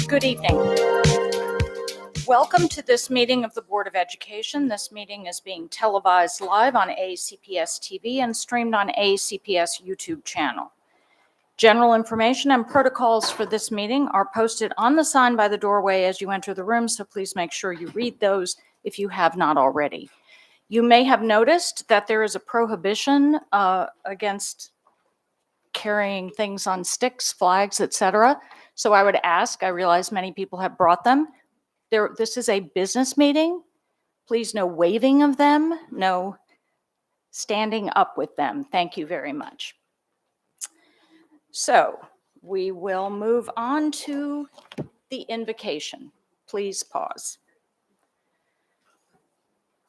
Good evening. Welcome to this meeting of the Board of Education. This meeting is being televised live on ACPS TV and streamed on ACPS YouTube channel. General information and protocols for this meeting are posted on the sign by the doorway as you enter the room, so please make sure you read those if you have not already. You may have noticed that there is a prohibition against carrying things on sticks, flags, etc. So I would ask, I realize many people have brought them. This is a business meeting. Please no waving of them, no standing up with them. Thank you very much. So we will move on to the invocation. Please pause.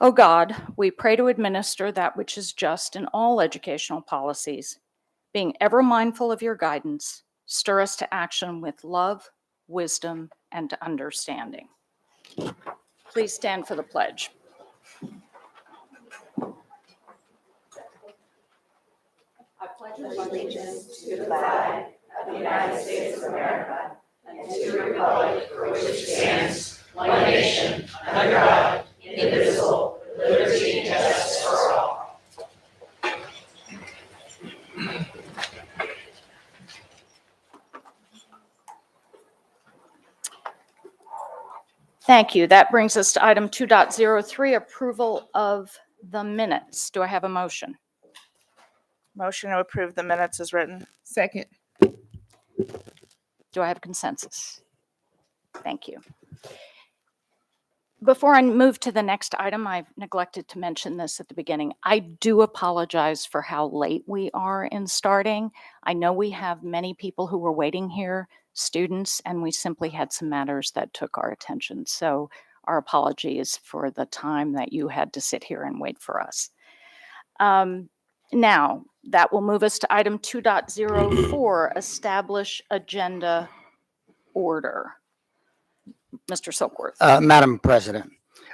O God, we pray to administer that which is just in all educational policies. Being ever mindful of your guidance, stir us to action with love, wisdom, and understanding. Please stand for the pledge. I pledge allegiance to the flag of the United States of America and to the republic for which it stands, one nation, under God, indivisible, with liberty and justice for all. Thank you. That brings us to item 2.03, approval of the minutes. Do I have a motion? Motion to approve the minutes is written. Second. Do I have consensus? Thank you. Before I move to the next item, I neglected to mention this at the beginning. I do apologize for how late we are in starting. I know we have many people who were waiting here, students, and we simply had some matters that took our attention. So our apologies for the time that you had to sit here and wait for us. Now, that will move us to item 2.04, establish agenda order. Mr. Silkworth. Madam President,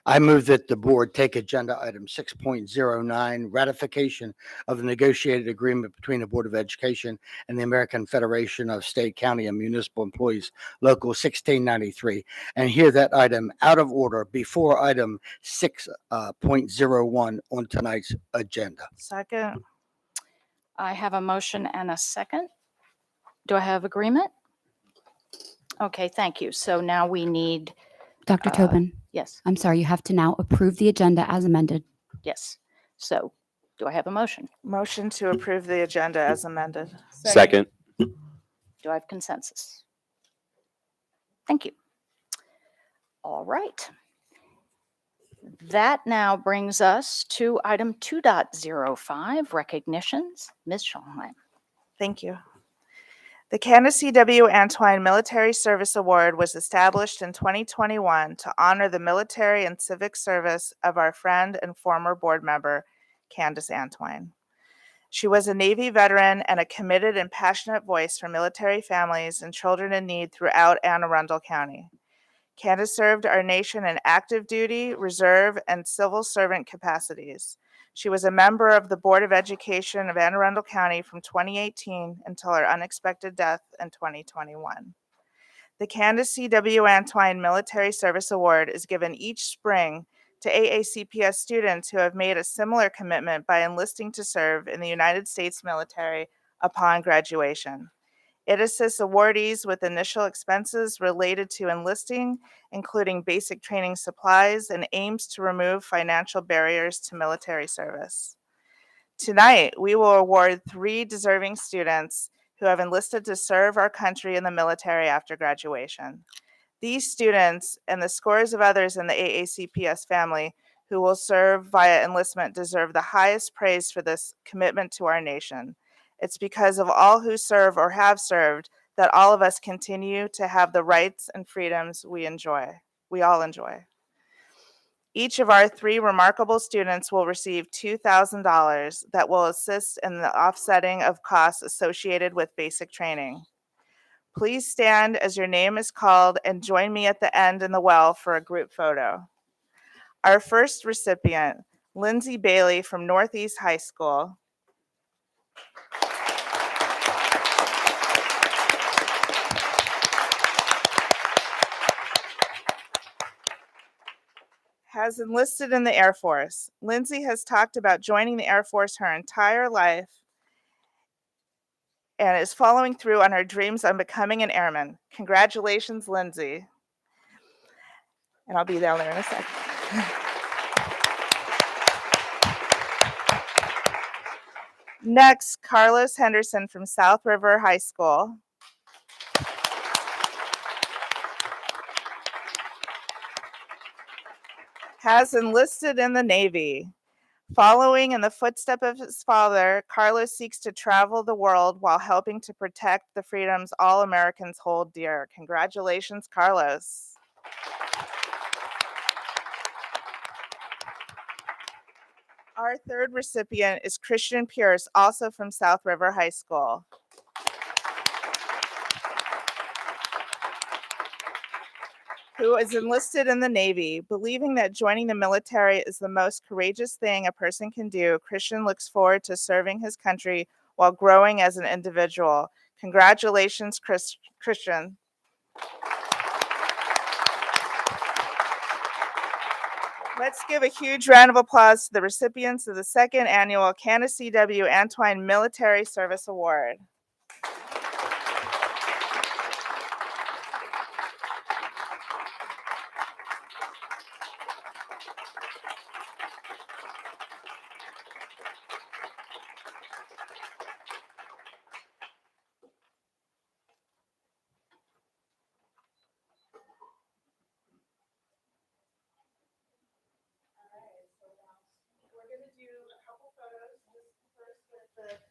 I move that the board take agenda item 6.09, ratification of the negotiated agreement between the Board of Education and the American Federation of State, County, and Municipal Employees, Local 1693, and hear that item out of order before item 6.01 on tonight's agenda. Second. I have a motion and a second. Do I have agreement? Okay, thank you. So now we need, Dr. Tobin, yes, I'm sorry, you have to now approve the agenda as amended. yes. So do I have a motion? Motion to approve the agenda as amended. Second. Do I have consensus? Thank you. All right. That now brings us to item 2.05, recognitions. Ms. Schulheim. Thank you. The Candace C.W. Antwine Military Service Award was established in 2021 to honor the military and civic service of our friend and former board member, Candace Antwine. She was a Navy veteran and a committed and passionate voice for military families and children in need throughout Anne Arundel County. Candace served our nation in active duty, reserve, and civil servant capacities. She was a member of the Board of Education of Anne Arundel County from 2018 until her unexpected death in 2021. The Candace C.W. Antwine Military Service Award is given each spring to AACPS students who have made a similar commitment by enlisting to serve in the United States military upon graduation. It assists awardees with initial expenses related to enlisting, including basic training supplies, and aims to remove financial barriers to military service. Tonight, we will award 3 deserving students who have enlisted to serve our country in the military after graduation. These students and the scores of others in the AACPS family who will serve via enlistment deserve the highest praise for this commitment to our nation. It's because of all who serve or have served that all of us continue to have the rights and freedoms we all enjoy. Each of our 3 remarkable students will receive $2,000 that will assist in the offsetting of costs associated with basic training. Please stand as your name is called and join me at the end in the well for a group photo. Our first recipient, Lindsay Bailey from Northeast High School. Has enlisted in the Air Force. Lindsay has talked about joining the Air Force her entire life and is following through on her dreams on becoming an airman. Congratulations, Lindsay. And I'll be down there in a second. Next, Carlos Henderson from South River High School. Has enlisted in the Navy. Following in the footsteps of his father, Carlos seeks to travel the world while helping to protect the freedoms all Americans hold dear. Congratulations, Carlos. Our third recipient is Christian Pierce, also from South River High School. Who is enlisted in the Navy. Believing that joining the military is the most courageous thing a person can do, Christian looks forward to serving his country while growing as an individual. Congratulations, Christian. Let's give a huge round of applause to the recipients of the 2nd annual Candace C.W. Antwine Military Service Award.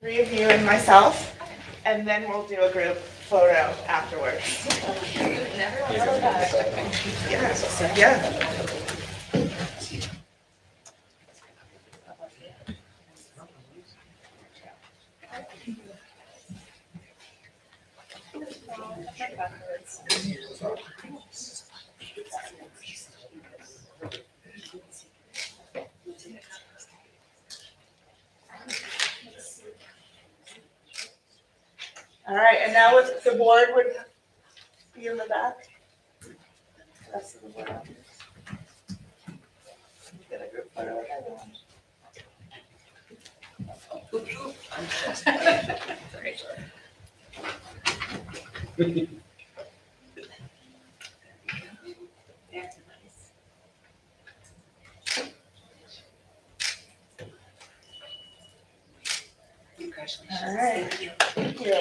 Three of you and myself, and then we'll do a group photo afterwards. Yeah. Yeah. All right, and now if the board would be in the back. Rest of the board. Get a group photo with everyone. All right. Thank you.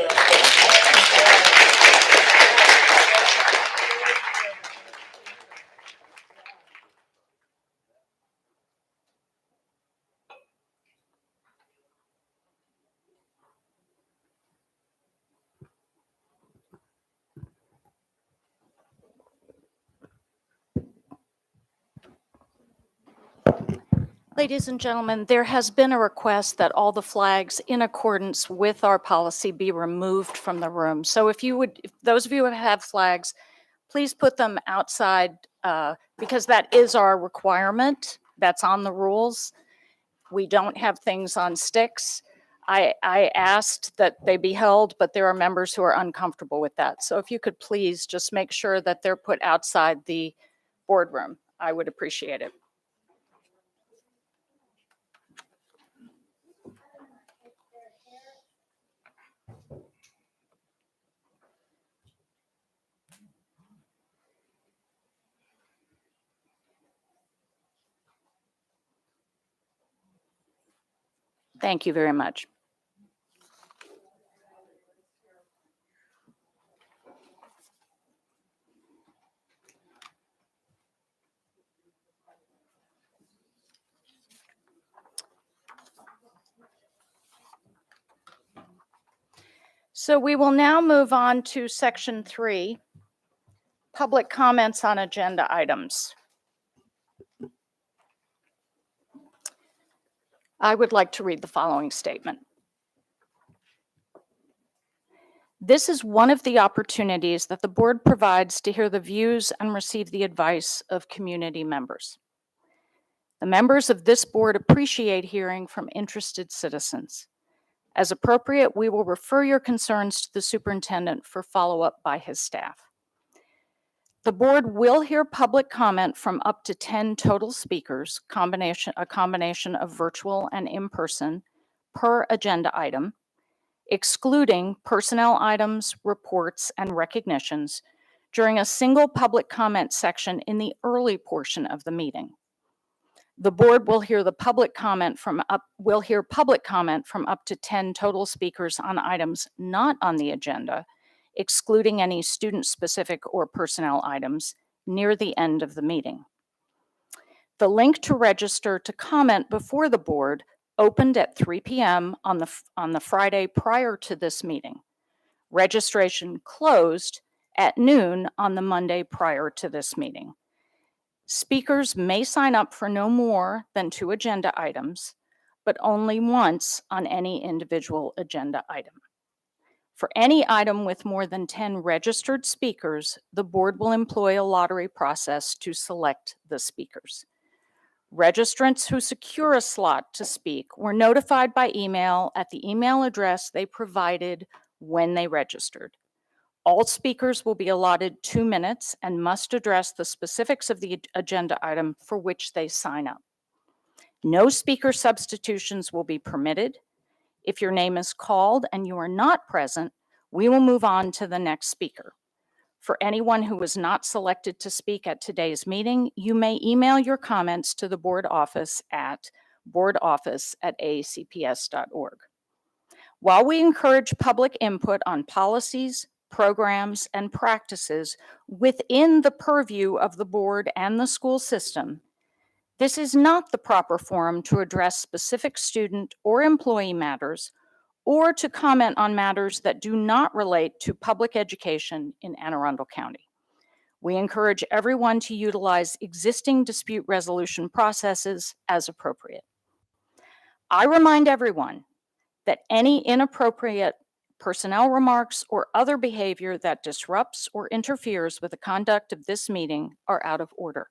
Ladies and gentlemen, there has been a request that all the flags in accordance with our policy be removed from the room. So if those of you who have flags, please put them outside because that is our requirement. That's on the rules. We don't have things on sticks. I asked that they be held, but there are members who are uncomfortable with that. So if you could please just make sure that they're put outside the boardroom, I would appreciate it. Thank you very much. So we will now move on to section 3, public comments on agenda items. I would like to read the following statement. This is one of the opportunities that the board provides to hear the views and receive the advice of community members. The members of this board appreciate hearing from interested citizens. As appropriate, we will refer your concerns to the superintendent for follow-up by his staff. The board will hear public comment from up to 10 total speakers, a combination of virtual and in-person, per agenda item, excluding personnel items, reports, and recognitions during a single public comment section in the early portion of the meeting. The board will hear public comment from up to 10 total speakers on items not on the agenda, excluding any student-specific or personnel items, near the end of the meeting. The link to register to comment before the board opened at 3 p.m. on the Friday prior to this meeting. Registration closed at noon on the Monday prior to this meeting. Speakers may sign up for no more than 2 agenda items, but only once on any individual agenda item. For any item with more than 10 registered speakers, the board will employ a lottery process to select the speakers. Registrants who secure a slot to speak were notified by email at the email address they provided when they registered. All speakers will be allotted 2 minutes and must address the specifics of the agenda item for which they sign up. No speaker substitutions will be permitted. If your name is called and you are not present, we will move on to the next speaker. For anyone who was not selected to speak at today's meeting, you may email your comments to the board office at boardoffice@aacps.org. While we encourage public input on policies, programs, and practices within the purview of the board and the school system, this is not the proper forum to address specific student or employee matters or to comment on matters that do not relate to public education in Anne Arundel County. We encourage everyone to utilize existing dispute resolution processes as appropriate. I remind everyone that any inappropriate personnel remarks or other behavior that disrupts or interferes with the conduct of this meeting are out of order.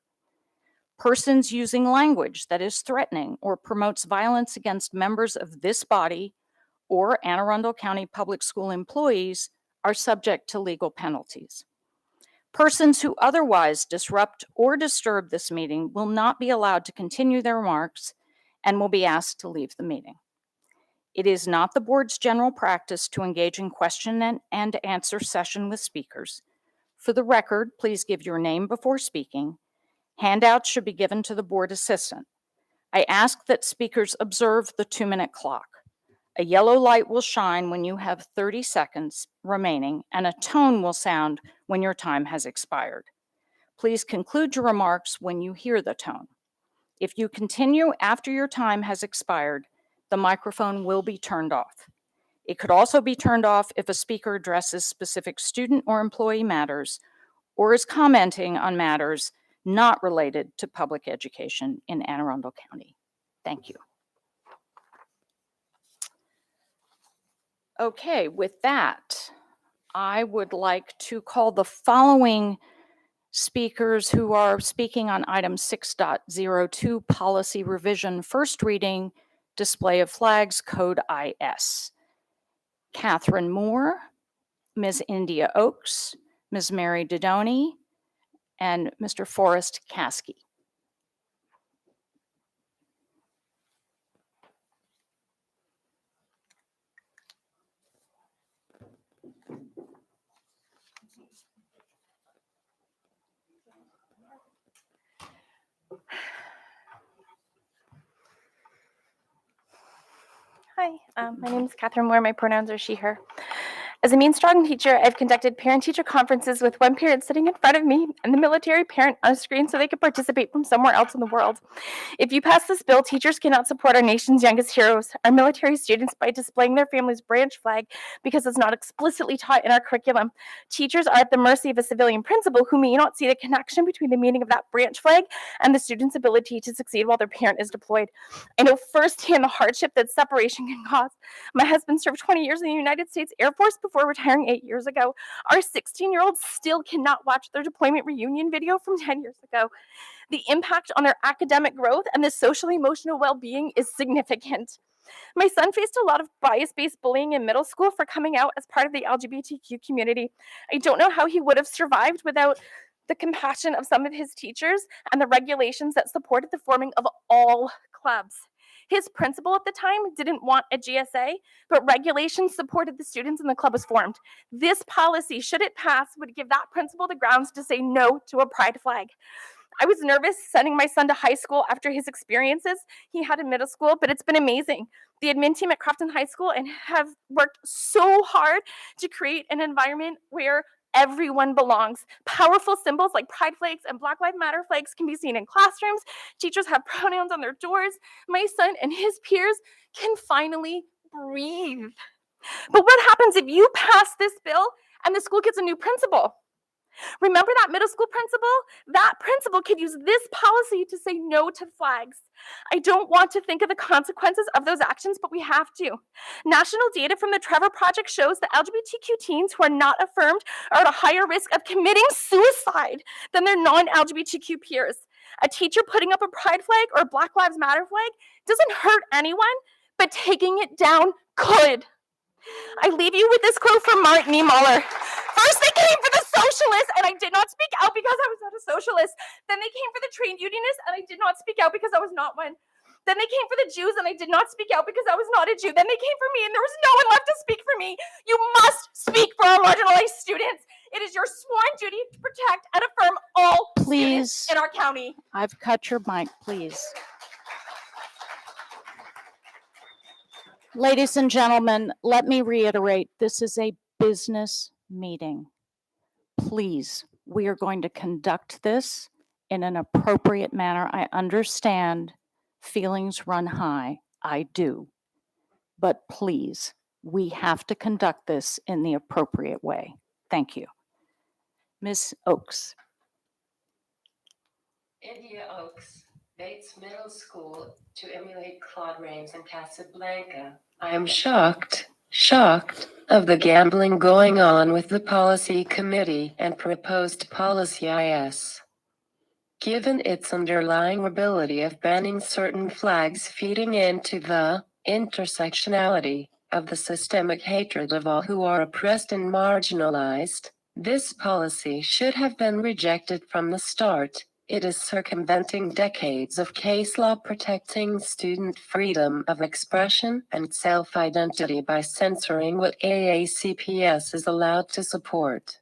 Persons using language that is threatening or promotes violence against members of this body or Anne Arundel County Public School employees are subject to legal penalties. Persons who otherwise disrupt or disturb this meeting will not be allowed to continue their remarks and will be asked to leave the meeting. It is not the board's general practice to engage in question and answer session with speakers. For the record, please give your name before speaking. Handouts should be given to the board assistant. I ask that speakers observe the 2-minute clock. A yellow light will shine when you have 30 seconds remaining, and a tone will sound when your time has expired. Please conclude your remarks when you hear the tone. If you continue after your time has expired, the microphone will be turned off. It could also be turned off if a speaker addresses specific student or employee matters or is commenting on matters not related to public education in Anne Arundel County. Thank you. Okay, with that, I would like to call the following speakers who are speaking on item 6.02, policy revision, first reading, display of flags, code IS. Catherine Moore, Ms. India Oakes, Ms. Mary Dodoni, and Mr. Forrest Caskey. Hi, my name is Catherine Moore. My pronouns are she, her. As a Mean Strong teacher, I've conducted parent-teacher conferences with one parent sitting in front of me and the military parent on a screen so they could participate from somewhere else in the world. If you pass this bill, teachers cannot support our nation's youngest heroes, our military students, by displaying their family's branch flag because it's not explicitly taught in our curriculum. Teachers are at the mercy of a civilian principal who may not see the connection between the meaning of that branch flag and the student's ability to succeed while their parent is deployed. I know firsthand the hardship that separation can cause. My husband served 20 years in the United States Air Force before retiring 8 years ago. Our 16-year-olds still cannot watch their deployment reunion video from 10 years ago. The impact on their academic growth and the social emotional well-being is significant. My son faced a lot of bias-based bullying in middle school for coming out as part of the LGBTQ community. I don't know how he would have survived without the compassion of some of his teachers and the regulations that supported the forming of all clubs. His principal at the time didn't want a GSA, but regulations supported the students and the club was formed. This policy, should it pass, would give that principal the grounds to say no to a pride flag. I was nervous sending my son to high school after his experiences he had in middle school, but it's been amazing. The admin team at Crofton High School and have worked so hard to create an environment where everyone belongs. Powerful symbols like pride flags and Black Lives Matter flags can be seen in classrooms. Teachers have pronouns on their doors. My son and his peers can finally breathe. But what happens if you pass this bill and the school gets a new principal? Remember that middle school principal? That principal could use this policy to say no to flags. I don't want to think of the consequences of those actions, but we have to. National data from the Trevor Project shows that LGBTQ teens who are not affirmed are at a higher risk of committing suicide than their non-LGBTQ peers. A teacher putting up a pride flag or Black Lives Matter flag doesn't hurt anyone, but taking it down could. I leave you with this quote from Martin E. Muller. First they came for the socialists, and I did not speak out because I was not a socialist. Then they came for the trade unionists, and I did not speak out because I was not one. Then they came for the Jews, and I did not speak out because I was not a Jew. Then they came for me, and there was no one left to speak for me. You must speak for our marginalized students. It is your sworn duty to protect and affirm all students in our county. I've cut your mic, please. Ladies and gentlemen, let me reiterate, this is a business meeting. Please, we are going to conduct this in an appropriate manner. I understand feelings run high. I do. But please, We have to conduct this in the appropriate way. Thank you. Ms. Oakes. India Oaks, Bates Middle School, to emulate Claude Rains in Casablanca. I am shocked of the gambling going on with the policy committee and proposed policy IS. Given its underlying ability of banning certain flags feeding into the intersectionality of the systemic hatred of all who are oppressed and marginalized, this policy should have been rejected from the start. It is circumventing decades of case law protecting student freedom of expression and self-identity by censoring what AACPS is allowed to support.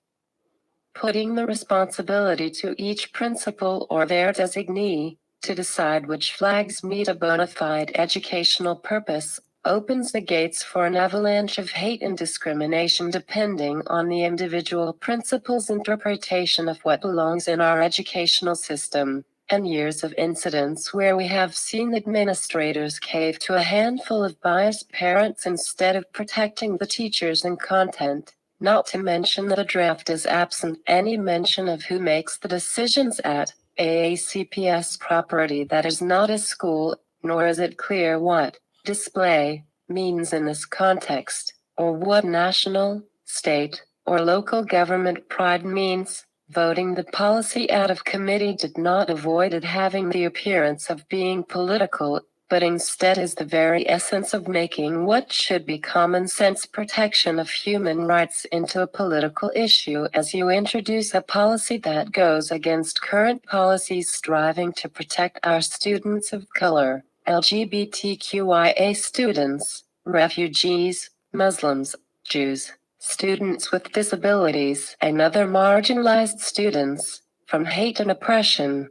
Putting the responsibility to each principal or their designee to decide which flags meet a bona fide educational purpose opens the gates for an avalanche of hate and discrimination depending on the individual principal's interpretation of what belongs in our educational system, and years of incidents where we have seen administrators cave to a handful of biased parents instead of protecting the teachers and content. Not to mention that a draft is absent any mention of who makes the decisions at AACPS property that is not a school, nor is it clear what display means in this context, or what national, state, or local government pride means. Voting the policy out of committee did not avoid it having the appearance of being political, but instead is the very essence of making what should be common sense protection of human rights into a political issue as you introduce a policy that goes against current policies striving to protect our students of color, LGBTQIA students, refugees, Muslims, Jews, students with disabilities, and other marginalized students from hate and oppression.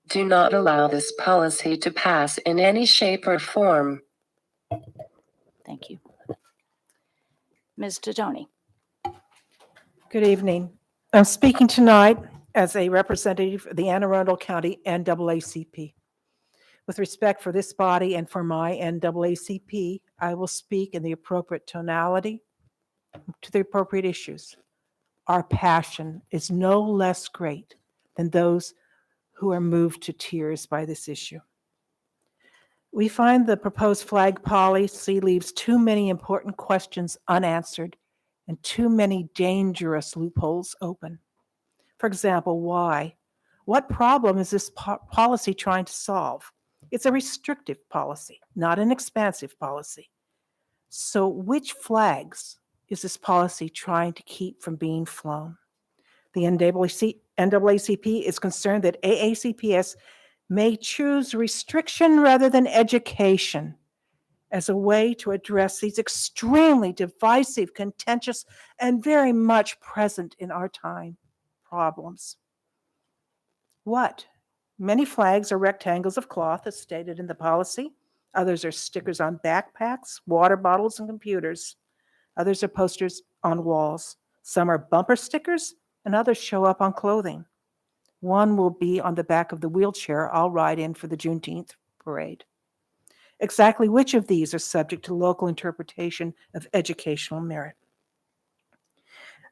Do not allow this policy to pass in any shape or form. Thank you. Ms. Dodoni. Good evening. I'm speaking tonight as a representative of the Anne Arundel County NAACP. With respect for this body and for my NAACP, I will speak in the appropriate tonality to the appropriate issues. Our passion is no less great than those who are moved to tears by this issue. We find the proposed flag policy leaves too many important questions unanswered and too many dangerous loopholes open. For example, why? What problem is this policy trying to solve? It's a restrictive policy, not an expansive policy. So which flags is this policy trying to keep from being flown? The NAACP is concerned that AACPS may choose restriction rather than education as a way to address these extremely divisive, contentious, and very much present in our time problems. What? Many flags are rectangles of cloth, as stated in the policy. Others are stickers on backpacks, water bottles, and computers. Others are posters on walls. Some are bumper stickers, and others show up on clothing. One will be on the back of the wheelchair I'll ride in for the Juneteenth parade. Exactly which of these are subject to local interpretation of educational merit?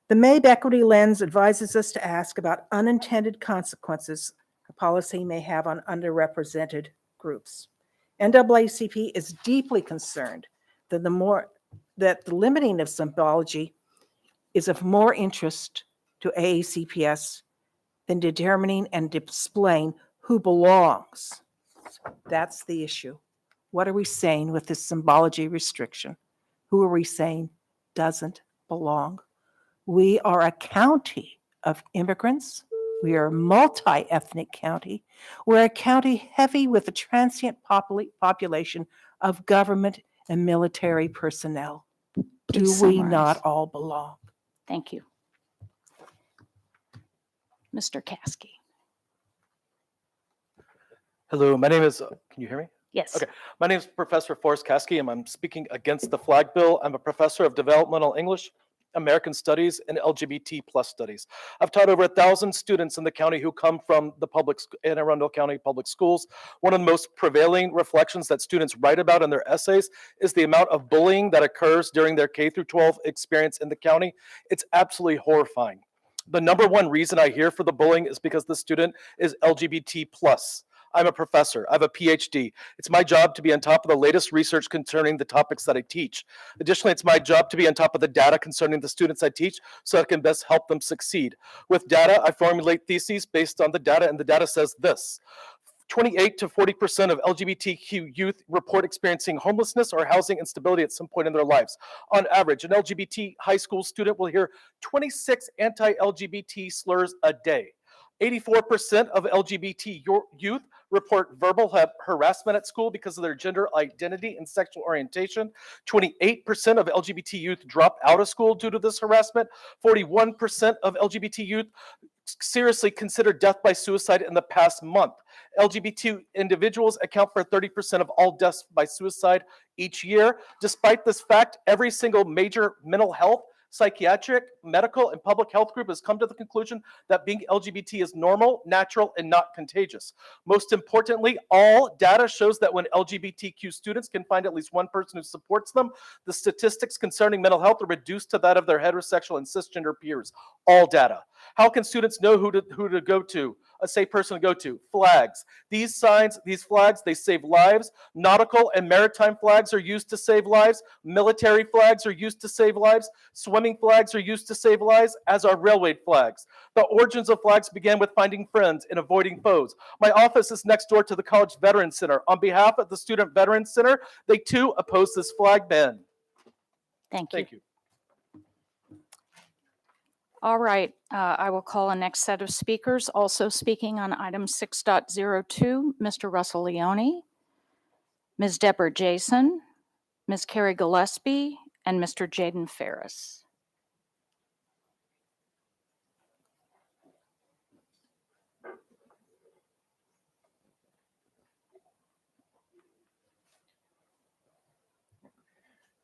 The MABE equity lens advises us to ask about unintended consequences a policy may have on underrepresented groups. NAACP is deeply concerned that the limiting of symbology is of more interest to AACPS than determining and displaying who belongs. That's the issue. What are we saying with this symbology restriction? Who are we saying doesn't belong? We are a county of immigrants. We are a multi-ethnic county. We're a county heavy with a transient population of government and military personnel. Please Do we summarize. not all belong? Thank you. Mr. Caskey. Hello, my name is, can you hear me? Yes. Okay. My name is Professor Forrest Caskey, and I'm speaking against the flag bill. I'm a professor of developmental English American Studies, and LGBT plus studies. I've taught over 1,000 students in the county who come from the Anne Arundel County Public Schools. One of the most prevailing reflections that students write about in their essays is the amount of bullying that occurs during their K through 12 experience in the county. It's absolutely horrifying. The number one reason I hear for the bullying is because the student is LGBT plus. I'm a professor. I have a PhD. It's my job to be on top of the latest research concerning the topics that I teach. Additionally, it's my job to be on top of the data concerning the students I teach so I can best help them succeed. With data, I formulate theses based on the data, and the data says this. 28 to 40% of LGBTQ youth report experiencing homelessness or housing instability at some point in their lives. On average, an LGBT high school student will hear 26 anti-LGBT slurs a day. 84% of LGBT youth report verbal harassment at school because of their gender identity and sexual orientation. 28% of LGBT youth drop out of school due to this harassment. 41% of LGBT youth seriously considered death by suicide in the past month. LGBT individuals account for 30% of all deaths by suicide each year. Despite this fact, every single major mental health, psychiatric, medical, and public health group has come to the conclusion that being LGBT is normal, natural, and not contagious. Most importantly, all data shows that when LGBTQ students can find at least one person who supports them, the statistics concerning mental health are reduced to that of their heterosexual and cisgender peers. All data. How can students know who to go to? A safe person to go to? Flags. These signs, these flags, they save lives. Nautical and maritime flags are used to save lives. Military flags are used to save lives. Swimming flags are used to save lives, as are railway flags. The origins of flags began with finding friends and avoiding foes. My office is next door to the College Veterans Center. On behalf of the Student Veterans Center, they too oppose this flag ban. Thank you. Thank you. All right, I will call a next set of speakers. Also speaking on item 6.02, Mr. Russell Leone, Ms. Deborah Jason, Ms. Carrie Gillespie, and Mr. Jaden Ferris.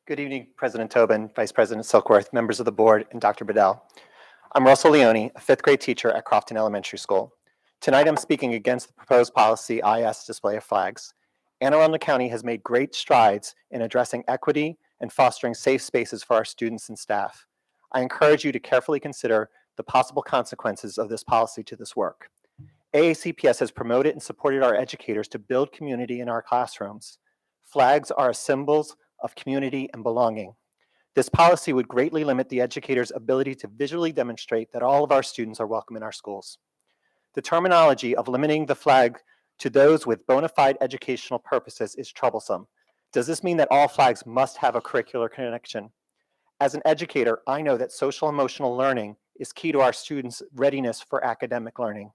Good evening, President Tobin, Vice President Silkworth, members of the board, and Dr. Bedell. I'm Russell Leone, a fifth grade teacher at Crofton Elementary School. Tonight, I'm speaking against the proposed policy IS display of flags. Anne Arundel County has made great strides in addressing equity and fostering safe spaces for our students and staff. I encourage you to carefully consider the possible consequences of this policy to this work. AACPS has promoted and supported our educators to build community in our classrooms. Flags are symbols of community and belonging. This policy would greatly limit the educator's ability to visually demonstrate that all of our students are welcome in our schools. The terminology of limiting the flag to those with bona fide educational purposes is troublesome. Does this mean that all flags must have a curricular connection? As an educator, I know that social emotional learning is key to our students' readiness for academic learning.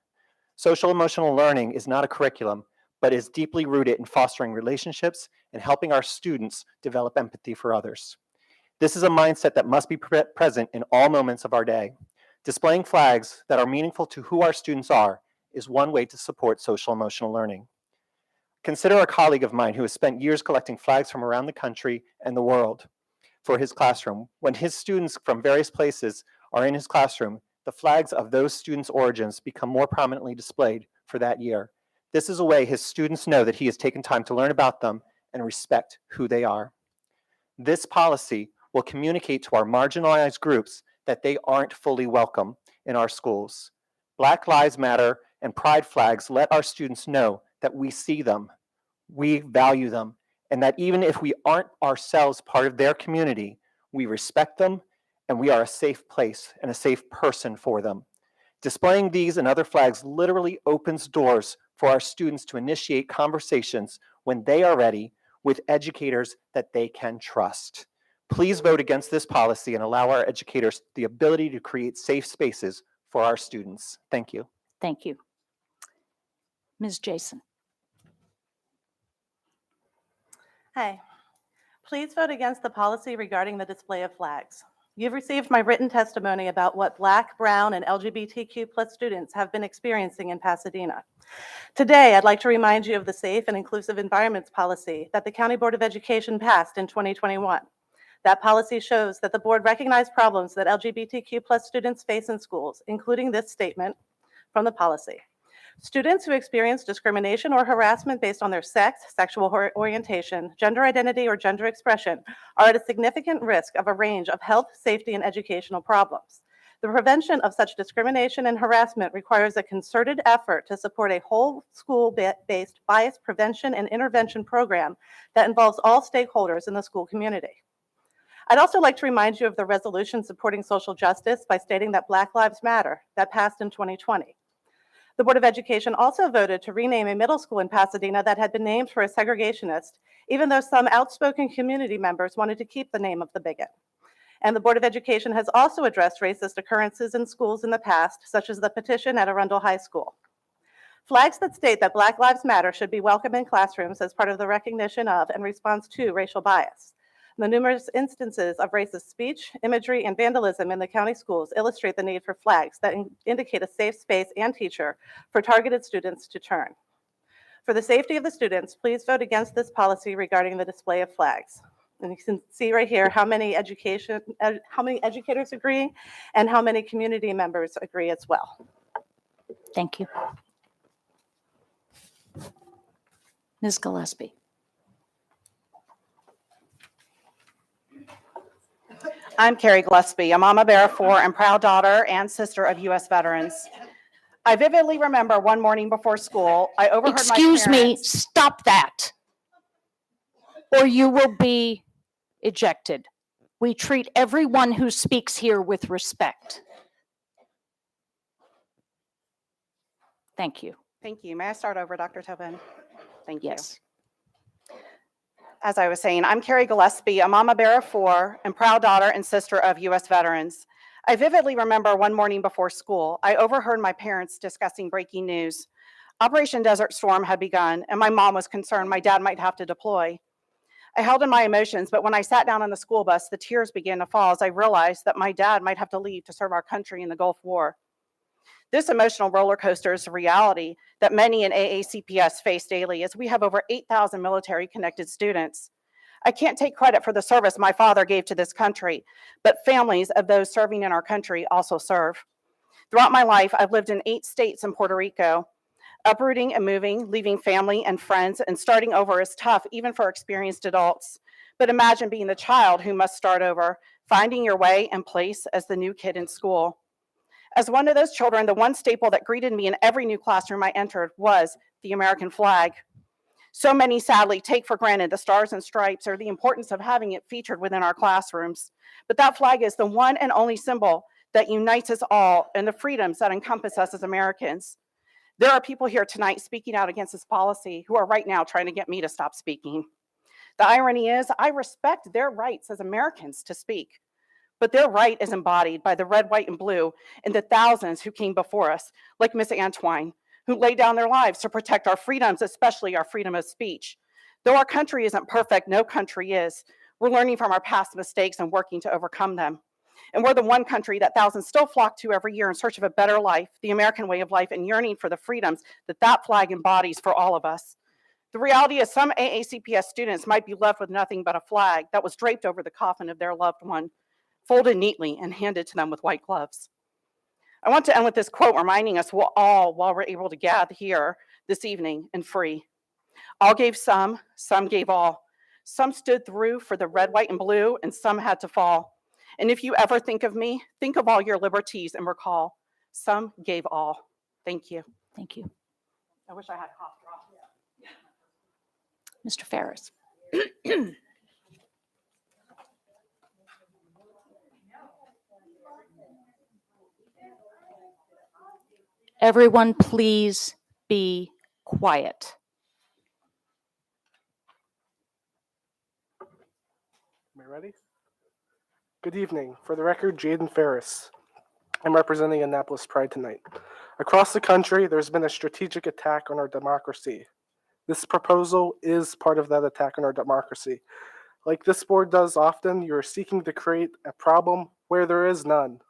Social emotional learning is not a curriculum, but is deeply rooted in fostering relationships and helping our students develop empathy for others. This is a mindset that must be present in all moments of our day. Displaying flags that are meaningful to who our students are is one way to support social emotional learning. Consider a colleague of mine who has spent years collecting flags from around the country and the world for his classroom. When his students from various places are in his classroom, the flags of those students' origins become more prominently displayed for that year. This is a way his students know that he has taken time to learn about them and respect who they are. This policy will communicate to our marginalized groups that they aren't fully welcome in our schools. Black Lives Matter and Pride flags let our students know that we see them, we value them, and that even if we aren't ourselves part of their community, we respect them and we are a safe place and a safe person for them. Displaying these and other flags literally opens doors for our students to initiate conversations when they are ready with educators that they can trust. Please vote against this policy and allow our educators the ability to create safe spaces for our students. Thank you. Thank you. Ms. Jason. Hi. Please vote against the policy regarding the display of flags. You've received my written testimony about what Black, Brown, and LGBTQ+ students have been experiencing in Pasadena. Today, I'd like to remind you of the Safe and Inclusive Environments policy that the County Board of Education passed in 2021. That policy shows that the board recognized problems that LGBTQ+ students face in schools, including this statement from the policy. Students who experience discrimination or harassment based on their sex, sexual orientation, gender identity, or gender expression are at a significant risk of a range of health, safety, and educational problems. The prevention of such discrimination and harassment requires a concerted effort to support a whole school-based bias prevention and intervention program that involves all stakeholders in the school community. I'd also like to remind you of the resolution supporting social justice by stating that Black Lives Matter that passed in 2020. The Board of Education also voted to rename a middle school in Pasadena that had been named for a segregationist, even though some outspoken community members wanted to keep the name of the bigot. And the Board of Education has also addressed racist occurrences in schools in the past, such as the petition at Arundel High School. Flags that state that Black Lives Matter should be welcome in classrooms as part of the recognition of and response to racial bias. The numerous instances of racist speech, imagery, and vandalism in the county schools illustrate the need for flags that indicate a safe space and teacher for targeted students to turn. For the safety of the students, please vote against this policy regarding the display of flags. And you can see right here how many educators agree and how many community members agree as well. Thank you. Ms. Gillespie. I'm Carrie Gillespie, a mama bear of 4 and proud daughter and sister of U.S. veterans. I vividly remember one morning before school, I overheard my Excuse me, parents. stop that, or you will be ejected. We treat everyone who speaks here with respect. Thank you. Thank you. May I start over, Dr. Tobin? Thank you. Yes. As I was saying, I'm Carrie Gillespie, a mama bear of 4 and proud daughter and sister of U.S. veterans. I vividly remember one morning before school, I overheard my parents discussing breaking news. Operation Desert Storm had begun, and my mom was concerned my dad might have to deploy. I held in my emotions, but when I sat down on the school bus, the tears began to fall as I realized that my dad might have to leave to serve our country in the Gulf War. This emotional roller coaster is a reality that many in AACPS face daily, as we have over 8,000 military-connected students. I can't take credit for the service my father gave to this country, but families of those serving in our country also serve. Throughout my life, I've lived in 8 states and Puerto Rico. Uprooting and moving, leaving family and friends, and starting over is tough, even for experienced adults. But imagine being the child who must start over, finding your way and place as the new kid in school. As one of those children, the one staple that greeted me in every new classroom I entered was the American flag. So many sadly take for granted the stars and stripes or the importance of having it featured within our classrooms. But that flag is the one and only symbol that unites us all and the freedoms that encompass us as Americans. There are people here tonight speaking out against this policy who are right now trying to get me to stop speaking. The irony is, I respect their rights as Americans to speak. But their right is embodied by the red, white, and blue and the thousands who came before us, like Miss Antwine, who laid down their lives to protect our freedoms, especially our freedom of speech. Though our country isn't perfect, no country is. We're learning from our past mistakes and working to overcome them. And we're the one country that thousands still flock to every year in search of a better life, the American way of life, and yearning for the freedoms that that flag embodies for all of us. The reality is some AACPS students might be left with nothing but a flag that was draped over the coffin of their loved one, folded neatly and handed to them with white gloves. I want to end with this quote reminding us all, while we're able to gather here this evening and free. All gave some gave all. Some stood through for the red, white, and blue, and some had to fall. And if you ever think of me, think of all your liberties and recall, some gave all. Thank you. Thank you. I wish I had a cough drop. Mr. Ferris. Everyone, please be quiet. Am I ready? Good evening. For the record, Jaden Ferris. I'm representing Annapolis Pride tonight. Across the country, there's been a strategic attack on our democracy. This proposal is part of that attack on our democracy. Like this board does often, you are seeking to create a problem where there is none.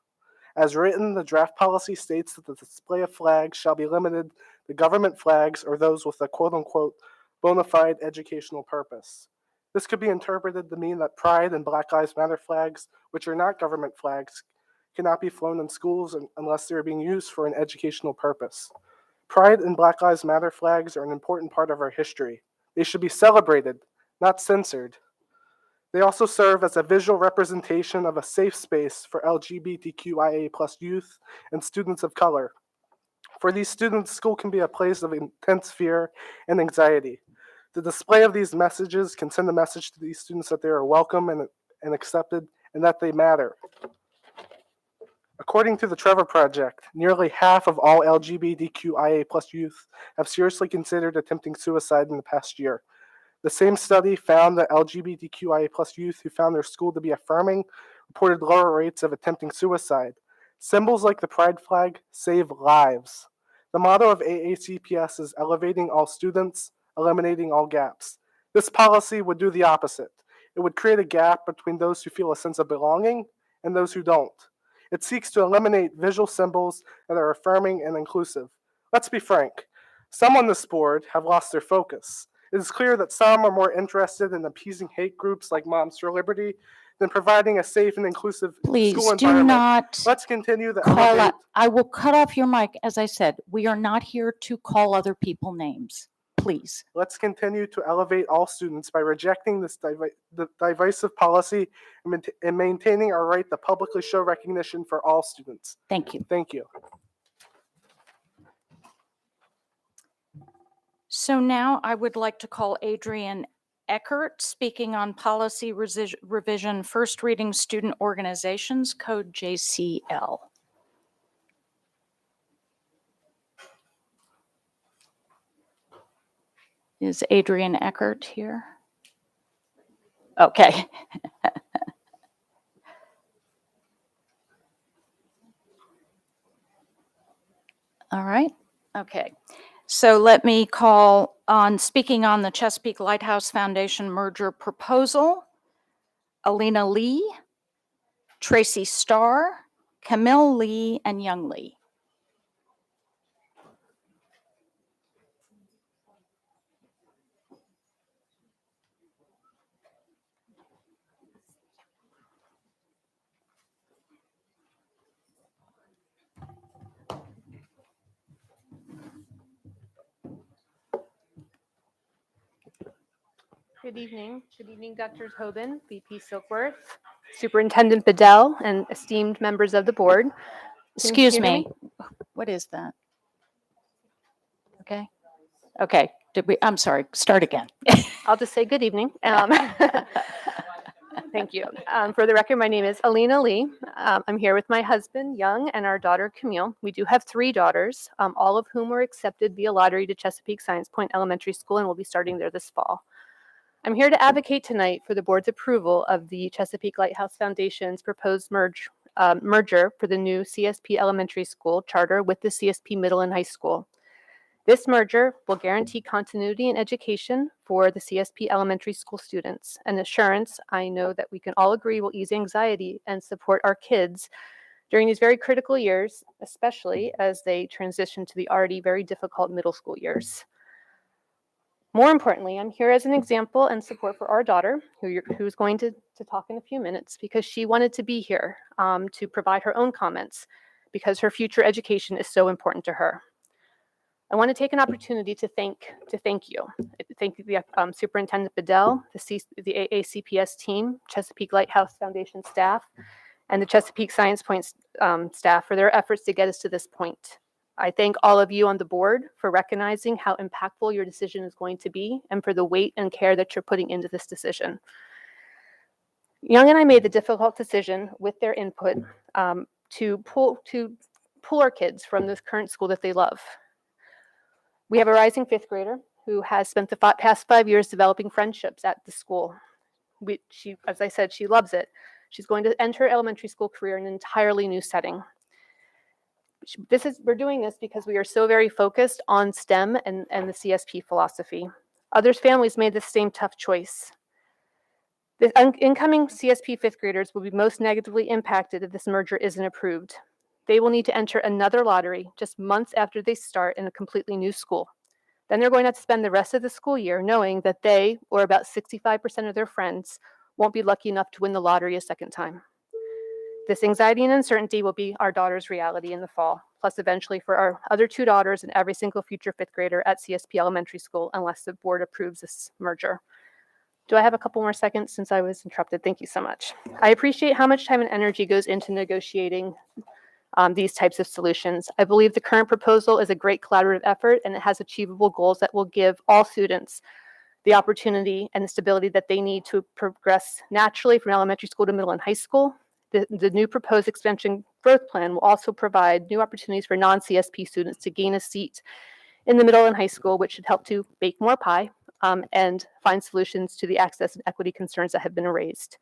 As written, the draft policy states that the display of flags shall be limited to government flags or those with a quote-unquote bona fide educational purpose. This could be interpreted to mean that Pride and Black Lives Matter flags, which are not government flags, cannot be flown in schools unless they are being used for an educational purpose. Pride and Black Lives Matter flags are an important part of our history. They should be celebrated, not censored. They also serve as a visual representation of a safe space for LGBTQIA+ youth and students of color. For these students, school can be a place of intense fear and anxiety. The display of these messages can send a message to these students that they are welcome and accepted and that they matter. According to the Trevor Project, nearly half of all LGBTQIA+ youth have seriously considered attempting suicide in the past year. The same study found that LGBTQIA+ youth who found their school to be affirming reported lower rates of attempting suicide. Symbols like the pride flag save lives. The motto of AACPS is elevating all students, eliminating all gaps. This policy would do the opposite. It would create a gap between those who feel a sense of belonging and those who don't. It seeks to eliminate visual symbols that are affirming and inclusive. Let's be frank. Some on this board have lost their focus. It is clear that some are more interested in appeasing hate groups like Moms for Liberty than providing a safe and inclusive Please school do environment. not Let's continue the call elevate. out. I will cut off your mic. As I said, we are not here to call other people names. Please. Let's continue to elevate all students by rejecting this divisive policy and maintaining our right to publicly show recognition for all students. Thank you. Thank you. So now I would like to call Adrian Eckert, speaking on policy revision, first reading student organizations, code JCL. Is Adrian Eckert here? Okay. All right. Okay. So let me call on, speaking on the Chesapeake Lighthouse Foundation merger proposal, Alina Lee, Tracy Starr, Camille Lee, and Young Lee. Good evening. Good evening, Dr. Tobin, VP Silkworth, Superintendent Bedell, and esteemed members of the board. Excuse hear me. What is that? Okay. Okay. I'm sorry. Start again. I'll just say good evening. Thank you. For the record, my name is Alina Lee. I'm here with my husband, Young, and our daughter, Camille. We do have 3 daughters, all of whom were accepted via lottery to Chesapeake Science Point Elementary School and will be starting there this fall. I'm here to advocate tonight for the board's approval of the Chesapeake Lighthouse Foundation's proposed merger for the new CSP Elementary School charter with the CSP Middle and High School. This merger will guarantee continuity in education for the CSP Elementary School students, an assurance I know that we can all agree will ease anxiety and support our kids during these very critical years, especially as they transition to the already very difficult middle school years. More importantly, I'm here as an example and support for our daughter, who's going to talk in a few minutes, because she wanted to be here to provide her own comments, because her future education is so important to her. I want to take an opportunity to thank you. Thank the Superintendent Bedell, the AACPS team, Chesapeake Lighthouse Foundation staff, and the Chesapeake Science Point staff for their efforts to get us to this point. I thank all of you on the board for recognizing how impactful your decision is going to be and for the weight and care that you're putting into this decision. Young and I made the difficult decision with their input to pull our kids from this current school that they love. We have a rising 5th grader who has spent the past 5 years developing friendships at the school. As I said, she loves it. She's going to enter her elementary school career in an entirely new setting. We're doing this because we are so very focused on STEM and the CSP philosophy. Others' families made the same tough choice. The incoming CSP 5th graders will be most negatively impacted if this merger isn't approved. They will need to enter another lottery just months after they start in a completely new school. Then they're going to have to spend the rest of the school year knowing that they, or about 65% of their friends, won't be lucky enough to win the lottery a second time. This anxiety and uncertainty will be our daughter's reality in the fall, plus eventually for our other 2 daughters and every single future 5th grader at CSP Elementary School, unless the board approves this merger. Do I have a couple more seconds since I was interrupted? Thank you so much. I appreciate how much time and energy goes into negotiating these types of solutions. I believe the current proposal is a great collaborative effort, and it has achievable goals that will give all students the opportunity and the stability that they need to progress naturally from elementary school to middle and high school. The new proposed expansion growth plan will also provide new opportunities for non-CSP students to gain a seat in the middle and high school, which should help to bake more pie and find solutions to the access and equity concerns that have been raised.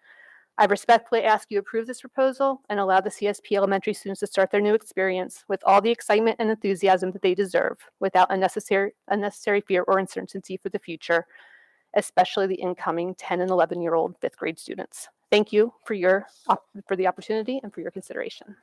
I respectfully ask you to approve this proposal and allow the CSP elementary students to start their new experience with all the excitement and enthusiasm that they deserve, without unnecessary fear or uncertainty for the future, especially the incoming 10 and 11-year-old 5th grade students. Thank you for the opportunity and for your consideration.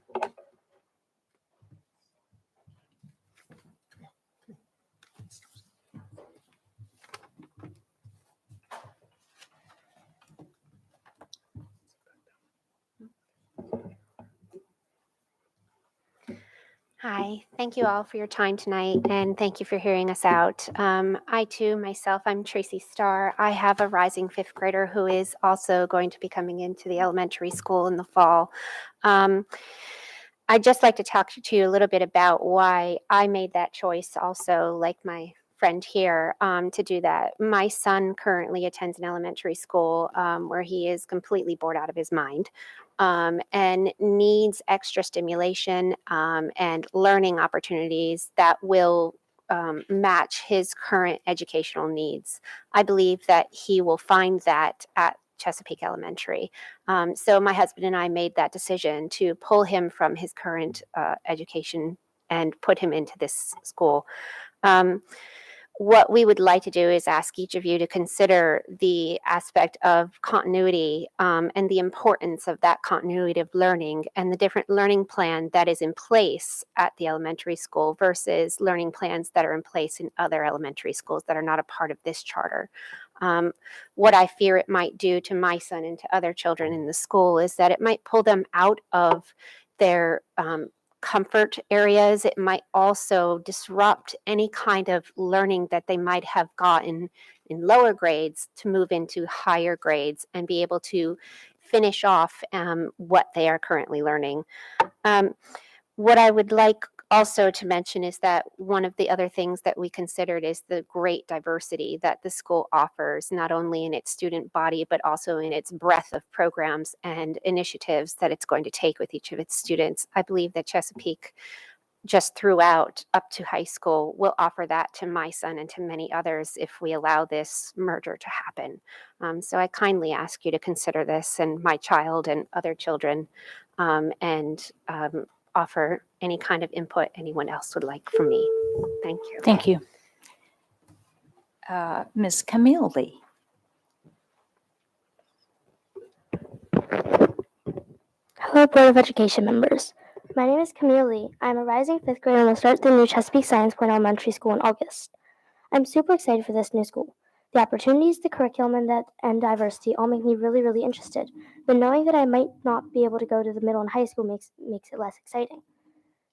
Hi, thank you all for your time tonight, and thank you for hearing us out. I too, myself, I'm Tracy Starr. I have a rising 5th grader who is also going to be coming into the elementary school in the fall. I'd just like to talk to you a little bit about why I made that choice also, like my friend here, to do that. My son currently attends an elementary school where he is completely bored out of his mind. And needs extra stimulation and learning opportunities that will match his current educational needs. I believe that he will find that at Chesapeake Elementary. So my husband and I made that decision to pull him from his current education and put him into this school. What we would like to do is ask each of you to consider the aspect of continuity and the importance of that continuity of learning and the different learning plan that is in place at the elementary school versus learning plans that are in place in other elementary schools that are not a part of this charter. What I fear it might do to my son and to other children in the school is that it might pull them out of their comfort areas. It might also disrupt any kind of learning that they might have gotten in lower grades to move into higher grades and be able to finish off what they are currently learning. What I would like also to mention is that one of the other things that we considered is the great diversity that the school offers, not only in its student body, but also in its breadth of programs and initiatives that it's going to take with each of its students. I believe that Chesapeake, just throughout up to high school, will offer that to my son and to many others if we allow this merger to happen. So I kindly ask you to consider this and my child and other children and offer any kind of input anyone else would like from me. Thank you. Thank you. Ms. Camille Lee. Hello, Board of Education members. My name is Camille Lee. I'm a rising 5th grader and will start the new Chesapeake Science Point Elementary School in August. I'm super excited for this new school. The opportunities, the curriculum, and diversity all make me really, really interested. But knowing that I might not be able to go to the middle and high school makes it less exciting.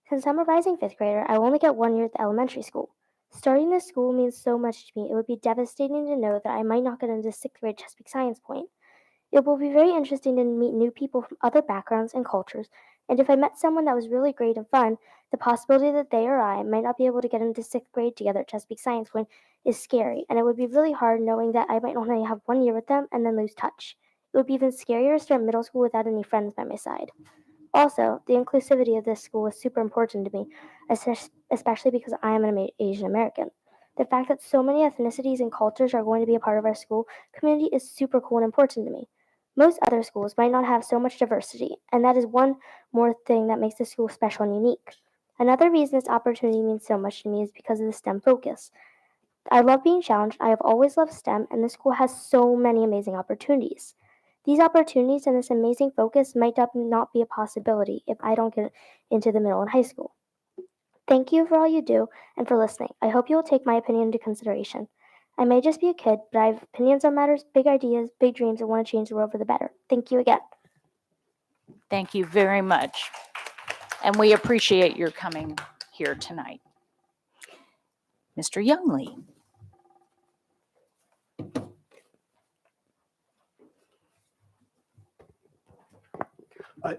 Since I'm a rising 5th grader, I will only get 1 year at the elementary school. Starting this school means so much to me. It would be devastating to know that I might not get into 6th grade Chesapeake Science Point. It will be very interesting to meet new people from other backgrounds and cultures, and if I met someone that was really great and fun, the possibility that they or I might not be able to get into 6th grade together at Chesapeake Science Point is scary, and it would be really hard knowing that I might only have 1 year with them and then lose touch. It would be even scarier to start middle school without any friends by my side. Also, the inclusivity of this school is super important to me, especially because I am an Asian American. The fact that so many ethnicities and cultures are going to be a part of our school community is super cool and important to me. Most other schools might not have so much diversity, and that is one more thing that makes this school special and unique. Another reason this opportunity means so much to me is because of the STEM focus. I love being challenged. I have always loved STEM, and this school has so many amazing opportunities. These opportunities and this amazing focus might not be a possibility if I don't get into the middle and high school. Thank you for all you do and for listening. I hope you will take my opinion into consideration. I may just be a kid, but I have opinions on matters, big ideas, big dreams, and want to change the world for the better. Thank you again. Thank you very much. And we appreciate your coming here tonight. Mr. Youngley.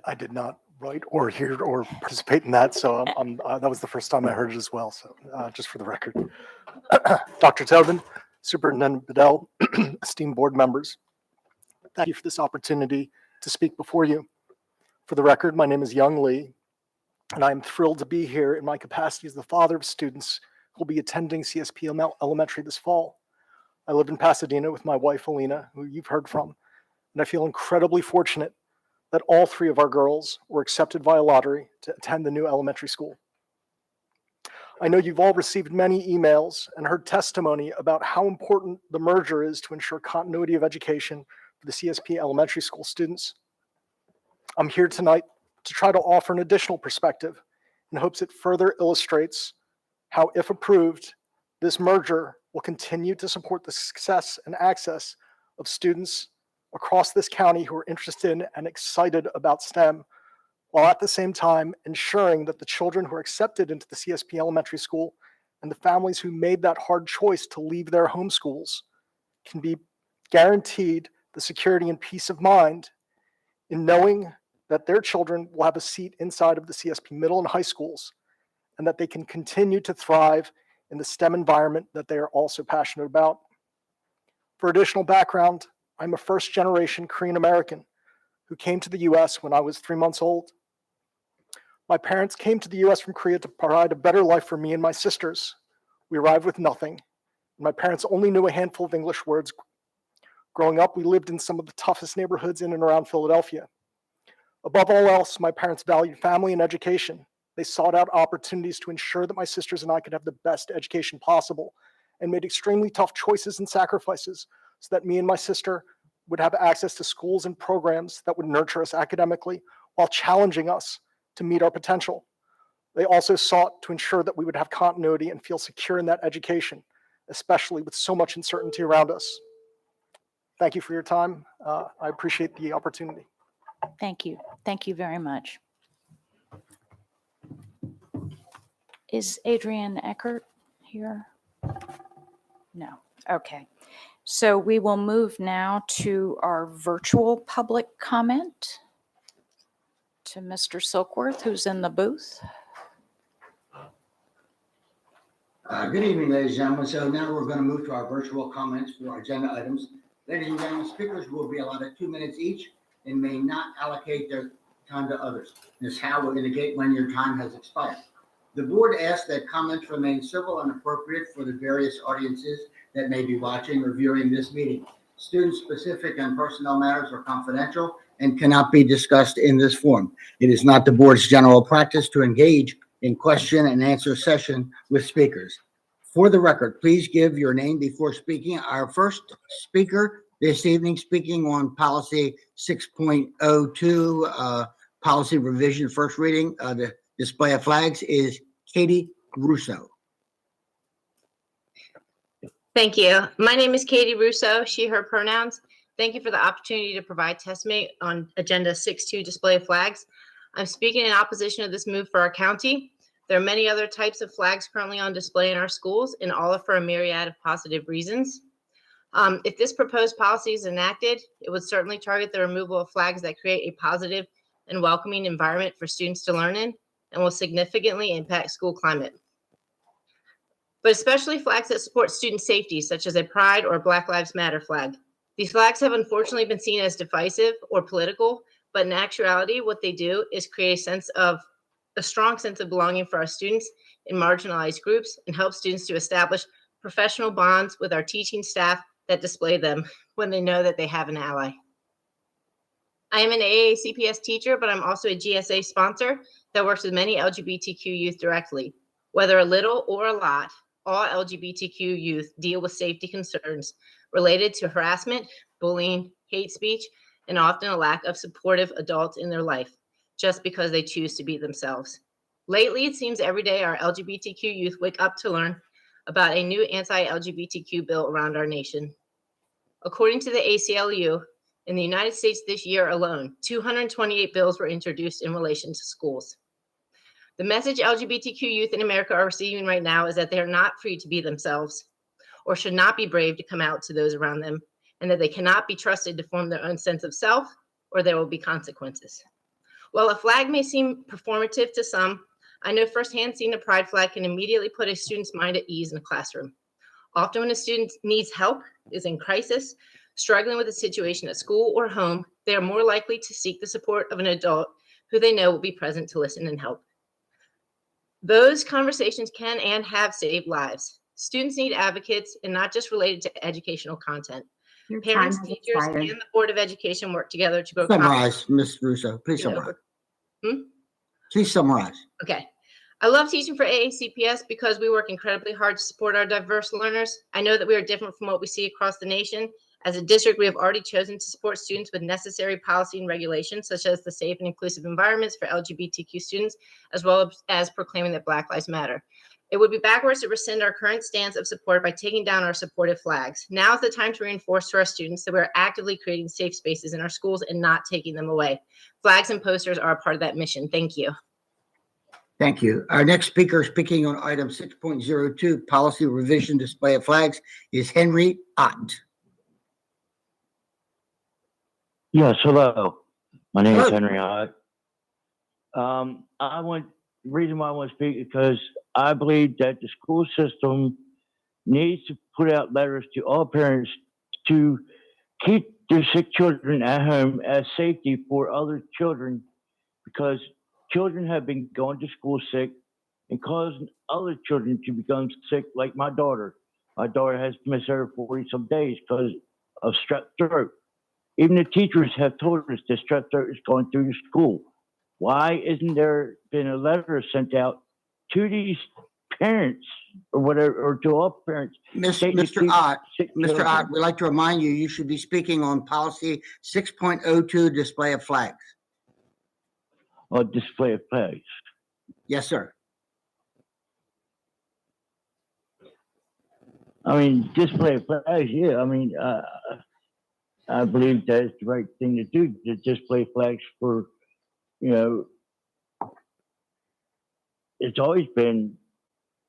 I did not write or hear or participate in that, so that was the first time I heard it as well. So just for the record, Dr. Tobin, Superintendent Bedell, esteemed board members, thank you for this opportunity to speak before you. For the record, my name is Young Lee, and I am thrilled to be here in my capacity as the father of students who will be attending CSP Elementary this fall. I live in Pasadena with my wife, Alina, who you've heard from, and I feel incredibly fortunate that all three of our girls were accepted via lottery to attend the new elementary school. I know you've all received many emails and heard testimony about how important the merger is to ensure continuity of education for the CSP Elementary School students. I'm here tonight to try to offer an additional perspective in hopes it further illustrates how, if approved, this merger will continue to support the success and access of students across this county who are interested in and excited about STEM, while at the same time ensuring that the children who are accepted into the CSP Elementary School and the families who made that hard choice to leave their home schools can be guaranteed the security and peace of mind in knowing that their children will have a seat inside of the CSP middle and high schools, and that they can continue to thrive in the STEM environment that they are also passionate about. For additional background, I'm a first-generation Korean American who came to the US when I was 3 months old. My parents came to the US from Korea to provide a better life for me and my sisters. We arrived with nothing. My parents only knew a handful of English words. Growing up, we lived in some of the toughest neighborhoods in and around Philadelphia. Above all else, my parents valued family and education. They sought out opportunities to ensure that my sisters and I could have the best education possible, and made extremely tough choices and sacrifices so that me and my sister would have access to schools and programs that would nurture us academically while challenging us to meet our potential. They also sought to ensure that we would have continuity and feel secure in that education, especially with so much uncertainty around us. Thank you for your time. I appreciate the opportunity. Thank you. Thank you very much. Is Adrienne Eckert here? No. Okay. So we will move now to our virtual public comment to Mr. Silkworth, who's in the booth. Good evening, ladies and gentlemen. So now we're going to move to our virtual comments for our agenda items. Ladies and gentlemen, speakers will be allotted 2 minutes each and may not allocate their time to others. Ms. Howe will indicate when your time has expired. The board asks that comments remain civil and appropriate for the various audiences that may be watching or viewing this meeting. Student-specific and personnel matters are confidential and cannot be discussed in this forum. It is not the board's general practice to engage in question and answer session with speakers. For the record, please give your name before speaking. Our first speaker this evening, speaking on policy 6.02, policy revision, first reading, the display of flags, is Katie Russo. Thank you. My name is Katie Russo, she, her pronouns. Thank you for the opportunity to provide testimony on Agenda 6.2 display of flags. I'm speaking in opposition of this move for our county. There are many other types of flags currently on display in our schools, and all are for a myriad of positive reasons. If this proposed policy is enacted, it would certainly target the removal of flags that create a positive and welcoming environment for students to learn in, and will significantly impact school climate. But especially flags that support student safety, such as a Pride or Black Lives Matter flag. These flags have unfortunately been seen as divisive or political, but in actuality, what they do is create a strong sense of belonging for our students in marginalized groups, and help students to establish professional bonds with our teaching staff that display them when they know that they have an ally. I am an AACPS teacher, but I'm also a GSA sponsor that works with many LGBTQ youth directly. Whether a little or a lot, all LGBTQ youth deal with safety concerns related to harassment, bullying, hate speech, and often a lack of supportive adults in their life, just because they choose to be themselves. Lately, it seems every day our LGBTQ youth wake up to learn about a new anti-LGBTQ bill around our nation. According to the ACLU, in the United States this year alone, 228 bills were introduced in relation to schools. The message LGBTQ youth in America are receiving right now is that they are not free to be themselves or should not be brave to come out to those around them, and that they cannot be trusted to form their own sense of self, or there will be consequences. While a flag may seem performative to some, I know firsthand seeing a pride flag can immediately put a student's mind at ease in a classroom. Often when a student needs help, is in crisis, struggling with a situation at school or home, they are more likely to seek the support of an adult who they know will be present to listen and help. Those conversations can and have saved lives. Students need advocates, and not just related to educational content. Your Parents, time has teachers, expired. and the Board of Education work together to grow. Summarize, Ms. Russo. Please summarize. Please summarize. Okay. I love teaching for AACPS because we work incredibly hard to support our diverse learners. I know that we are different from what we see across the nation. As a district, we have already chosen to support students with necessary policy and regulations, such as the safe and inclusive environments for LGBTQ students, as well as proclaiming that Black Lives Matter. It would be backwards to rescind our current stance of support by taking down our supportive flags. Now is the time to reinforce to our students that we are actively creating safe spaces in our schools and not taking them away. Flags and posters are a part of that mission. Thank you. Thank you. Our next speaker speaking on item 6.02, policy revision display of flags, is Henry Ott. Yes, hello. My name Hello. is Henry Ott. The reason why I want to speak is because I believe that the school system needs to put out letters to all parents to keep their sick children at home as safety for other children, because children have been going to school sick and causing other children to become sick, like my daughter. My daughter has to miss her 40-some days because of strep throat. Even the teachers have told us that strep throat is going through the school. Why isn't there been a letter sent out to these parents or whatever, or to all parents? Mr. Ott, we'd like to remind you, you should be speaking on policy 6.02, display of flags. Or display of flags. Yes, sir. I mean, display of flags, yeah. I mean, I believe that's the right thing to do, to display flags for, you know, it's always been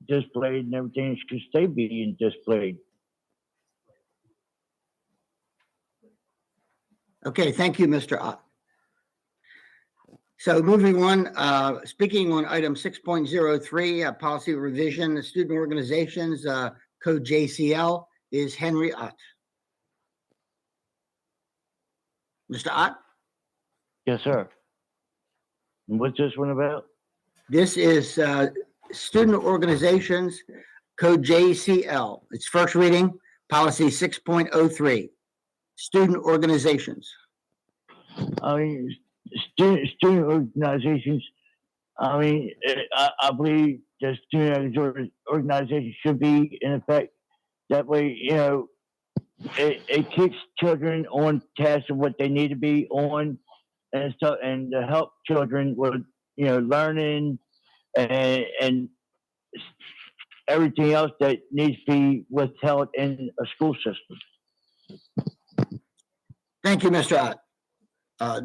displayed and everything should stay being displayed. Okay, thank you, Mr. Ott. So moving on, speaking on item 6.03, policy revision, the student organizations, code JCL, is Henry Ott. Mr. Ott? Yes, sir. And what's this one about? This is student organizations, code JCL. It's first reading, policy 6.03, student organizations. I mean, student organizations, I mean, I believe that student organizations should be in effect. That way, you know, it keeps children on task of what they need to be on and stuff, and to help children with, you know, learning and everything else that needs to be withheld in a school system. Thank you, Mr. Ott.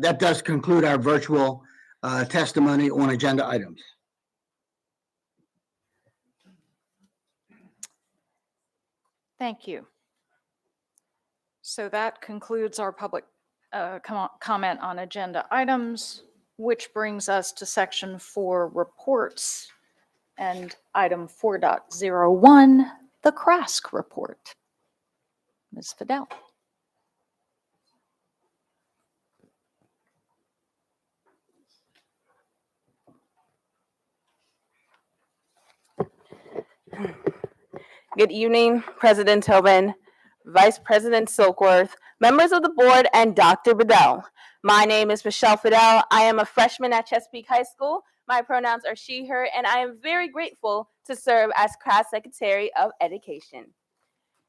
That does conclude our virtual testimony on agenda items. Thank you. So that concludes our public comment on agenda items, which brings us to section 4, reports, and item 4.01, the CRASC report. Ms. Fidel. Good evening, President Tobin, Vice President Silkworth, members of the board, and Dr. Bedell. My name is Michelle Fidel. I am a freshman at Chesapeake High School. My pronouns are she, her, and I am very grateful to serve as CRASC Secretary of Education.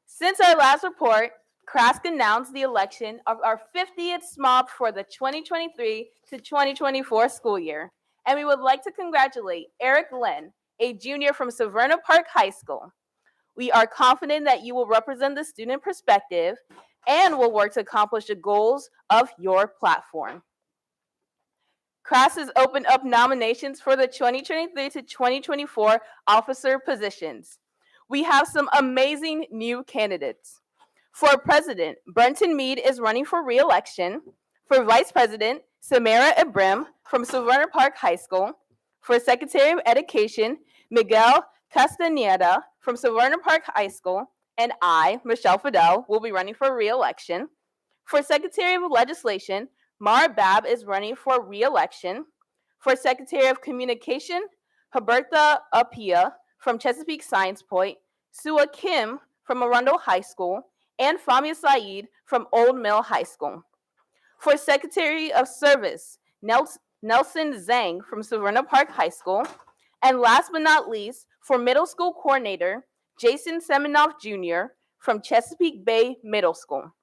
Since our last report, CRASC announced the election of our 50th SMOP for the 2023 to 2024 school year. and we would like to congratulate Eric Lynn, a junior from Severna Park High School. We are confident that you will represent the student perspective and will work to accomplish the goals of your platform. CRAS has opened up nominations for the 2023 to 2024 officer positions. We have some amazing new candidates. For president, Brenton Mead is running for re-election. For vice president, Samara Ibrahim from Severna Park High School. For secretary of education, Miguel Castaneda from Severna Park High School. And I, Michelle Fidel, will be running for re-election. For secretary of legislation, Mara Bab is running for re-election. For secretary of communication, Huberta Apia from Chesapeake Science Point, Sua Kim from Arundel High School, and Famia Saeed from Old Mill High School. For Secretary of Service, Nelson Zhang from Severna Park High School. And last but not least, for Middle School Coordinator, Jason Semenoff Jr. from Chesapeake Bay Middle School.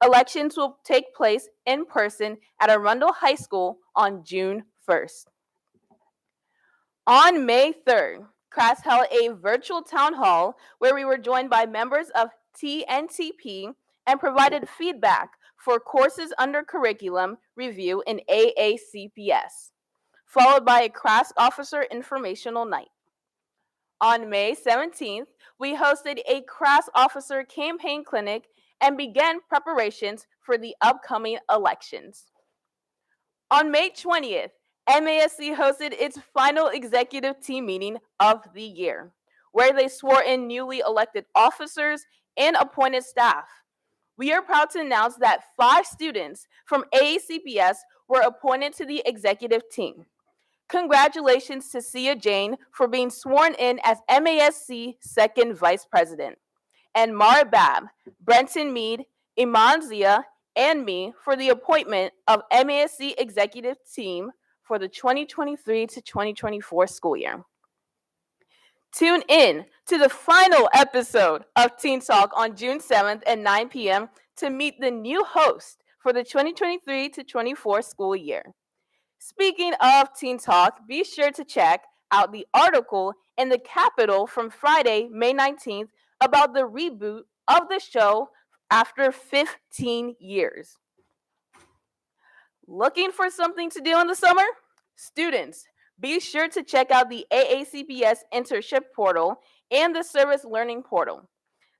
Elections will take place in person at Arundel High School on June 1st. On May 3rd, CRAS held a virtual town hall where we were joined by members of TNTP and provided feedback for courses under curriculum review in AACPS, followed by a CRAS officer informational night. On May 17th, we hosted a CRAS officer campaign clinic and began preparations for the upcoming elections. On May 20th, MASC hosted its final executive team meeting of the year, where they swore in newly elected officers and appointed staff. We are proud to announce that 5 students from AACPS were appointed to the executive team. Congratulations to Sia Jane for being sworn in as MASC second vice president, and Mara Bab, Brenton Mead, Iman Zia, and me for the appointment of MASC executive team for the 2023 to 2024 school year. Tune in to the final episode of Teen Talk on June 7th at 9 p.m. to meet the new host for the 2023 to 24 school year. Speaking of Teen Talk, be sure to check out the article in the Capitol from Friday, May 19th about the reboot of the show after 15 years. Looking for something to do in the summer? Students, be sure to check out the AACPS internship portal and the service learning portal.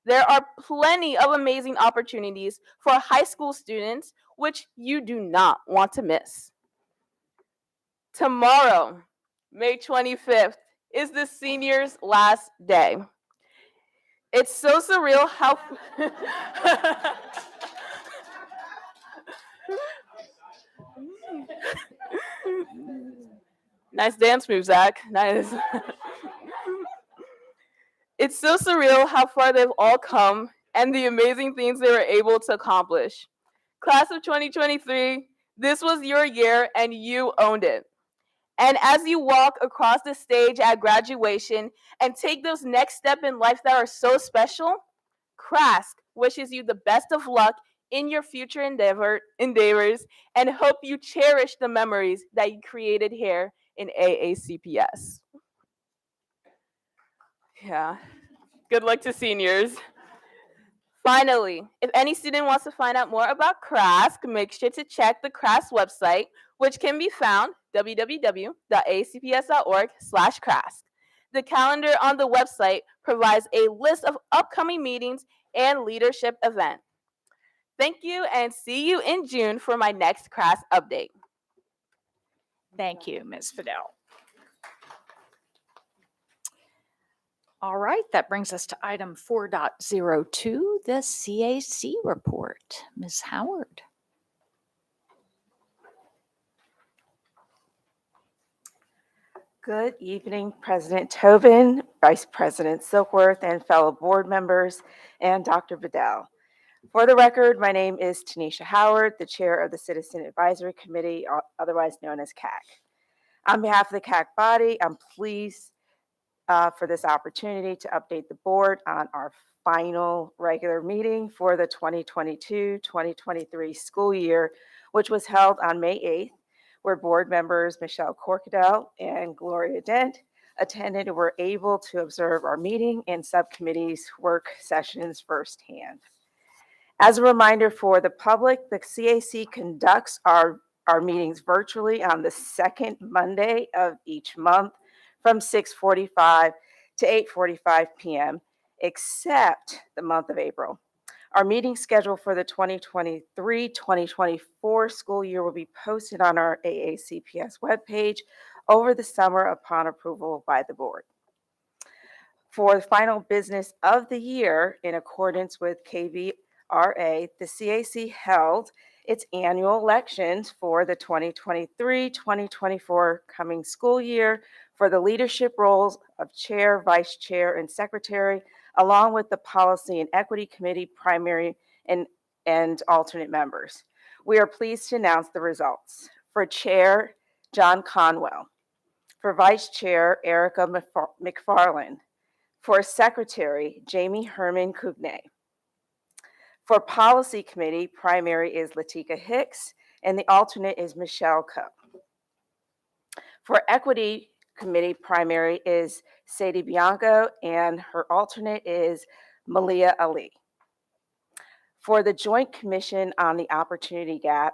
There are plenty of amazing opportunities for high school students, which you do not want to miss. Tomorrow, May 25th, is the seniors' last day. It's so surreal how nice dance move, Zach. Nice. It's so surreal how far they've all come and the amazing things they were able to accomplish. Class of 2023, this was your year and you owned it. And as you walk across the stage at graduation and take those next steps in life that are so special, CRASC wishes you the best of luck in your future endeavors and hope you cherish the memories that you created here in AACPS. Yeah, good luck to seniors. Finally, if any student wants to find out more about CRASC, make sure to check the CRASC website, which can be found www.acps.org/CRASC. The calendar on the website provides a list of upcoming meetings and leadership events. Thank you and see you in June for my next CRASC update. Thank you, Ms. Fidel. All right, that brings us to item 4.02, the CAC report. Ms. Howard. Good evening, President Tobin, Vice President Silkworth, and fellow board members, and Dr. Bedell. For the record, my name is Tanisha Howard, the chair of the Citizen Advisory Committee, otherwise known as CAC. On behalf of the CAC body, I'm pleased for this opportunity to update the board on our final regular meeting for the 2022-2023 school year, which was held on May 8th. where board members Michelle Corkadell and Gloria Dent attended and were able to observe our meeting and subcommittees work sessions firsthand. As a reminder for the public, the CAC conducts our meetings virtually on the second Monday of each month from 6:45 to 8:45 p.m., except the month of April. Our meeting schedule for the 2023-2024 school year will be posted on our AACPS webpage over the summer upon approval by the board. For the final business of the year, in accordance with KVRA, the CAC held its annual elections for the 2023-2024 coming school year for the leadership roles of chair, vice chair, and secretary, along with the Policy and Equity Committee primary and alternate members. We are pleased to announce the results. For chair, John Conwell. For vice chair, Erica McFarland. For secretary, Jamie Herman Cugnay. For policy committee, primary is Latika Hicks, and the alternate is Michelle Coe. For equity committee, primary is Sadie Bianco, and her alternate is Malia Ali. For the Joint Commission on the Opportunity Gap,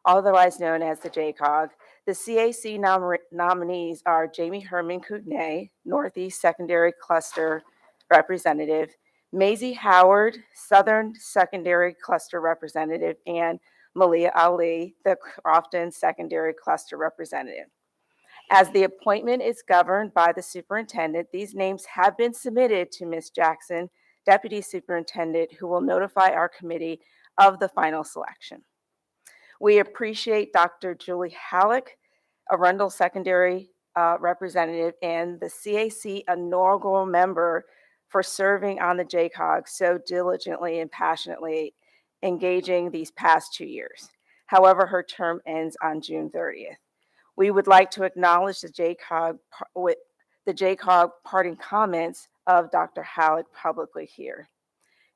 otherwise known as the JCOG, the CAC nominees are Jamie Herman Cugnay, Northeast Secondary Cluster Representative, Maisie Howard, Southern Secondary Cluster Representative, and Malia Ali, the Crofton Secondary Cluster Representative. As the appointment is governed by the superintendent, these names have been submitted to Ms. Jackson, Deputy Superintendent, who will notify our committee of the final selection. We appreciate Dr. Julie Halleck, Arundel Secondary Representative, and the CAC inaugural member for serving on the JCOG so diligently and passionately, engaging these past 2 years. However, her term ends on June 30th. We would like to acknowledge the JCOG with the JCOG parting comments of Dr. Halleck publicly here.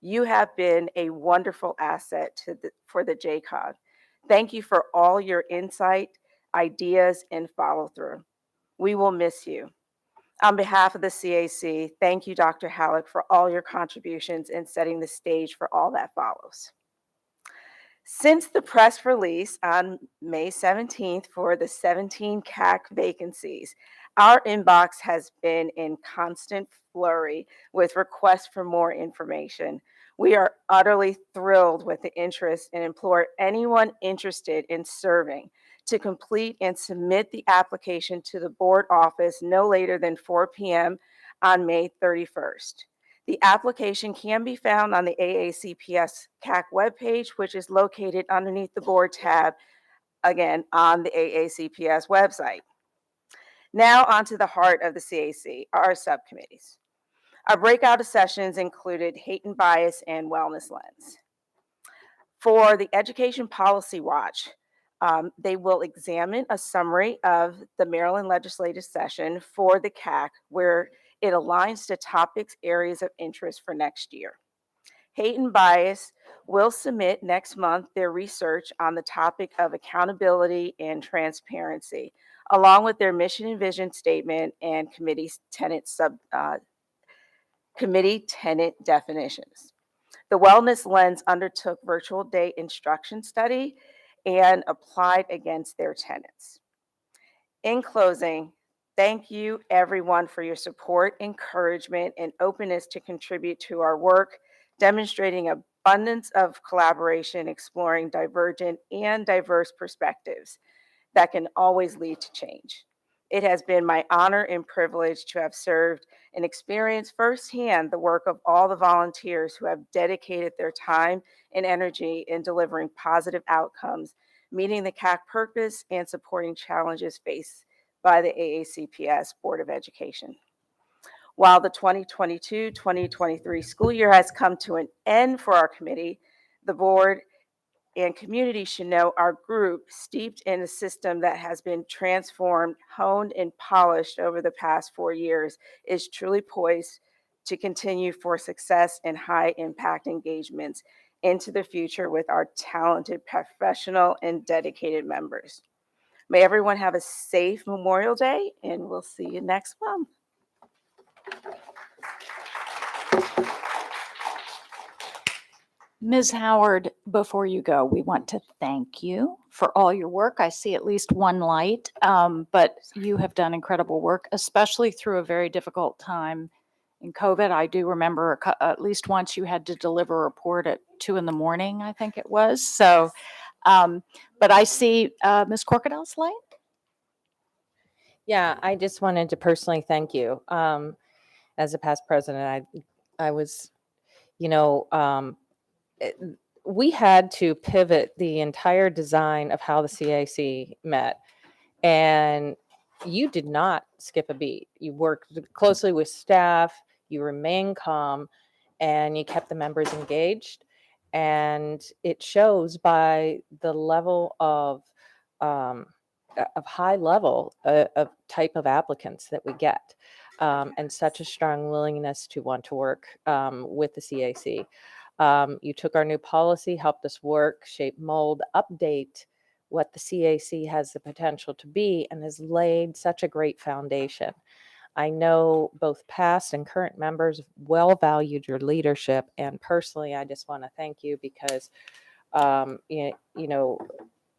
You have been a wonderful asset for the JCOG. Thank you for all your insight, ideas, and follow-through. We will miss you. On behalf of the CAC, thank you, Dr. Halleck, for all your contributions in setting the stage for all that follows. Since the press release on May 17th for the 17 CAC vacancies, our inbox has been in constant flurry with requests for more information. We are utterly thrilled with the interest and implore anyone interested in serving to complete and submit the application to the board office no later than 4 p.m. on May 31st. The application can be found on the AACPS CAC webpage, which is located underneath the board tab, again, on the AACPS website. Now on to the heart of the CAC, our subcommittees. Our breakout sessions included hate and bias and wellness lens. For the Education Policy Watch, they will examine a summary of the Maryland legislative session for the CAC, where it aligns to topics, areas of interest for next year. Hate and Bias will submit next month their research on the topic of accountability and transparency, along with their mission and vision statement and committee tenant definitions. The Wellness Lens undertook virtual day instruction study and applied against their tenants. In closing, thank you everyone for your support, encouragement, and openness to contribute to our work, demonstrating abundance of collaboration, exploring divergent and diverse perspectives that can always lead to change. It has been my honor and privilege to have served and experienced firsthand the work of all the volunteers who have dedicated their time and energy in delivering positive outcomes, meeting the CAC purpose, and supporting challenges faced by the AACPS Board of Education. While the 2022-2023 school year has come to an end for our committee, the board and community should know our group, steeped in a system that has been transformed, honed, and polished over the past 4 years, is truly poised to continue for success and high impact engagements into the future with our talented, professional, and dedicated members. May everyone have a safe Memorial Day, and we'll see you next month. Ms. Howard, before you go, we want to thank you for all your work. I see at least one light, but you have done incredible work, especially through a very difficult time in COVID. I do remember at least once you had to deliver a report at 2 a.m, I think it was. So, but I see Ms. Corkadell's light. Yeah, I just wanted to personally thank you. As a past president, I was, we had to pivot the entire design of how the CAC met, and you did not skip a beat. You worked closely with staff, you remained calm, and you kept the members engaged. And it shows by the level of high level of type of applicants that we get, and such a strong willingness to want to work with the CAC. You took our new policy, helped us work, shape, mold, update what the CAC has the potential to be, and has laid such a great foundation. I know both past and current members well valued your leadership, and personally, I just want to thank you because,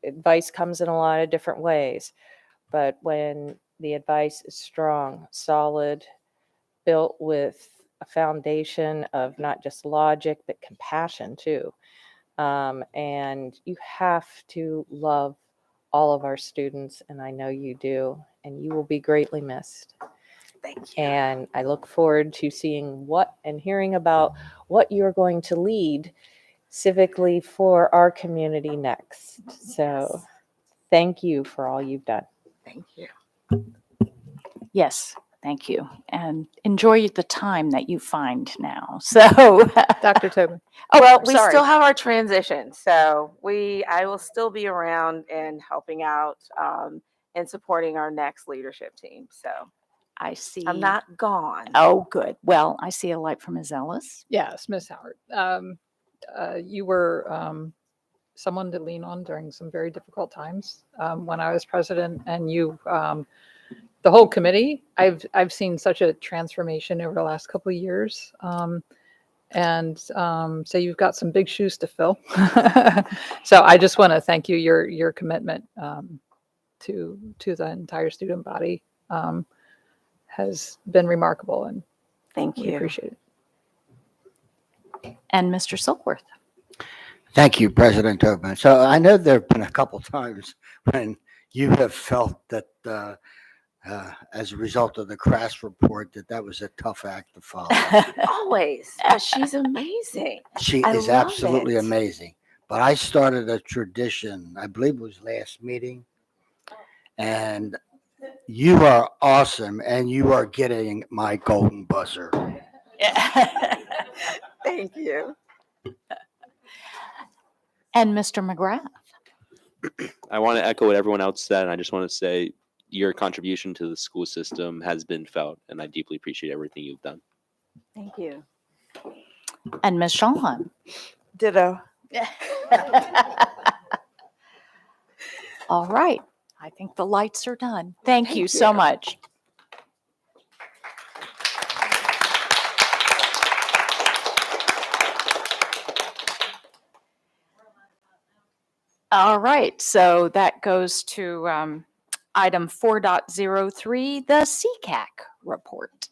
advice comes in a lot of different ways, but when the advice is strong, solid, built with a foundation of not just logic, but compassion too. And you have to love all of our students, and I know you do, and you will be greatly missed. Thank you. And I look forward to seeing and hearing about what you're going to lead civically for our community next. So thank you for all you've done. Thank you. Yes, thank you. And enjoy the time that you find now. So, Dr. Tobin. Oh, Well, we sorry. still have our transition, so I will still be around and helping out and supporting our next leadership team. So I see. I'm not gone. Oh, good. Well, I see a light from Ms. Ellis. Yes, Ms. Howard. You were someone to lean on during some very difficult times when I was president, and you, the whole committee. I've seen such a transformation over the last couple of years, and so you've got some big shoes to fill. So I just want to thank you. Your commitment to the entire student body has been remarkable, and thank we you. appreciate it. And Mr. Silkworth. Thank you, President Tobin. So I know there have been a couple times when you have felt that as a result of the crash report, that was a tough act to follow. Always, but she's amazing. She I is love absolutely it. amazing. But I started a tradition, I believe it was last meeting, and you are awesome, and you are getting my golden buzzer. Thank you. And Mr. McGrath. I want to echo what everyone else said, and I just want to say your contribution to the school system has been felt, and I deeply appreciate everything you've done. Thank you. And Ms. Shawn. Ditto. All right. I think the lights are done. Thank you so much. All right. So that goes to item 4.03, the CCAC report.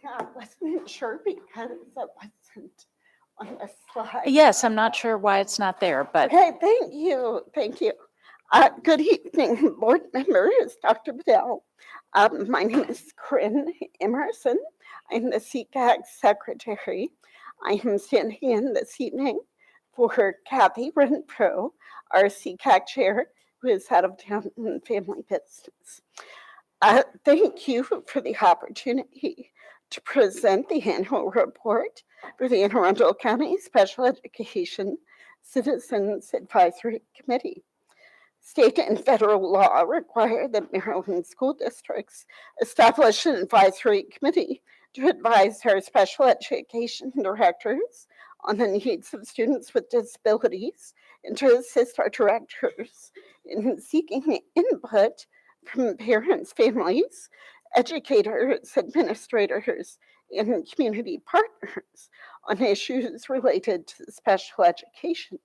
I wasn't sure because it wasn't on the slide. Yes, I'm not sure why it's not there, but Okay, thank you, thank you. Good evening, board members, Dr. Bedell. My name is Corinne Emerson. I'm the CCAG secretary. I am standing in this evening for Kathy Renfro, our CCAG chair, who is out of town in family business. Thank you for the opportunity to present the annual report for the Anne Arundel County Special Education Citizens Advisory Committee. State and federal law require that Maryland school districts establish an advisory committee to advise our special education directors on the needs of students with disabilities and to assist our directors in seeking input from parents, families, educators, administrators, and community partners on issues related to special education.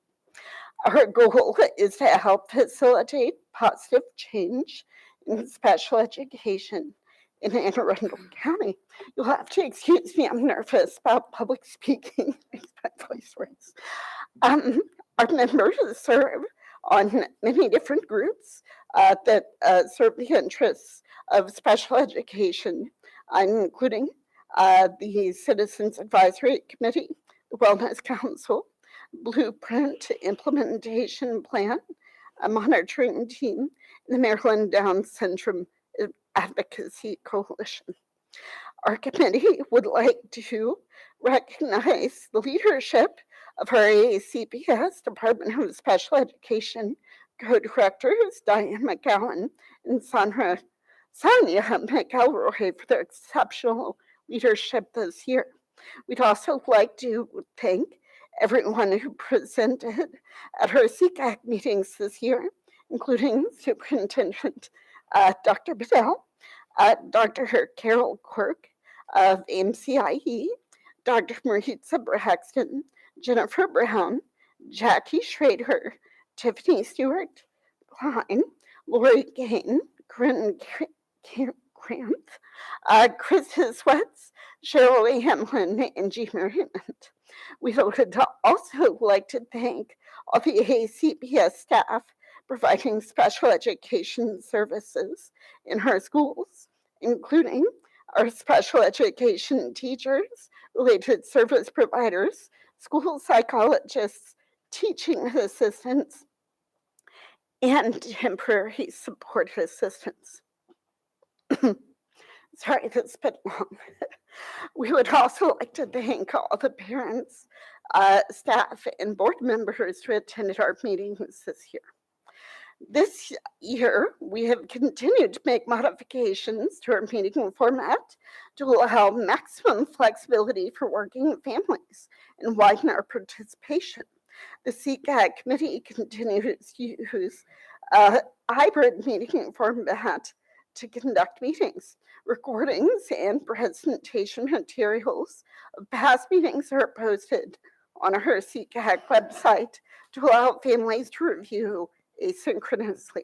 Our goal is to help facilitate positive change in special education in Anne Arundel County. You'll have to excuse me, I'm nervous about public speaking. Makes my voice raise. Our members serve on many different groups that serve the interests of special education, including the Citizens Advisory Committee, the Wellness Council, Blueprint Implementation Plan, a monitoring team, and the Maryland Down Syndrome Advocacy Coalition. Our committee would like to recognize the leadership of our AACPS Department of Special Education co-directors Diane McGowan and Sonia McElroy for their exceptional leadership this year. We'd also like to thank everyone who presented at our CCAC meetings this year, including Superintendent Dr. Bedell, Dr. Carol Quirk of MCIE, Dr. Maritza Braxton, Jennifer Brown, Jackie Schrader, Tiffany Stewart, Klein, Lori Gain, Corinne Cranth, Krista Sweats, Cheryl Lee Hamlin, and Jean Raymond. We would also like to thank all the AACPS staff providing special education services in our schools, including our special education teachers, related service providers, school psychologists, teaching assistants, and temporary support assistants. Sorry, that's been long. We would also like to thank all the parents, staff, and board members who attended our meetings this year. This year, we have continued to make modifications to our meeting format to allow maximum flexibility for working families and widen our participation. The CCAG committee continues to use a hybrid meeting format to conduct meetings. Recordings and presentation materials of past meetings are posted on our CCAG website to allow families to review asynchronously.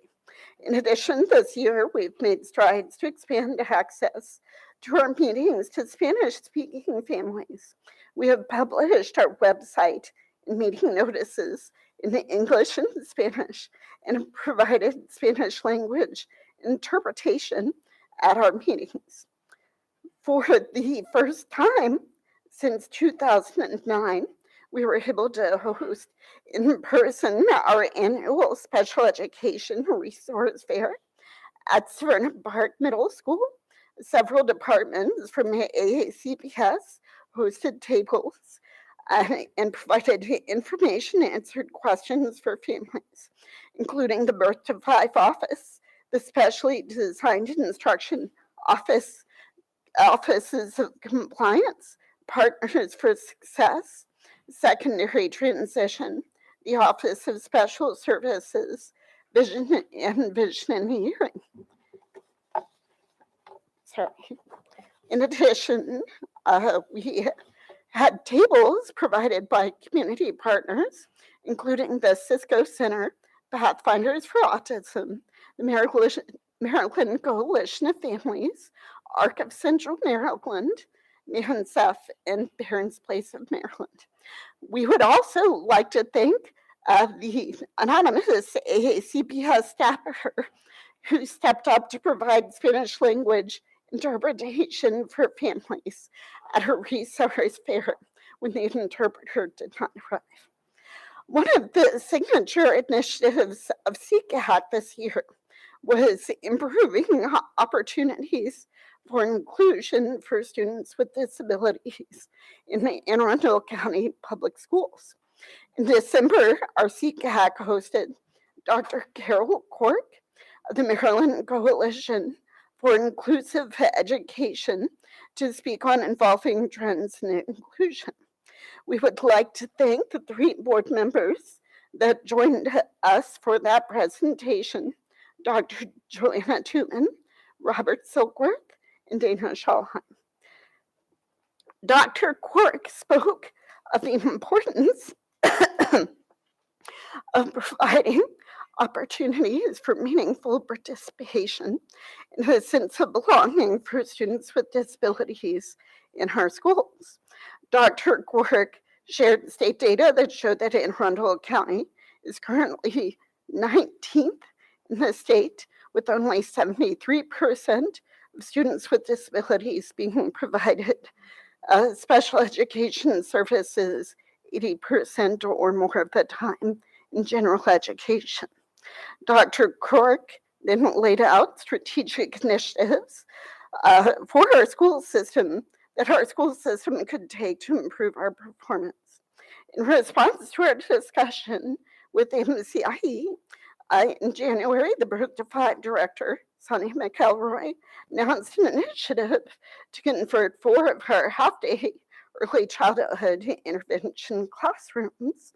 In addition, this year we've made strides to expand access to our meetings to Spanish-speaking families. We have published our website and meeting notices in English and Spanish and have provided Spanish language interpretation at our meetings. For the first time since 2009, we were able to host in person our annual special education resource fair at Savannah Park Middle School. Several departments from AACPS hosted tables and provided information, answered questions for families, including the Birth to 5 office, the specially designed instruction offices of compliance, Partners for Success, Secondary Transition, the Office of Special Services, Vision and Hearing. Sorry. In addition, we had tables provided by community partners, including the Cisco Center, Pathfinders for Autism, the Maryland Coalition of Families, ARC of Central Maryland, MANSEF, and Parents Place of Maryland. We would also like to thank the anonymous AACPS staffer who stepped up to provide Spanish language interpretation for families at her resource fair when the interpreter did not arrive. One of the signature initiatives of CCAG this year was improving opportunities for inclusion for students with disabilities in the Anne Arundel County Public Schools. In December, our CCAG hosted Dr. Carol Quirk of the Maryland Coalition for inclusive education to speak on involving trends in inclusion. We would like to thank the 3 board members that joined us for that presentation, Dr. Joanna Tooman, Robert Silkworth, and Dana Schallheim. Dr. Quirk spoke of the importance of providing opportunities for meaningful participation and a sense of belonging for students with disabilities in our schools. Dr. Quirk shared state data that showed that Anne Arundel County is currently 19th in the state, with only 73% of students with disabilities being provided special education services 80% or more of the time in general education. Dr. Quirk then laid out strategic initiatives for our school system that our school system could take to improve our performance. In response to our discussion with MCIE, in January, the Birth to 5 director, Sonny McElroy, announced an initiative to convert 4 of her half-day early childhood intervention classrooms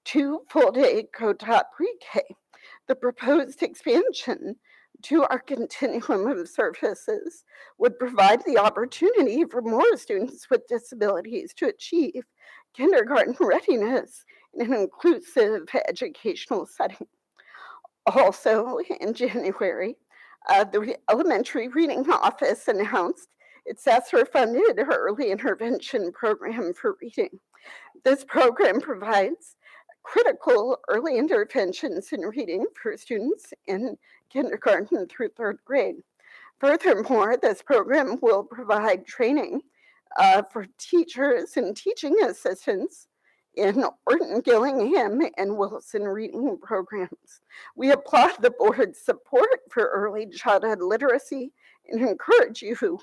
to full-day co-taught pre-K. The proposed expansion to our continuum of services would provide the opportunity for more students with disabilities to achieve kindergarten readiness in an inclusive educational setting. Also, in January, the Elementary Reading Office announced its ESSER-funded early intervention program for reading. This program provides critical early interventions in reading for students in kindergarten through 3rd grade. Furthermore, this program will provide training for teachers and teaching assistants in Orton, Gillingham, and Wilson reading programs. We applaud the board's support for early childhood literacy and encourage you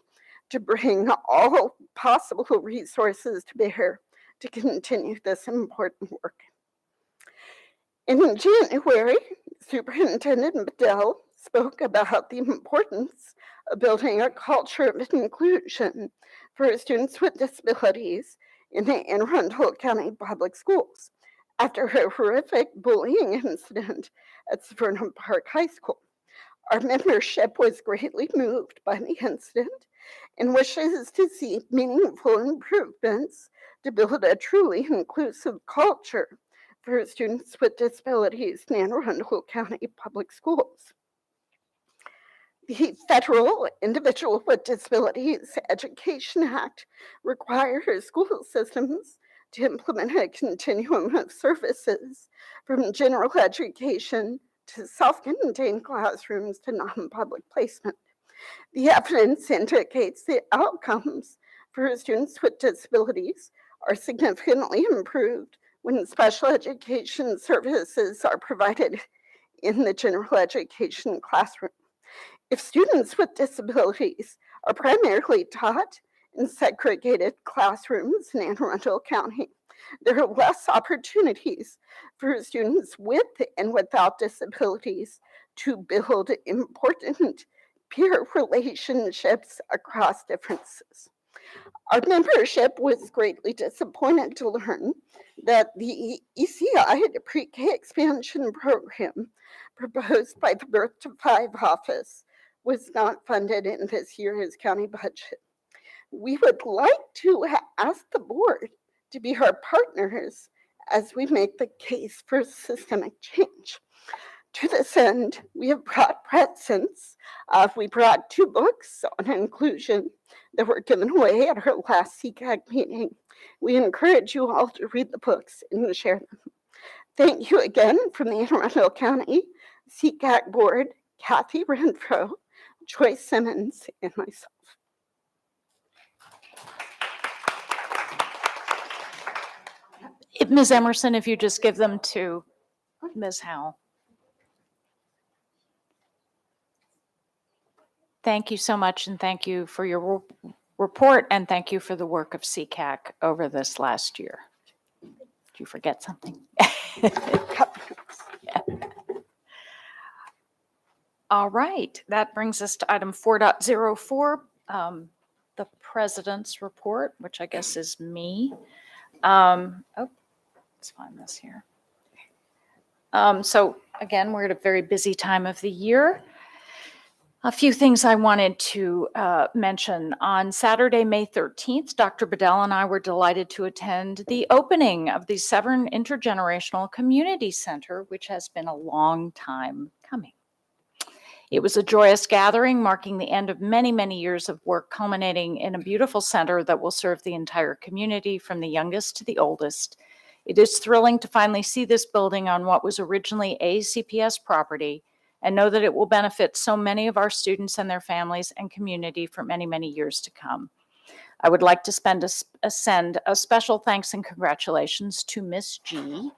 to bring all possible resources to bear to continue this important work. In January, Superintendent Bedell spoke about the importance of building a culture of inclusion for students with disabilities in the Anne Arundel County Public Schools after a horrific bullying incident at Severna Park High School. Our membership was greatly moved by the incident and wishes to see meaningful improvements to build a truly inclusive culture for students with disabilities in Anne Arundel County Public Schools. The Federal Individual with Disabilities Education Act requires school systems to implement a continuum of services from general education to self-contained classrooms to non-public placement. The evidence indicates the outcomes for students with disabilities are significantly improved when special education services are provided in the general education classroom. If students with disabilities are primarily taught in segregated classrooms in Anne Arundel County, there are less opportunities for students with and without disabilities to build important peer relationships across differences. Our membership was greatly disappointed to learn that the ECI pre-K expansion program proposed by the Birth to 5 office was not funded in this year's county budget. We would like to ask the board to be our partners as we make the case for systemic change. To this end, we have brought presents. We brought 2 books on inclusion that were given away at our last CCAG meeting. We encourage you all to read the books and share them. Thank you again from the Anne Arundel County CCAG Board, Kathy Renfro, Joyce Simmons, and myself. Ms. Emerson, if you just give them to Ms. Howell. Thank you so much, and thank you for your report, and thank you for the work of CCAC over this last year. Did you forget something? All right, that brings us to item 4.04, the president's report, which I guess is me. Let's find this here. So again, we're at a very busy time of the year. A few things I wanted to mention. On Saturday, May 13th, Dr. Bedell and I were delighted to attend the opening of the Severn Intergenerational Community Center, which has been a long time coming. It was a joyous gathering marking the end of many, many years of work, culminating in a beautiful center that will serve the entire community from the youngest to the oldest. It is thrilling to finally see this building on what was originally ACPS property and know that it will benefit so many of our students and their families and community for many, many years to come. I would like to send a special thanks and congratulations to Miss G,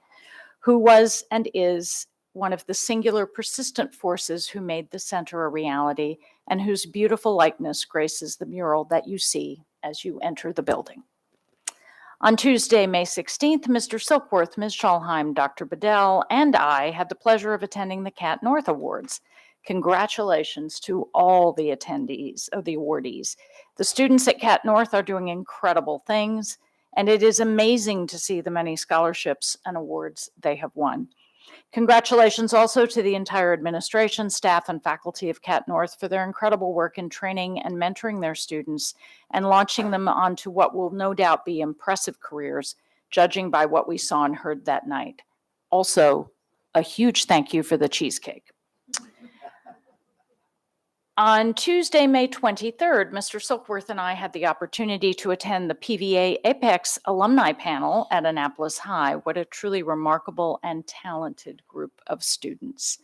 who was and is one of the singular persistent forces who made the center a reality and whose beautiful likeness graces the mural that you see as you enter the building. On Tuesday, May 16th, Mr. Silkworth, Ms. Schalheim, Dr. Bedell, and I had the pleasure of attending the Cat North Awards. Congratulations to all the attendees, the awardees. The students at Cat North are doing incredible things, and it is amazing to see the many scholarships and awards they have won. Congratulations also to the entire administration, staff, and faculty of Cat North for their incredible work in training and mentoring their students and launching them onto what will no doubt be impressive careers, judging by what we saw and heard that night. Also, a huge thank you for the cheesecake. On Tuesday, May 23rd, Mr. Silkworth and I had the opportunity to attend the PVA Apex Alumni Panel at Annapolis High. What a truly remarkable and talented group of students.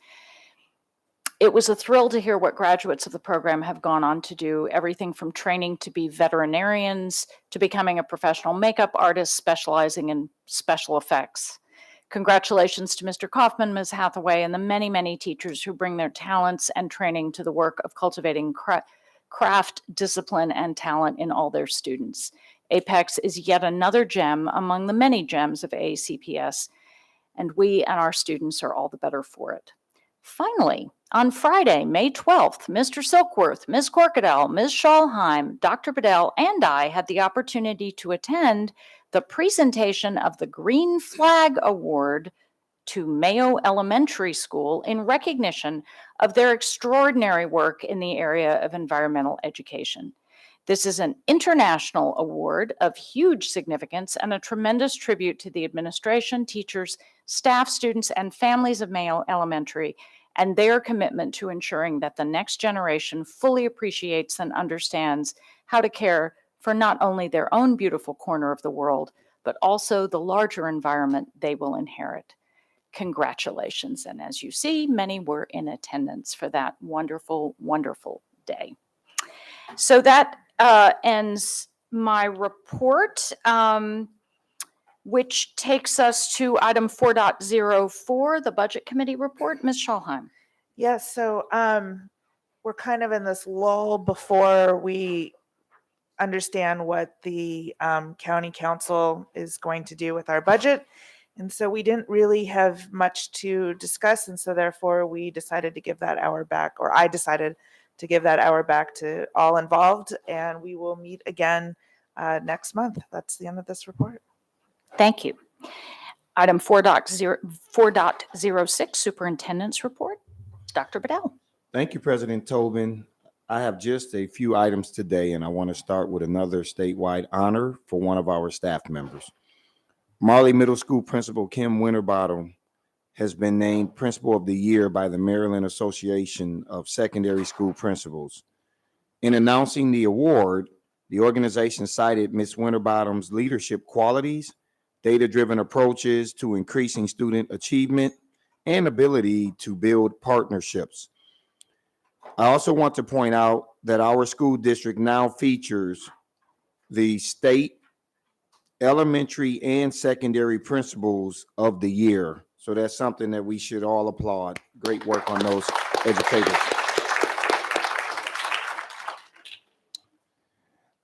It was a thrill to hear what graduates of the program have gone on to do, everything from training to be veterinarians to becoming a professional makeup artist specializing in special effects. Congratulations to Mr. Kaufman, Ms. Hathaway, and the many, many teachers who bring their talents and training to the work of cultivating craft, discipline, and talent in all their students. Apex is yet another gem among the many gems of ACPS, and we and our students are all the better for it. Finally, on Friday, May 12th, Mr. Silkworth, Ms. Corkadell, Ms. Schalheim, Dr. Bedell, and I had the opportunity to attend the presentation of the Green Flag Award to Mayo Elementary School in recognition of their extraordinary work in the area of environmental education. This is an international award of huge significance and a tremendous tribute to the administration, teachers, staff, students, and families of Mayo Elementary and their commitment to ensuring that the next generation fully appreciates and understands how to care for not only their own beautiful corner of the world, but also the larger environment they will inherit. Congratulations. And as you see, many were in attendance for that wonderful, wonderful day. So that ends my report, which takes us to item 4.04, the Budget Committee report. Ms. Schalheim. Yes, so we're kind of in this lull before we understand what the county council is going to do with our budget. And so we didn't really have much to discuss. And so therefore we decided to give that hour back, or I decided to give that hour back to all involved. And we will meet again next month. That's the end of this report. Thank you. Item 4.06, Superintendent's report. Dr. Bedell. Thank you, President Tobin. I have just a few items today, and I want to start with another statewide honor for one of our staff members. Marley Middle School Principal Kim Winterbottom has been named Principal of the Year by the Maryland Association of Secondary School Principals. In announcing the award, the organization cited Ms. Winterbottom's leadership qualities, data-driven approaches to increasing student achievement, and ability to build partnerships. I also want to point out that our school district now features the State Elementary and Secondary Principals of the Year. So that's something that we should all applaud. Great work on those educators.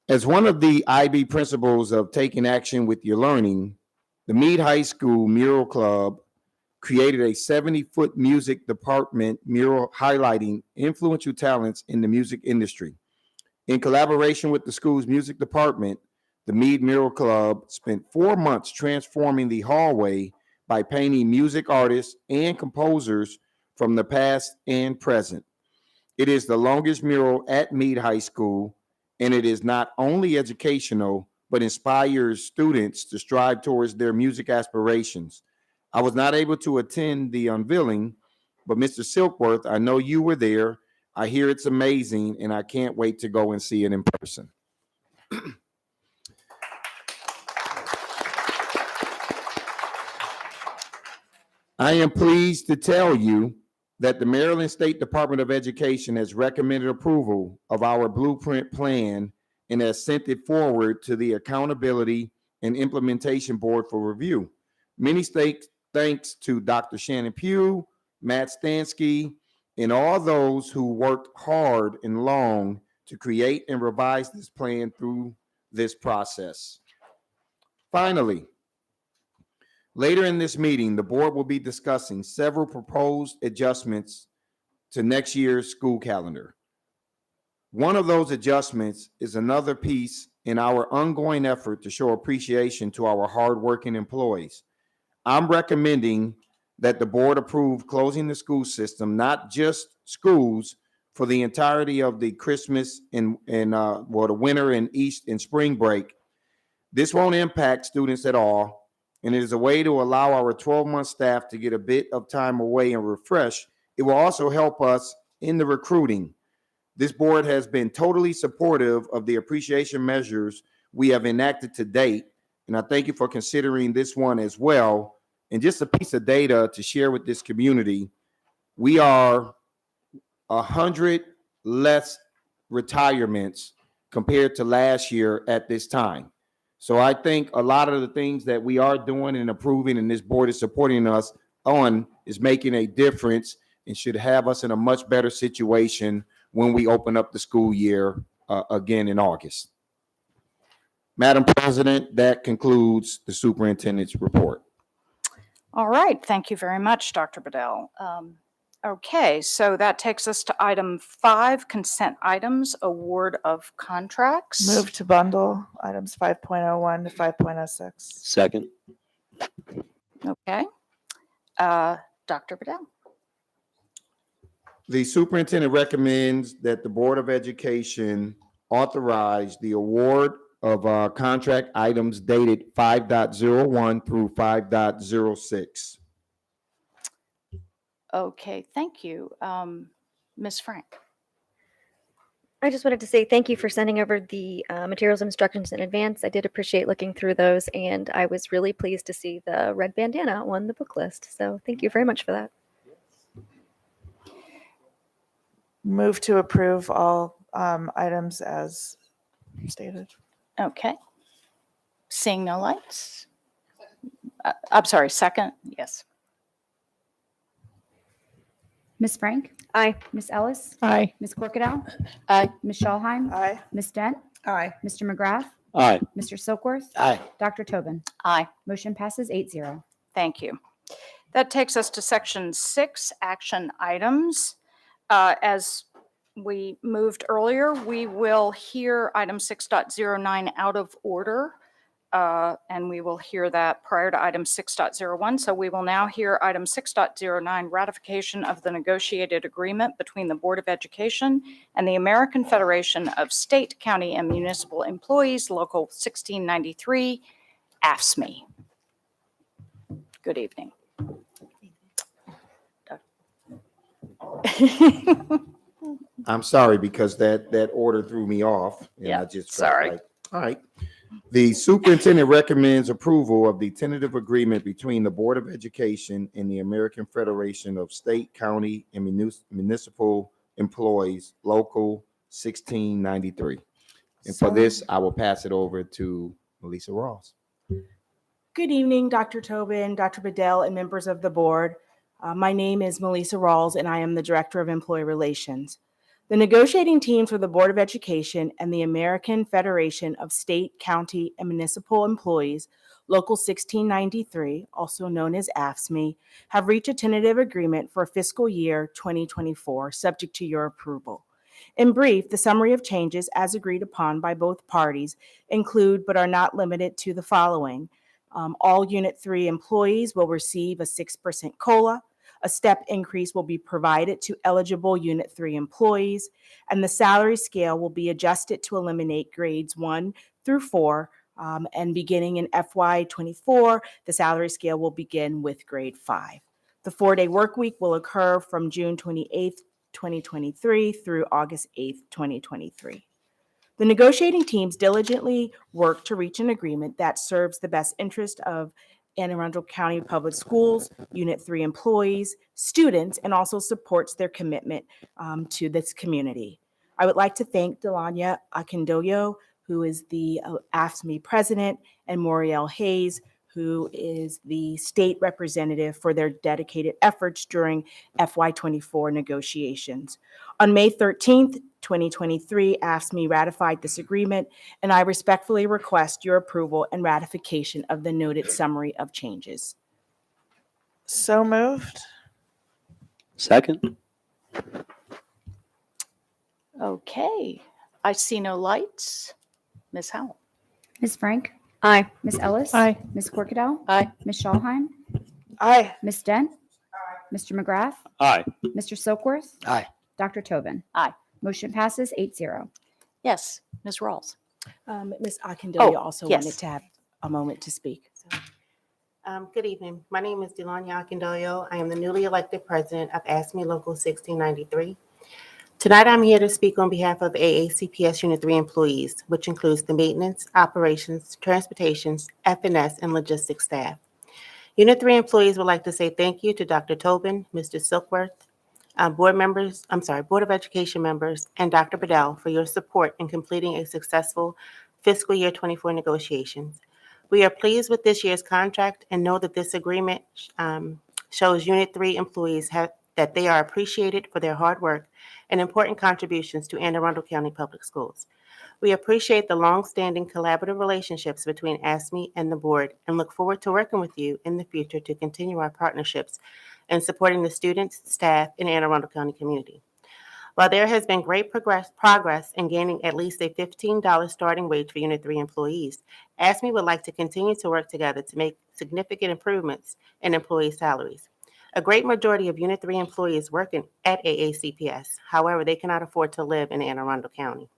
As one of the IB principles of taking action with your learning, the Meade High School Mural Club created a 70-foot music department mural highlighting influential talents in the music industry. In collaboration with the school's music department, the Mead Mural Club spent 4 months transforming the hallway by painting music artists and composers from the past and present. It is the longest mural at Mead High School, and it is not only educational, but inspires students to strive towards their music aspirations. I was not able to attend the unveiling, but Mr. Silkworth, I know you were there. I hear it's amazing, and I can't wait to go and see it in person. I am pleased to tell you that the Maryland State Department of Education has recommended approval of our blueprint plan and has sent it forward to the Accountability and Implementation Board for review. Many thanks to Dr. Shannon Pugh, Matt Stansky, and all those who worked hard and long to create and revise this plan through this process. Finally, later in this meeting, the board will be discussing several proposed adjustments to next year's school calendar. One of those adjustments is another piece in our ongoing effort to show appreciation to our hardworking employees. I'm recommending that the board approve closing the school system, not just schools, for the entirety of the Christmas and the winter and East and spring break. This won't impact students at all, and it is a way to allow our 12-month staff to get a bit of time away and refresh. It will also help us in the recruiting. This board has been totally supportive of the appreciation measures we have enacted to date, and I thank you for considering this one as well. And just a piece of data to share with this community, we are 100 less retirements compared to last year at this time. So I think a lot of the things that we are doing and approving and this board is supporting us on is making a difference and should have us in a much better situation when we open up the school year again in August. Madam President, that concludes the superintendent's report. All right, thank you very much, Dr. Bedell. Okay, so that takes us to item 5, consent items, award of contracts. Move to bundle items 5.01 to 5.06. Second. Okay. Dr. Bedell. The superintendent recommends that the Board of Education authorize the award of contract items dated 5.01 through 5.06. Okay, thank you. Ms. Frank. I just wanted to say thank you for sending over the materials and instructions in advance. I did appreciate looking through those, and I was really pleased to see the red bandana on the book list. So thank you very much for that. Move to approve all items as stated. Okay. Seeing no lights? I'm sorry, second? Yes. Ms. Frank? Aye. Ms. Ellis? Aye. Ms. Corkadell? Aye. Ms. Schallheim? Aye. Ms. Dent? Aye. Mr. McGrath? Aye. Mr. Silkworth? Aye. Dr. Tobin? Aye. Motion passes 8-0. Thank you. That takes us to section 6, action items. As we moved earlier, we will hear item 6.09 out of order, and we will hear that prior to item 6.01. So we will now hear item 6.09, ratification of the negotiated agreement between the Board of Education and the American Federation of State, County, and Municipal Employees, Local 1693, AFSCME. Good evening. I'm sorry because that order threw me off. And Yeah, I just felt sorry. like, all right. The superintendent recommends approval of the tentative agreement between the Board of Education and the American Federation of State, County, and Municipal Employees, Local 1693. And for this, I will pass it over to Melissa Ross. Good evening, Dr. Tobin, Dr. Bedell, and members of the board. My name is Melissa Rawls, and I am the Director of Employee Relations. The negotiating teams for the Board of Education and the American Federation of State, County, and Municipal Employees Local 1693, also known as AFSCME, have reached a tentative agreement for fiscal year 2024, subject to your approval. In brief, the summary of changes as agreed upon by both parties include but are not limited to the following. All Unit 3 employees will receive a 6% COLA. A step increase will be provided to eligible Unit 3 employees, and the salary scale will be adjusted to eliminate grades 1 through 4. And beginning in FY24, the salary scale will begin with grade 5. The 4-day work week will occur from June 28th, 2023 through August 8th, 2023. The negotiating teams diligently work to reach an agreement that serves the best interest of Anne Arundel County Public Schools, Unit 3 employees, students, and also supports their commitment to this community. I would like to thank Delania Akindoyo, who is the AFSCME president, and Moriel Hayes, who is the state representative, for their dedicated efforts during FY24 negotiations. On May 13th, 2023, AFSCME ratified this agreement, and I respectfully request your approval and ratification of the noted summary of changes. So moved. Second. Okay, I see no lights. Ms. Howell? Ms. Frank? Aye. Ms. Ellis? Aye. Ms. Corkadell? Aye. Ms. Schallheim? Aye. Ms. Dent? Mr. McGrath? Aye. Mr. Silkworth? Aye. Dr. Tobin? Aye. Motion passes 8-0. Yes, Ms. Rawls? Ms. Akindoyo Oh, also yes. wanted to have a moment to speak. Good evening. My name is Delania Akindoyo. I am the newly elected president of AFSCME Local 1693. Tonight, I'm here to speak on behalf of AACPS Unit 3 employees, which includes the maintenance, operations, transportation, F&S, and logistics staff. Unit 3 employees would like to say thank you to Dr. Tobin, Mr. Silkworth, Board of Education members, and Dr. Bedell for your support in completing a successful fiscal year 24 negotiations. We are pleased with this year's contract and know that this agreement shows Unit 3 employees that they are appreciated for their hard work and important contributions to Anne Arundel County Public Schools. We appreciate the long-standing collaborative relationships between AFSCME and the board and look forward to working with you in the future to continue our partnerships and supporting the students, staff, and Anne Arundel County community. While there has been great progress in gaining at least a $15 starting wage for Unit 3 employees, AFSCME would like to continue to work together to make significant improvements in employee salaries. A great majority of Unit 3 employees work at AACPS. However, they cannot afford to live in Anne Arundel County.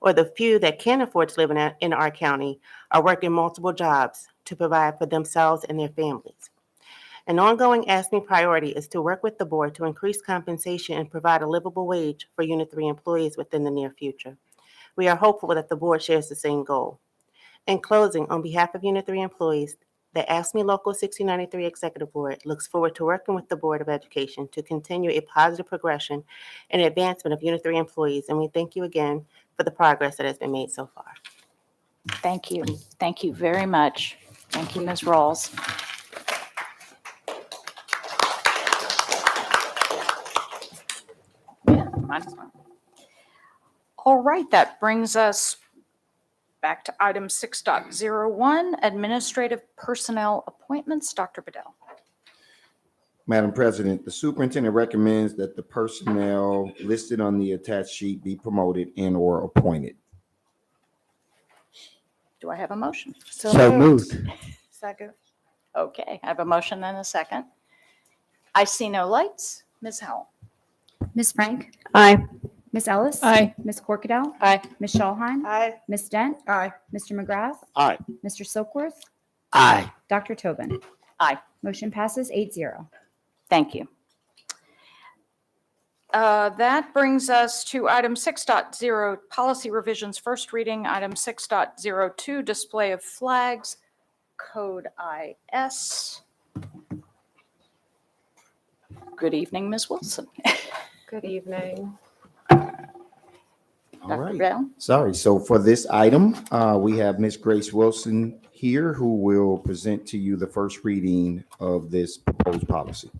Or the few that can afford to live in our county are working multiple jobs to provide for themselves and their families. An ongoing AFSCME priority is to work with the board to increase compensation and provide a livable wage for Unit 3 employees within the near future. We are hopeful that the board shares the same goal. In closing, on behalf of Unit 3 employees, the AFSCME Local 1693 Executive Board looks forward to working with the Board of Education to continue a positive progression and advancement of Unit 3 employees, and we thank you again for the progress that has been made so far. Thank you. Thank you very much. Thank you, Ms. Rawls. Yeah, might as well. All right, that brings us back to item 6.01, administrative personnel appointments. Dr. Bedell. Madam President, the superintendent recommends that the personnel listed on the attached sheet be promoted and/or appointed. Do I have a motion? So moved. Second. Okay, I have a motion and a second. I see no lights. Ms. Howell? Ms. Frank? Aye. Ms. Ellis? Aye. Ms. Corkadell? Aye. Ms. Schallheim? Aye. Ms. Dent? Aye. Mr. McGrath? Aye. Mr. Silkworth? Aye. Dr. Tobin? Aye. Motion passes 8-0. Thank you. That brings us to item 6.0, policy revisions, first reading. Item 6.02, display of flags, code IS. Good evening, Ms. Wilson. Good evening. All Dr. right. Bell? Sorry. So for this item, we have Ms. Grace Wilson here who will present to you the first reading of this proposed policy.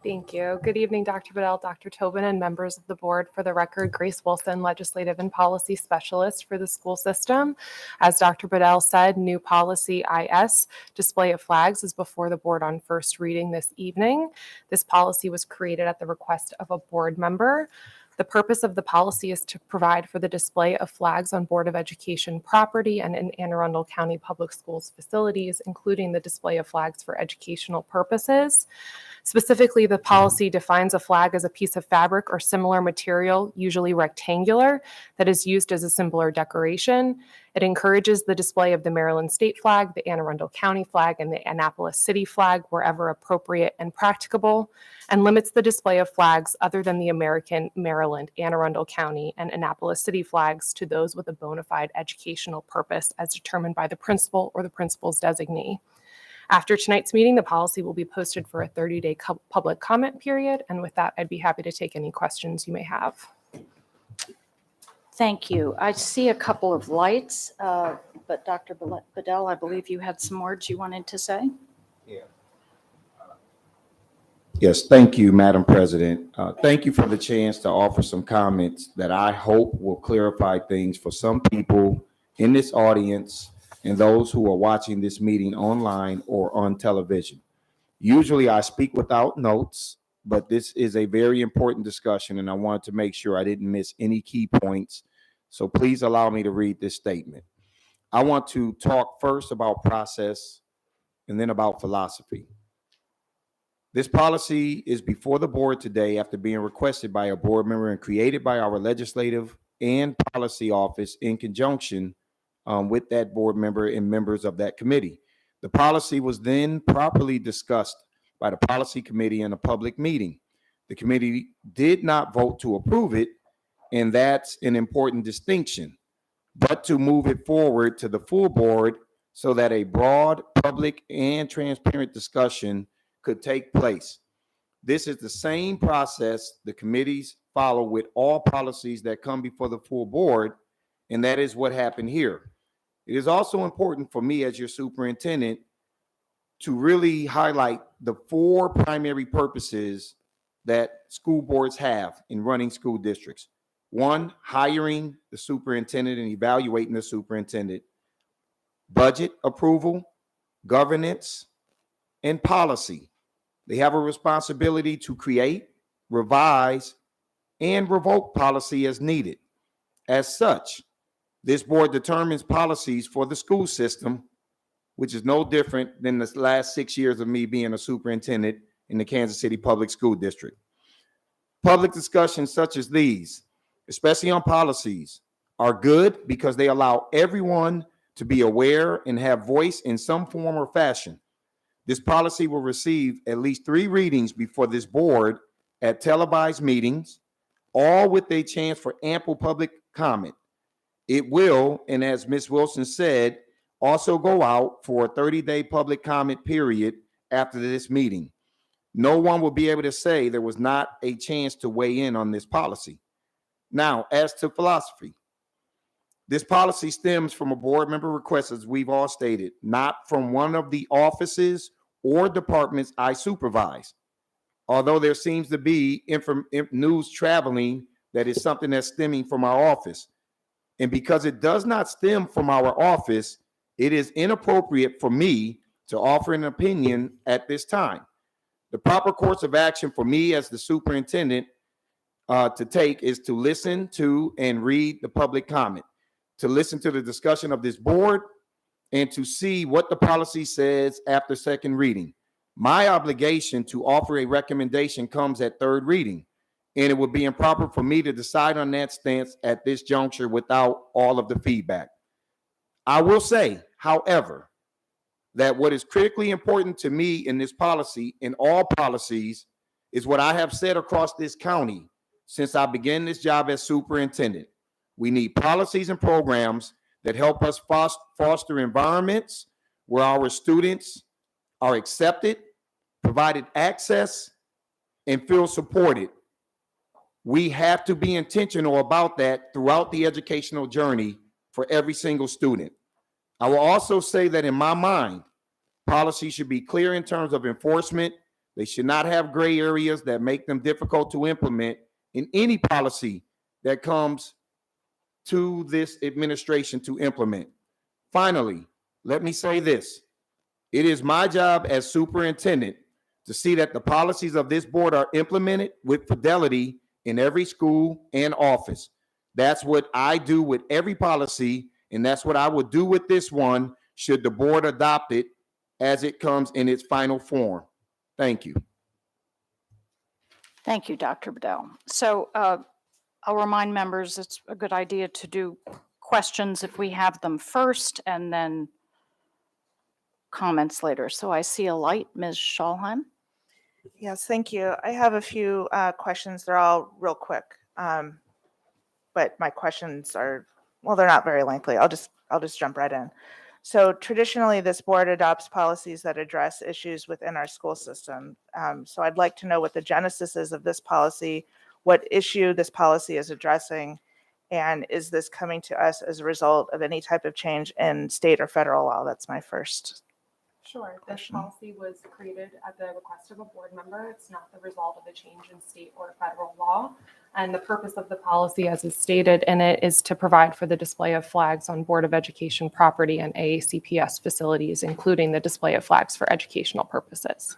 Thank you. Good evening, Dr. Bedell, Dr. Tobin, and members of the board. For the record, Grace Wilson, Legislative and Policy Specialist for the school system. As Dr. Bedell said, new policy IS, display of flags, is before the board on first reading this evening. This policy was created at the request of a board member. The purpose of the policy is to provide for the display of flags on Board of Education property and in Anne Arundel County Public Schools facilities, including the display of flags for educational purposes. Specifically, the policy defines a flag as a piece of fabric or similar material, usually rectangular, that is used as a symbol or decoration. It encourages the display of the Maryland state flag, the Anne Arundel County flag, and the Annapolis city flag wherever appropriate and practicable, and limits the display of flags other than the American, Maryland, Anne Arundel County, and Annapolis city flags to those with a bona fide educational purpose as determined by the principal or the principal's designee. After tonight's meeting, the policy will be posted for a 30-day public comment period. And with that, I'd be happy to take any questions you may have. Thank you. I see a couple of lights, but Dr. Bedell, I believe you had some words you wanted to say. Yes, thank you, Madam President. Thank you for the chance to offer some comments that I hope will clarify things for some people in this audience and those who are watching this meeting online or on television. Usually I speak without notes, but this is a very important discussion and I wanted to make sure I didn't miss any key points. So please allow me to read this statement. I want to talk first about process and then about philosophy. This policy is before the board today after being requested by a board member and created by our legislative and policy office in conjunction with that board member and members of that committee. The policy was then properly discussed by the policy committee in a public meeting. The committee did not vote to approve it, and that's an important distinction, but to move it forward to the full board so that a broad, public, and transparent discussion could take place. This is the same process the committees follow with all policies that come before the full board, and that is what happened here. It is also important for me as your superintendent to really highlight the four primary purposes that school boards have in running school districts. One, hiring the superintendent and evaluating the superintendent, budget approval, governance, and policy. They have a responsibility to create, revise, and revoke policy as needed. As such, this board determines policies for the school system, which is no different than the last 6 years of me being a superintendent in the Kansas City Public School District. Public discussions such as these, especially on policies, are good because they allow everyone to be aware and have voice in some form or fashion. This policy will receive at least 3 readings before this board at televised meetings, all with a chance for ample public comment. It will, and as Ms. Wilson said, also go out for a 30-day public comment period after this meeting. No one will be able to say there was not a chance to weigh in on this policy. Now, as to philosophy, this policy stems from a board member request, as we've all stated, not from one of the offices or departments I supervise. Although there seems to be news traveling that is something that's stemming from our office. And because it does not stem from our office, it is inappropriate for me to offer an opinion at this time. The proper course of action for me as the superintendent to take is to listen to and read the public comment, to listen to the discussion of this board, and to see what the policy says after second reading. My obligation to offer a recommendation comes at third reading, and it would be improper for me to decide on that stance at this juncture without all of the feedback. I will say, however, that what is critically important to me in this policy, in all policies, is what I have said across this county since I began this job as superintendent. We need policies and programs that help us foster environments where our students are accepted, provided access, and feel supported. We have to be intentional about that throughout the educational journey for every single student. I will also say that in my mind, policy should be clear in terms of enforcement, They should not have gray areas that make them difficult to implement in any policy that comes to this administration to implement. Finally, let me say this. It is my job as superintendent to see that the policies of this board are implemented with fidelity in every school and office. That's what I do with every policy, and that's what I would do with this one should the board adopt it as it comes in its final form. Thank you. Thank you, Dr. Bedell. So I'll remind members it's a good idea to do questions if we have them first and then comments later. So I see a light, Ms. Schalheim. Yes, thank you. I have a few questions. They're all real quick. But my questions are, well, they're not very lengthy. I'll just jump right in. So traditionally, this board adopts policies that address issues within our school system. So I'd like to know what the genesis is of this policy, what issue this policy is addressing, and is this coming to us as a result of any type of change in state or federal law? That's my first. Sure. This Question. policy was created at the request of a board member. It's not the result of a change in state or federal law. And the purpose of the policy, as is stated in it, is to provide for the display of flags on Board of Education property and AACPS facilities, including the display of flags for educational purposes.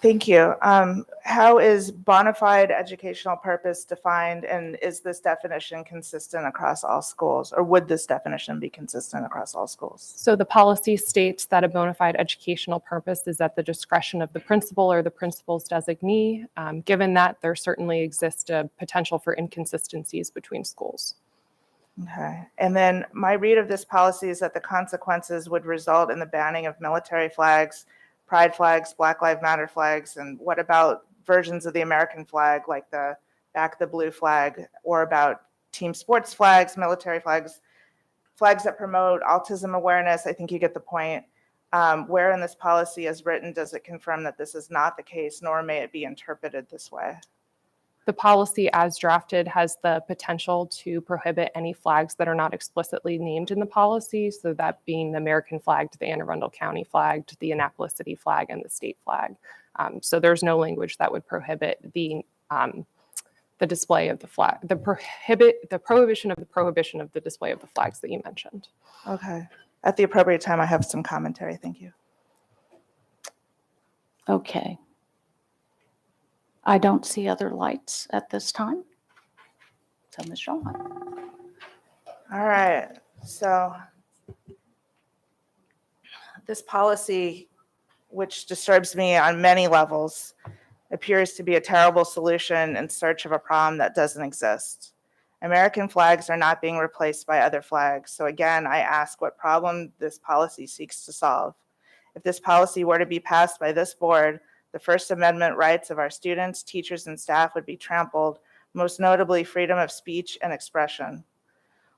Thank you. How is bona fide educational purpose defined, and is this definition consistent across all schools, or would this definition be consistent across all schools? So the policy states that a bona fide educational purpose is at the discretion of the principal or the principal's designee. Given that, there certainly exists a potential for inconsistencies between schools. Okay. And then my read of this policy is that the consequences would result in the banning of military flags, pride flags, Black Lives Matter flags, and what about versions of the American flag, like the Back the Blue flag, or about team sports flags, military flags, flags that promote autism awareness? I think you get the point. Where in this policy as written does it confirm that this is not the case, nor may it be interpreted this way? The policy as drafted has the potential to prohibit any flags that are not explicitly named in the policy, so that being the American flag, the Anne Arundel County flag, the Annapolis City flag, and the state flag. So there's no language that would prohibit the display of the flag, the prohibition of the display of the flags that you mentioned. Okay. At the appropriate time, I have some commentary. Thank you. Okay. I don't see other lights at this time. So Ms. Schalheim. All right. So this policy, which disturbs me on many levels, appears to be a terrible solution in search of a problem that doesn't exist. American flags are not being replaced by other flags. So again, I ask what problem this policy seeks to solve. If this policy were to be passed by this board, the First Amendment rights of our students, teachers, and staff would be trampled, most notably freedom of speech and expression.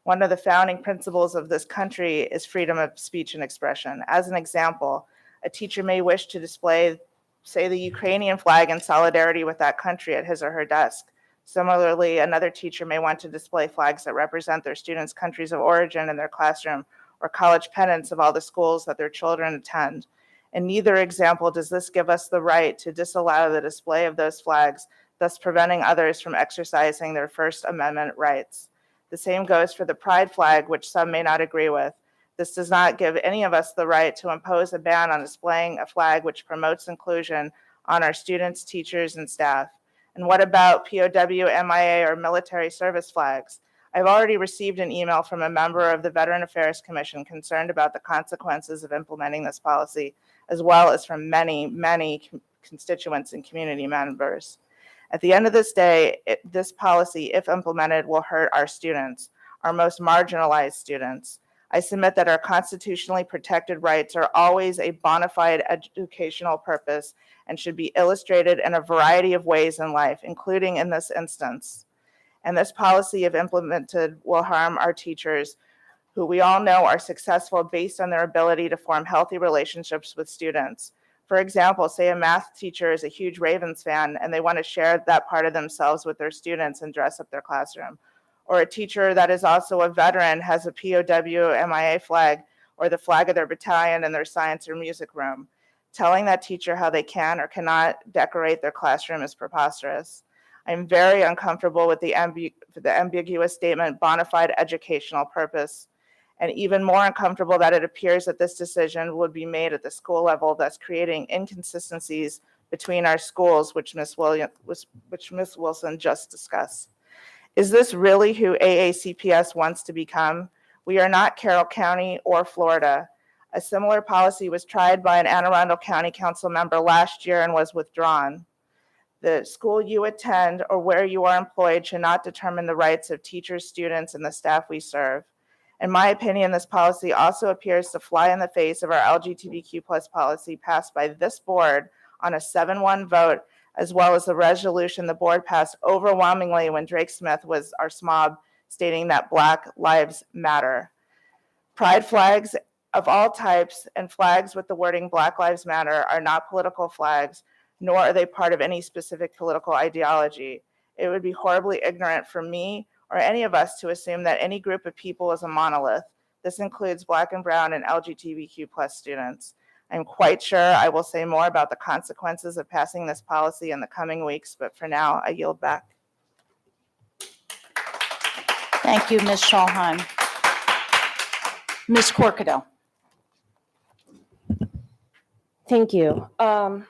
One of the founding principles of this country is freedom of speech and expression. As an example, a teacher may wish to display, say, the Ukrainian flag in solidarity with that country at his or her desk. Similarly, another teacher may want to display flags that represent their students' countries of origin in their classroom, or college pennants of all the schools that their children attend. In neither example does this give us the right to disallow the display of those flags, thus preventing others from exercising their First Amendment rights. The same goes for the pride flag, which some may not agree with. This does not give any of us the right to impose a ban on displaying a flag which promotes inclusion on our students, teachers, and staff. And what about POW, MIA, or military service flags? I've already received an email from a member of the Veteran Affairs Commission concerned about the consequences of implementing this policy, as well as from many constituents and community members. At the end of this day, this policy, if implemented, will hurt our students, our most marginalized students. I submit that our constitutionally protected rights are always a bona fide educational purpose and should be illustrated in a variety of ways in life, including in this instance. And this policy, if implemented, will harm our teachers, who we all know are successful based on their ability to form healthy relationships with students. For example, say a math teacher is a huge Ravens fan and they want to share that part of themselves with their students and dress up their classroom. Or a teacher that is also a veteran has a POW, MIA flag, or the flag of their battalion in their science or music room. Telling that teacher how they can or cannot decorate their classroom is preposterous. I'm very uncomfortable with the ambiguous statement bona fide educational purpose, and even more uncomfortable that it appears that this decision would be made at the school level, thus creating inconsistencies between our schools, which Ms. Wilson just discussed. Is this really who AACPS wants to become? We are not Carroll County or Florida. A similar policy was tried by an Anne Arundel County Council member last year and was withdrawn. The school you attend or where you are employed should not determine the rights of teachers, students, and the staff we serve. In my opinion, this policy also appears to fly in the face of our LGBTQ+ policy passed by this board on a 7-1 vote, as well as the resolution the board passed overwhelmingly when Drake Smith was our SMOB, stating that Black Lives Matter. Pride flags of all types and flags with the wording Black Lives Matter are not political flags, nor are they part of any specific political ideology. It would be horribly ignorant for me or any of us to assume that any group of people is a monolith. This includes Black and Brown and LGBTQ+ students. I'm quite sure I will say more about the consequences of passing this policy in the coming weeks, but for now, I yield back. Thank you, Ms. Schulheim. Ms. Corkadell. Thank you. I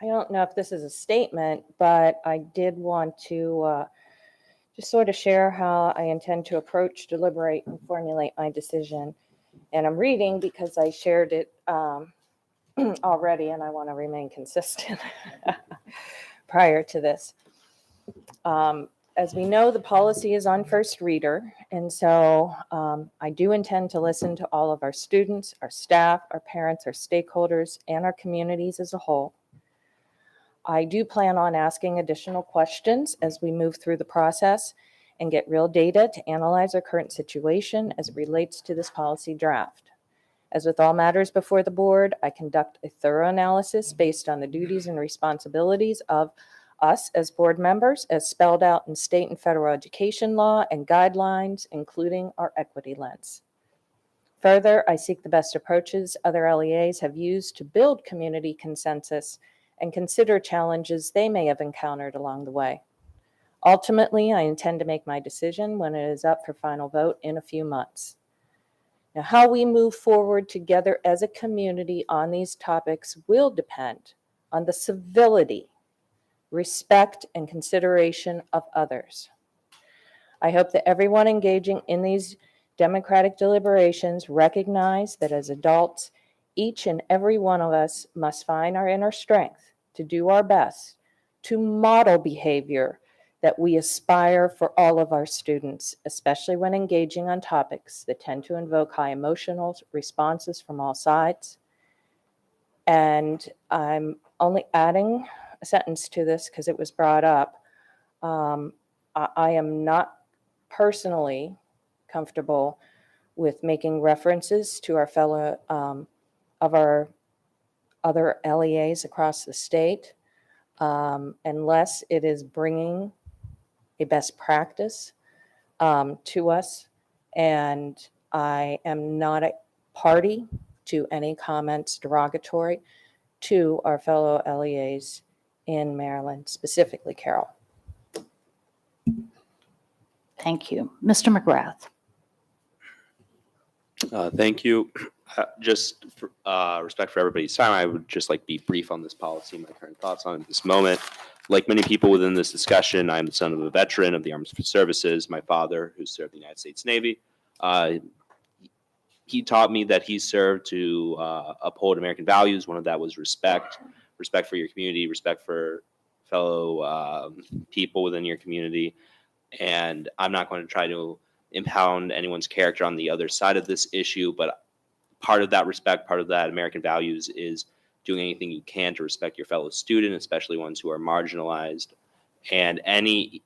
don't know if this is a statement, but I did want to just sort of share how I intend to approach, deliberate, and formulate my decision. And I'm reading because I shared it already, and I want to remain consistent prior to this. As we know, the policy is on first reader, and so I do intend to listen to all of our students, our staff, our parents, our stakeholders, and our communities as a whole. I do plan on asking additional questions as we move through the process and get real data to analyze our current situation as it relates to this policy draft. As with all matters before the board, I conduct a thorough analysis based on the duties and responsibilities of us as board members, as spelled out in state and federal education law and guidelines, including our equity lens. Further, I seek the best approaches other LEAs have used to build community consensus and consider challenges they may have encountered along the way. Ultimately, I intend to make my decision when it is up for final vote in a few months. Now, how we move forward together as a community on these topics will depend on the civility, respect, and consideration of others. I hope that everyone engaging in these democratic deliberations recognize that as adults, each and every one of us must find our inner strength to do our best to model behavior that we aspire for all of our students, especially when engaging on topics that tend to invoke high emotional responses from all sides. And I'm only adding a sentence to this because it was brought up. I am not personally comfortable with making references to our fellow of our other LEAs across the state unless it is bringing a best practice to us. And I am not a party to any comments derogatory to our fellow LEAs in Maryland, specifically Carroll. Thank you. Mr. McGrath. Thank you. Just for, respect for everybody's time, I would just like to be brief on this policy, my current thoughts on it at this moment. Like many people within this discussion, I'm the son of a veteran of the Armed Services. My father, who served in the United States Navy, he taught me that he served to uphold American values. One of that was respect for your community, respect for fellow people within your community. And I'm not going to try to impound anyone's character on the other side of this issue, but part of that respect, part of that American values is doing anything you can to respect your fellow student, especially ones who are marginalized. And any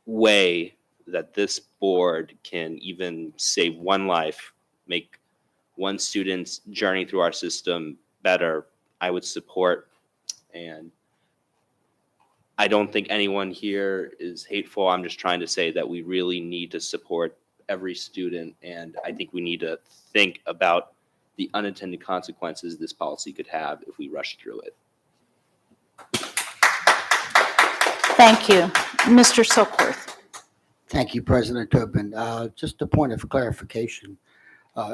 way that this board can even save one life, make one student's journey through our system better, I would support. And I don't think anyone here is hateful. I'm just trying to say that we really need to support every student. And I think we need to think about the unintended consequences this policy could have if we rush through it. Thank you. Mr. Silkworth. Thank you, President Tobin. Just a point of clarification,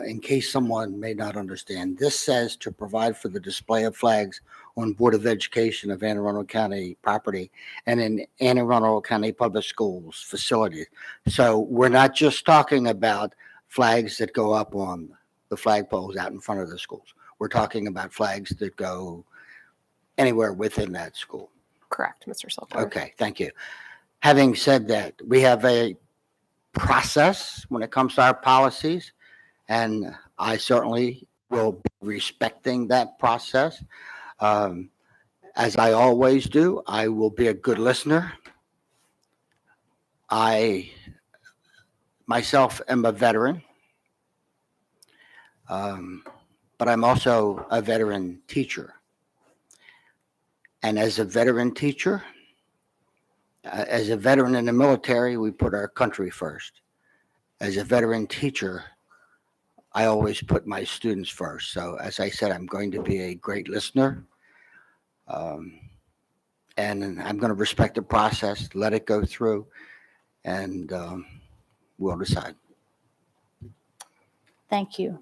in case someone may not understand. This says to provide for the display of flags on Board of Education of Anne Arundel County property and in Anne Arundel County Public Schools facilities. So we're not just talking about flags that go up on the flagpoles out in front of the schools. We're talking about flags that go anywhere within that school. Correct, Mr. Silkworth. Okay, thank you. Having said that, we have a process when it comes to our policies, and I certainly will be respecting that process. As I always do, I will be a good listener. I myself am a veteran, but I'm also a veteran teacher. And as a veteran teacher, as a veteran in the military, we put our country first. As a veteran teacher, I always put my students first. So as I said, I'm going to be a great listener. And I'm going to respect the process, let it go through, and we'll decide. Thank you.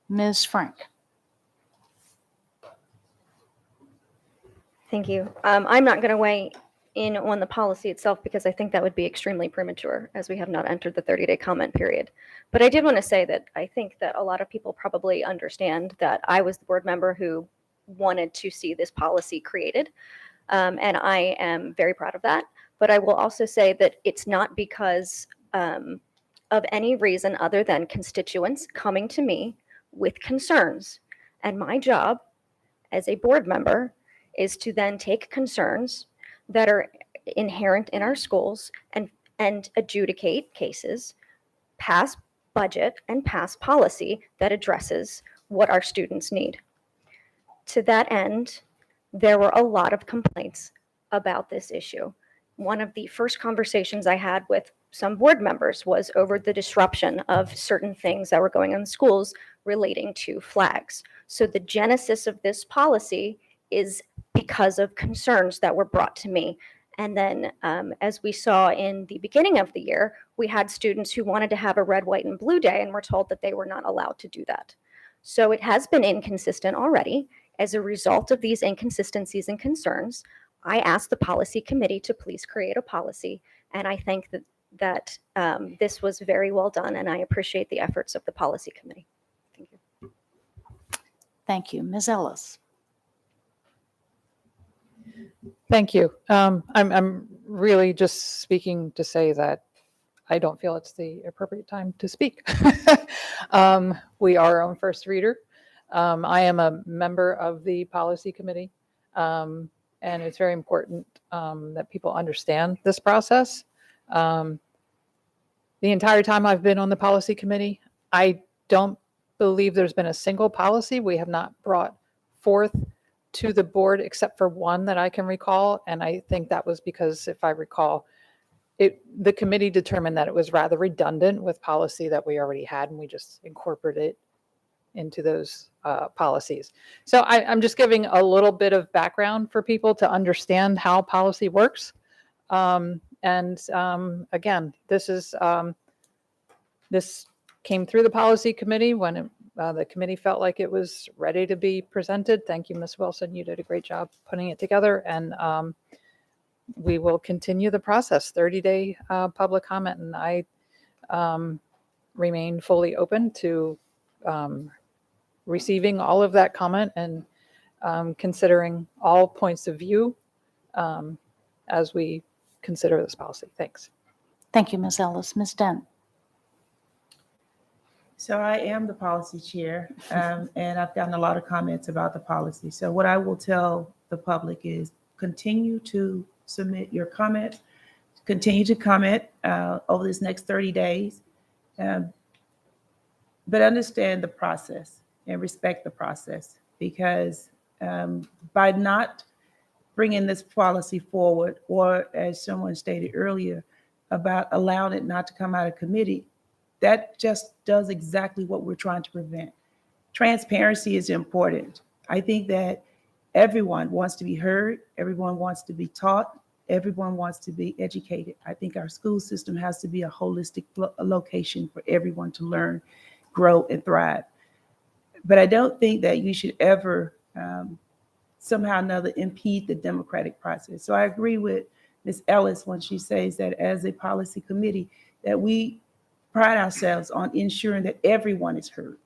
Ms. Frank. Thank you. I'm not going to weigh in on the policy itself because I think that would be extremely premature as we have not entered the 30-day comment period. But I did want to say that I think that a lot of people probably understand that I was the board member who wanted to see this policy created. And I am very proud of that. But I will also say that it's not because of any reason other than constituents coming to me with concerns. And my job as a board member is to then take concerns that are inherent in our schools and adjudicate cases, pass budget and pass policy that addresses what our students need. To that end, there were a lot of complaints about this issue. One of the first conversations I had with some board members was over the disruption of certain things that were going on in schools relating to flags. So the genesis of this policy is because of concerns that were brought to me. And then as we saw in the beginning of the year, we had students who wanted to have a red, white, and blue day and were told that they were not allowed to do that. So it has been inconsistent already. As a result of these inconsistencies and concerns, I asked the policy committee to please create a policy. And I think that this was very well done, and I appreciate the efforts of the policy committee. Thank you. Thank you. Ms. Ellis. Thank you. I'm really just speaking to say that I don't feel it's the appropriate time to speak. We are our own first reader. I am a member of the policy committee, and it's very important that people understand this process. The entire time I've been on the policy committee, I don't believe there's been a single policy we have not brought forth to the board except for one that I can recall. And I think that was because, if I recall, the committee determined that it was rather redundant with policy that we already had, and we just incorporated it into those policies. So I'm just giving a little bit of background for people to understand how policy works. Again, this came through the policy committee when the committee felt like it was ready to be presented. Thank you, Ms. Wilson. You did a great job putting it together, and we will continue the process, 30-day public comment, and I remain fully open to receiving all of that comment and considering all points of view as we consider this policy. Thanks. Thank you, Ms. Ellis. Ms. Dent. So I am the policy chair, and I've gotten a lot of comments about the policy. So what I will tell the public is continue to submit your comment, continue to comment over this next 30 days, but understand the process and respect the process, because by not bringing this policy forward, or as someone stated earlier, about allowing it not to come out of committee, that just does exactly what we're trying to prevent. transparency is important. I think that everyone wants to be heard, everyone wants to be taught, everyone wants to be educated. I think our school system has to be a holistic location for everyone to learn, grow, and thrive. But I don't think that you should ever somehow or another impede the democratic process. So I agree with Ms. Ellis when she says that as a policy committee, that we pride ourselves on ensuring that everyone is heard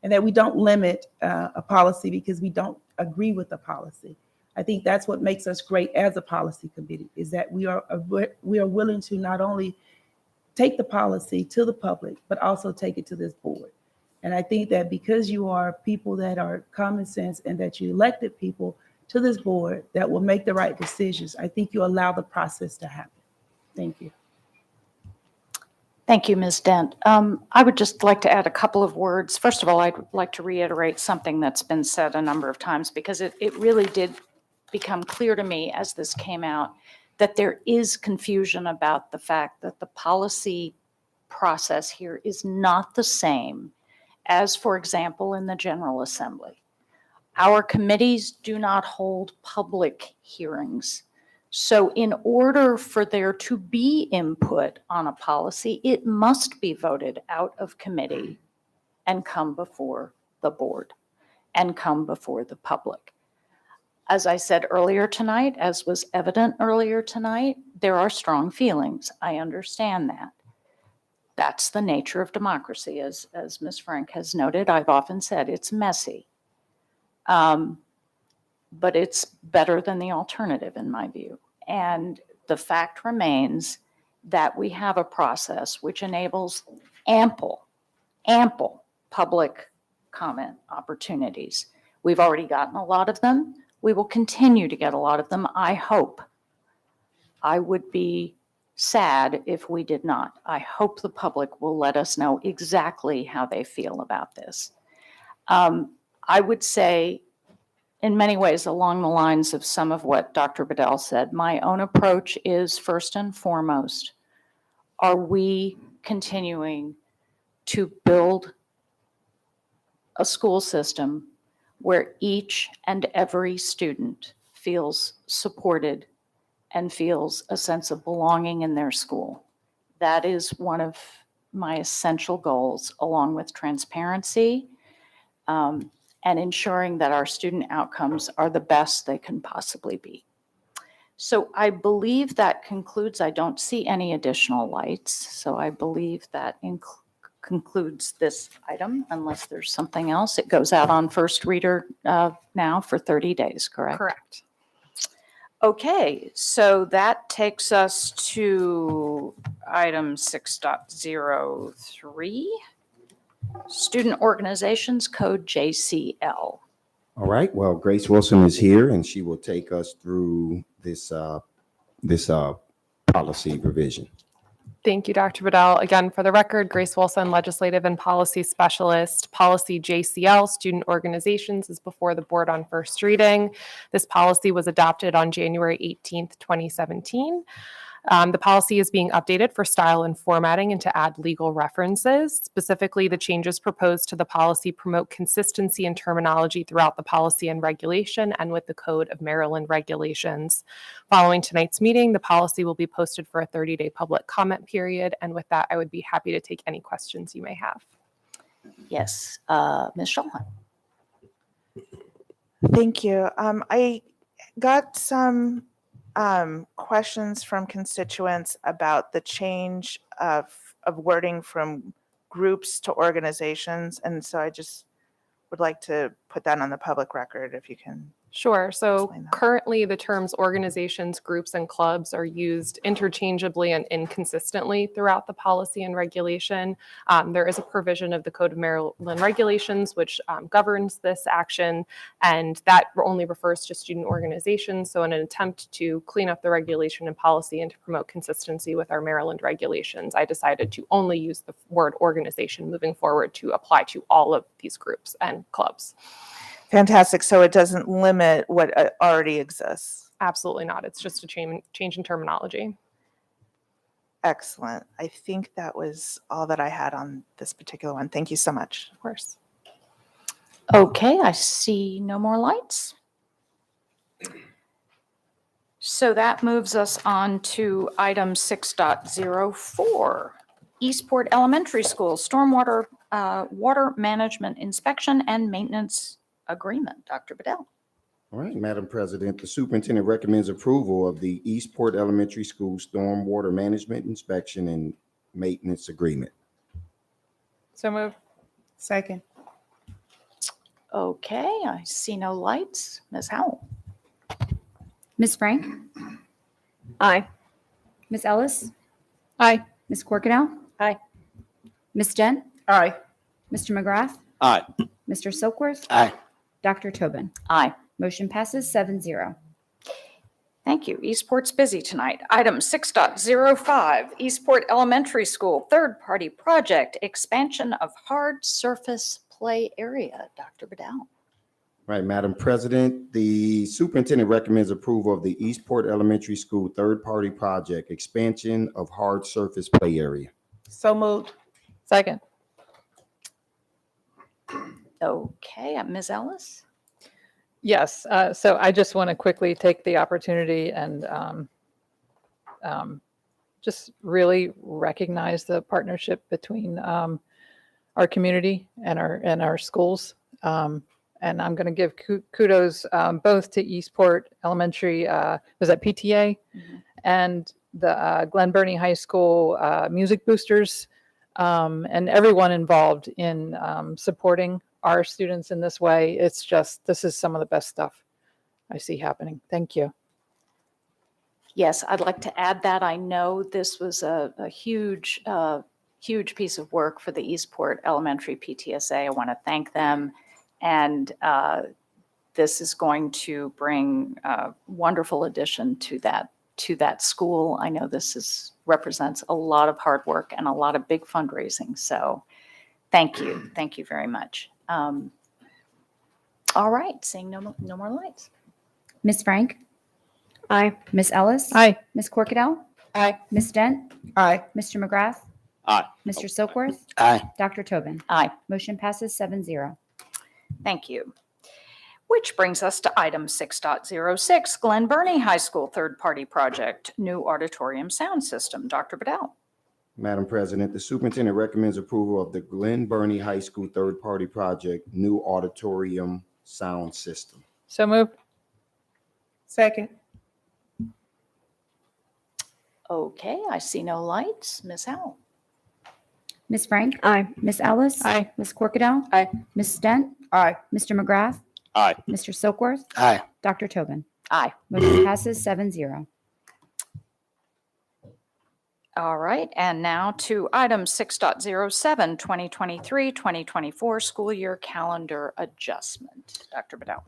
and that we don't limit a policy because we don't agree with the policy. I think that's what makes us great as a policy committee, is that we are willing to not only take the policy to the public, but also take it to this board. And I think that because you are people that are common sense and that you elected people to this board that will make the right decisions, I think you allow the process to happen. Thank you. Thank you, Ms. Dent. I would just like to add a couple of words. First of all, I'd like to reiterate something that's been said a number of times, because it really did become clear to me as this came out that there is confusion about the fact that the policy process here is not the same as, for example, in the General Assembly. Our committees do not hold public hearings. So in order for there to be input on a policy, it must be voted out of committee and come before the board and come before the public. As I said earlier tonight, as was evident earlier tonight, there are strong feelings. I understand that. That's the nature of democracy. As Ms. Frank has noted, I've often said it's messy. But it's better than the alternative in my view. And the fact remains that we have a process which enables ample public comment opportunities. We've already gotten a lot of them. We will continue to get a lot of them, I hope. I would be sad if we did not. I hope the public will let us know exactly how they feel about this. I would say, in many ways, along the lines of some of what Dr. Bedell said, my own approach is first and foremost, are we continuing to build a school system where each and every student feels supported and feels a sense of belonging in their school? That is one of my essential goals, along with transparency, and ensuring that our student outcomes are the best they can possibly be. So I believe that concludes. I don't see any additional lights, so I believe that concludes this item, unless there's something else. It goes out on first reader now for 30 days, correct? Correct. Okay, so that takes us to item 6.03. Student Organizations Code JCL. All right, well, Grace Wilson is here and she will take us through this policy revision. Thank you, Dr. Bedell. Again, for the record, Grace Wilson, Legislative and Policy Specialist. Policy JCL, Student Organizations, is before the board on first reading. This policy was adopted on January 18th, 2017. The policy is being updated for style and formatting and to add legal references. Specifically, the changes proposed to the policy promote consistency in terminology throughout the policy and regulation and with the Code of Maryland Regulations. Following tonight's meeting, the policy will be posted for a 30-day public comment period. And with that, I would be happy to take any questions you may have. Yes, Ms. Schulman. Thank you. I got some questions from constituents about the change of wording from groups to organizations. And so I just would like to put that on the public record if you can. Sure. So currently the terms organizations, groups, and clubs are used interchangeably and inconsistently throughout the policy and regulation. There is a provision of the Code of Maryland Regulations which governs this action, and that only refers to student organizations. So in an attempt to clean up the regulation and policy and to promote consistency with our Maryland regulations, I decided to only use the word organization moving forward to apply to all of these groups and clubs. Fantastic. So it doesn't limit what already exists. Absolutely not. It's just a change in terminology. Excellent. I think that was all that I had on this particular one. Thank you so much. Of course. Okay, I see no more lights. So that moves us on to item 6.04, Eastport Elementary School Stormwater Water Management Inspection and Maintenance Agreement. Dr. Bedell. All right, Madam President, the superintendent recommends approval of the Eastport Elementary School Stormwater Management Inspection and Maintenance Agreement. So moved. Second. Okay, I see no lights. Ms. Howell. Ms. Frank? Aye. Ms. Ellis? Aye. Ms. Corkadell? Aye. Ms. Dent? Aye. Mr. McGrath? Aye. Mr. Silkworth? Aye. Dr. Tobin? Aye. Motion passes 7-0. Thank you. Eastport's busy tonight. Item 6.05, Eastport Elementary School Third-Party Project Expansion of Hard Surface Play Area. Dr. Bedell. Right, Madam President, the superintendent recommends approval of the Eastport Elementary School third-party project expansion of hard surface play area. So moved. Second. Okay, Ms. Ellis. Yes, so I just want to quickly take the opportunity and just really recognize the partnership between our community and our schools. And I'm going to give kudos both to Eastport Elementary, was that PTA, and the Glen Burnie High School Music Boosters, and everyone involved in supporting our students in this way. It's just, this is some of the best stuff I see happening. Thank you. Yes, I'd like to add that. I know this was a huge, huge piece of work for the Eastport Elementary PTSA. I want to thank them. And this is going to bring a wonderful addition to that school. I know this represents a lot of hard work and a lot of big fundraising. So thank you. Thank you very much. All right, seeing no more lights. Ms. Frank? Aye. Ms. Ellis? Aye. Ms. Corkadell? Aye. Ms. Dent? Aye. Mr. McGrath? Aye. Mr. Silkworth? Aye. Dr. Tobin? Aye. Motion passes 7-0. Thank you. Which brings us to item 6.06, Glen Burnie High School Third-Party Project, New Auditorium Sound System. Dr. Bedell. Madam President, the superintendent recommends approval of the Glen Burnie High School third-party project, new auditorium sound system. So moved. Second. Okay, I see no lights. Ms. Howell. Ms. Frank? Aye. Ms. Ellis? Aye. Ms. Corkadell? Aye. Ms. Dent? Aye. Mr. McGrath? Aye. Mr. Silkworth? Aye. Dr. Tobin? Aye. Motion passes 7-0. All right, and now to item 6.07, 2023-2024 school year calendar adjustment. Dr. Bedell.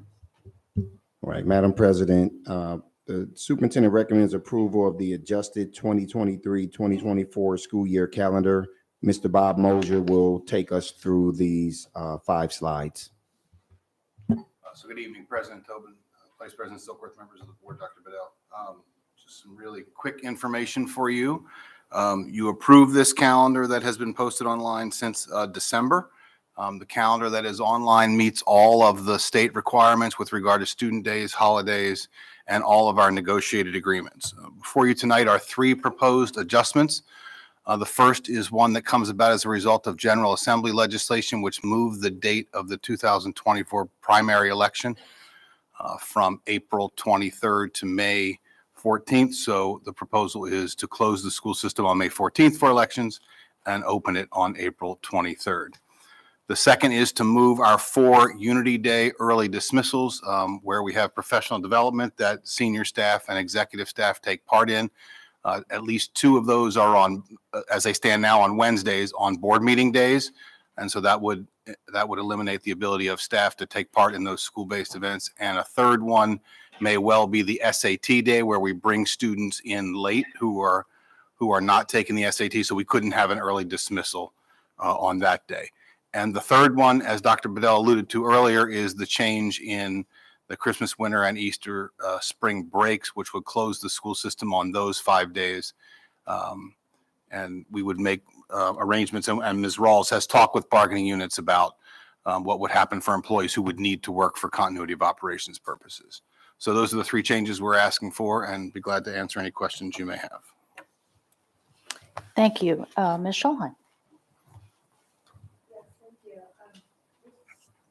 All right, Madam President, the superintendent recommends approval of the adjusted 2023-2024 school year calendar. Mr. Bob Mosier will take us through these 5 slides. So good evening, President Tobin, Vice President Silkworth, members of the board, Dr. Bedell. Just some really quick information for you. You approved this calendar that has been posted online since December. The calendar that is online meets all of the state requirements with regard to student days, holidays, and all of our negotiated agreements. Before you tonight are 3 proposed adjustments. The first is one that comes about as a result of General Assembly legislation, which moved the date of the 2024 primary election from April 23rd to May 14th. So the proposal is to close the school system on May 14th for elections and open it on April 23rd. The second is to move our 4 Unity Day early dismissals where we have professional development that senior staff and executive staff take part in. At least 2 of those are on, as they stand now, on Wednesdays on board meeting days. And so that would eliminate the ability of staff to take part in those school-based events. And a third one may well be the SAT day, where we bring students in late who are not taking the SAT, so we couldn't have an early dismissal on that day. And the third one, as Dr. Bedell alluded to earlier, is the change in the Christmas, winter, and Easter spring breaks, which would close the school system on those 5 days. And we would make arrangements, and Ms. Rawls has talked with bargaining units about what would happen for employees who would need to work for continuity of operations purposes. So those are the 3 changes we're asking for, and be glad to answer any questions you may have. Thank you. Ms. Schulheim.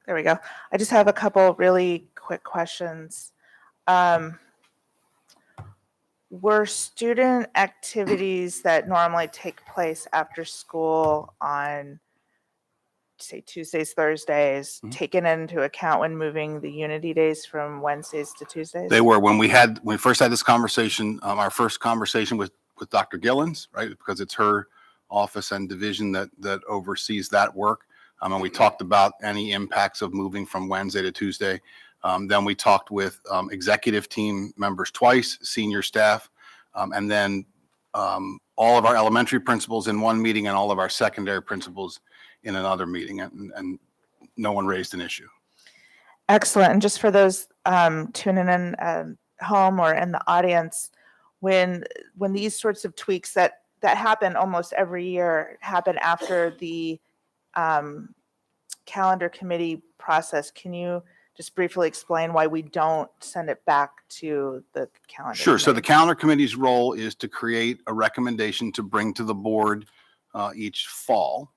There we go. I just have a couple really quick questions. Were student activities that normally take place after school on, say, Tuesdays, Thursdays, taken into account when moving the Unity days from Wednesdays to Tuesdays? They were. When we first had this conversation, our first conversation with Dr. Gillens, right? Because it's her office and division that oversees that work. And we talked about any impacts of moving from Wednesday to Tuesday. Then we talked with executive team members twice, senior staff, and then all of our elementary principals in one meeting and all of our secondary principals in another meeting, and no one raised an issue. Excellent. And just for those tuning in at home or in the audience, when these sorts of tweaks that happen almost every year happen after the calendar committee process, can you just briefly explain why we don't send it back to the calendar? Sure. So committee? the calendar committee's role is to create a recommendation to bring to the board each fall,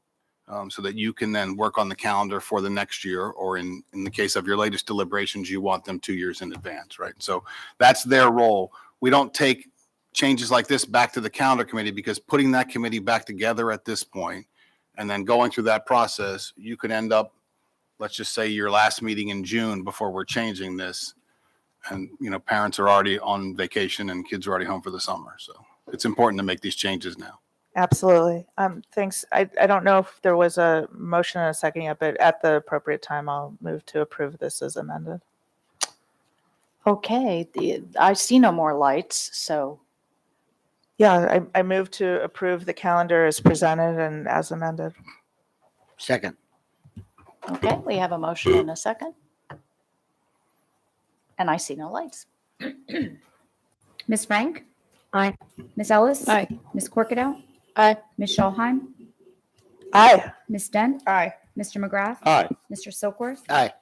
so that you can then work on the calendar for the next year, or in the case of your latest deliberations, you want them 2 years in advance, right? So that's their role. We don't take changes like this back to the calendar committee, because putting that committee back together at this point and then going through that process, you could end up, let's just say, your last meeting in June before we're changing this, and parents are already on vacation and kids are already home for the summer. So it's important to make these changes now. Absolutely. Thanks. I don't know if there was a motion and a second yet, but at the appropriate time, I'll move to approve this as amended. Okay, I see no more lights, so Yeah, I move to approve the calendar as presented and as amended. Second. okay, we have a motion and a second. And I see no lights. Ms. Frank? Aye. Ms. Ellis? Aye. Ms. Corkadow? Aye. Ms. Schulheim? Aye. Ms. Dent? Aye. Mr. McGrath? Aye. Mr. Silkworth? Aye.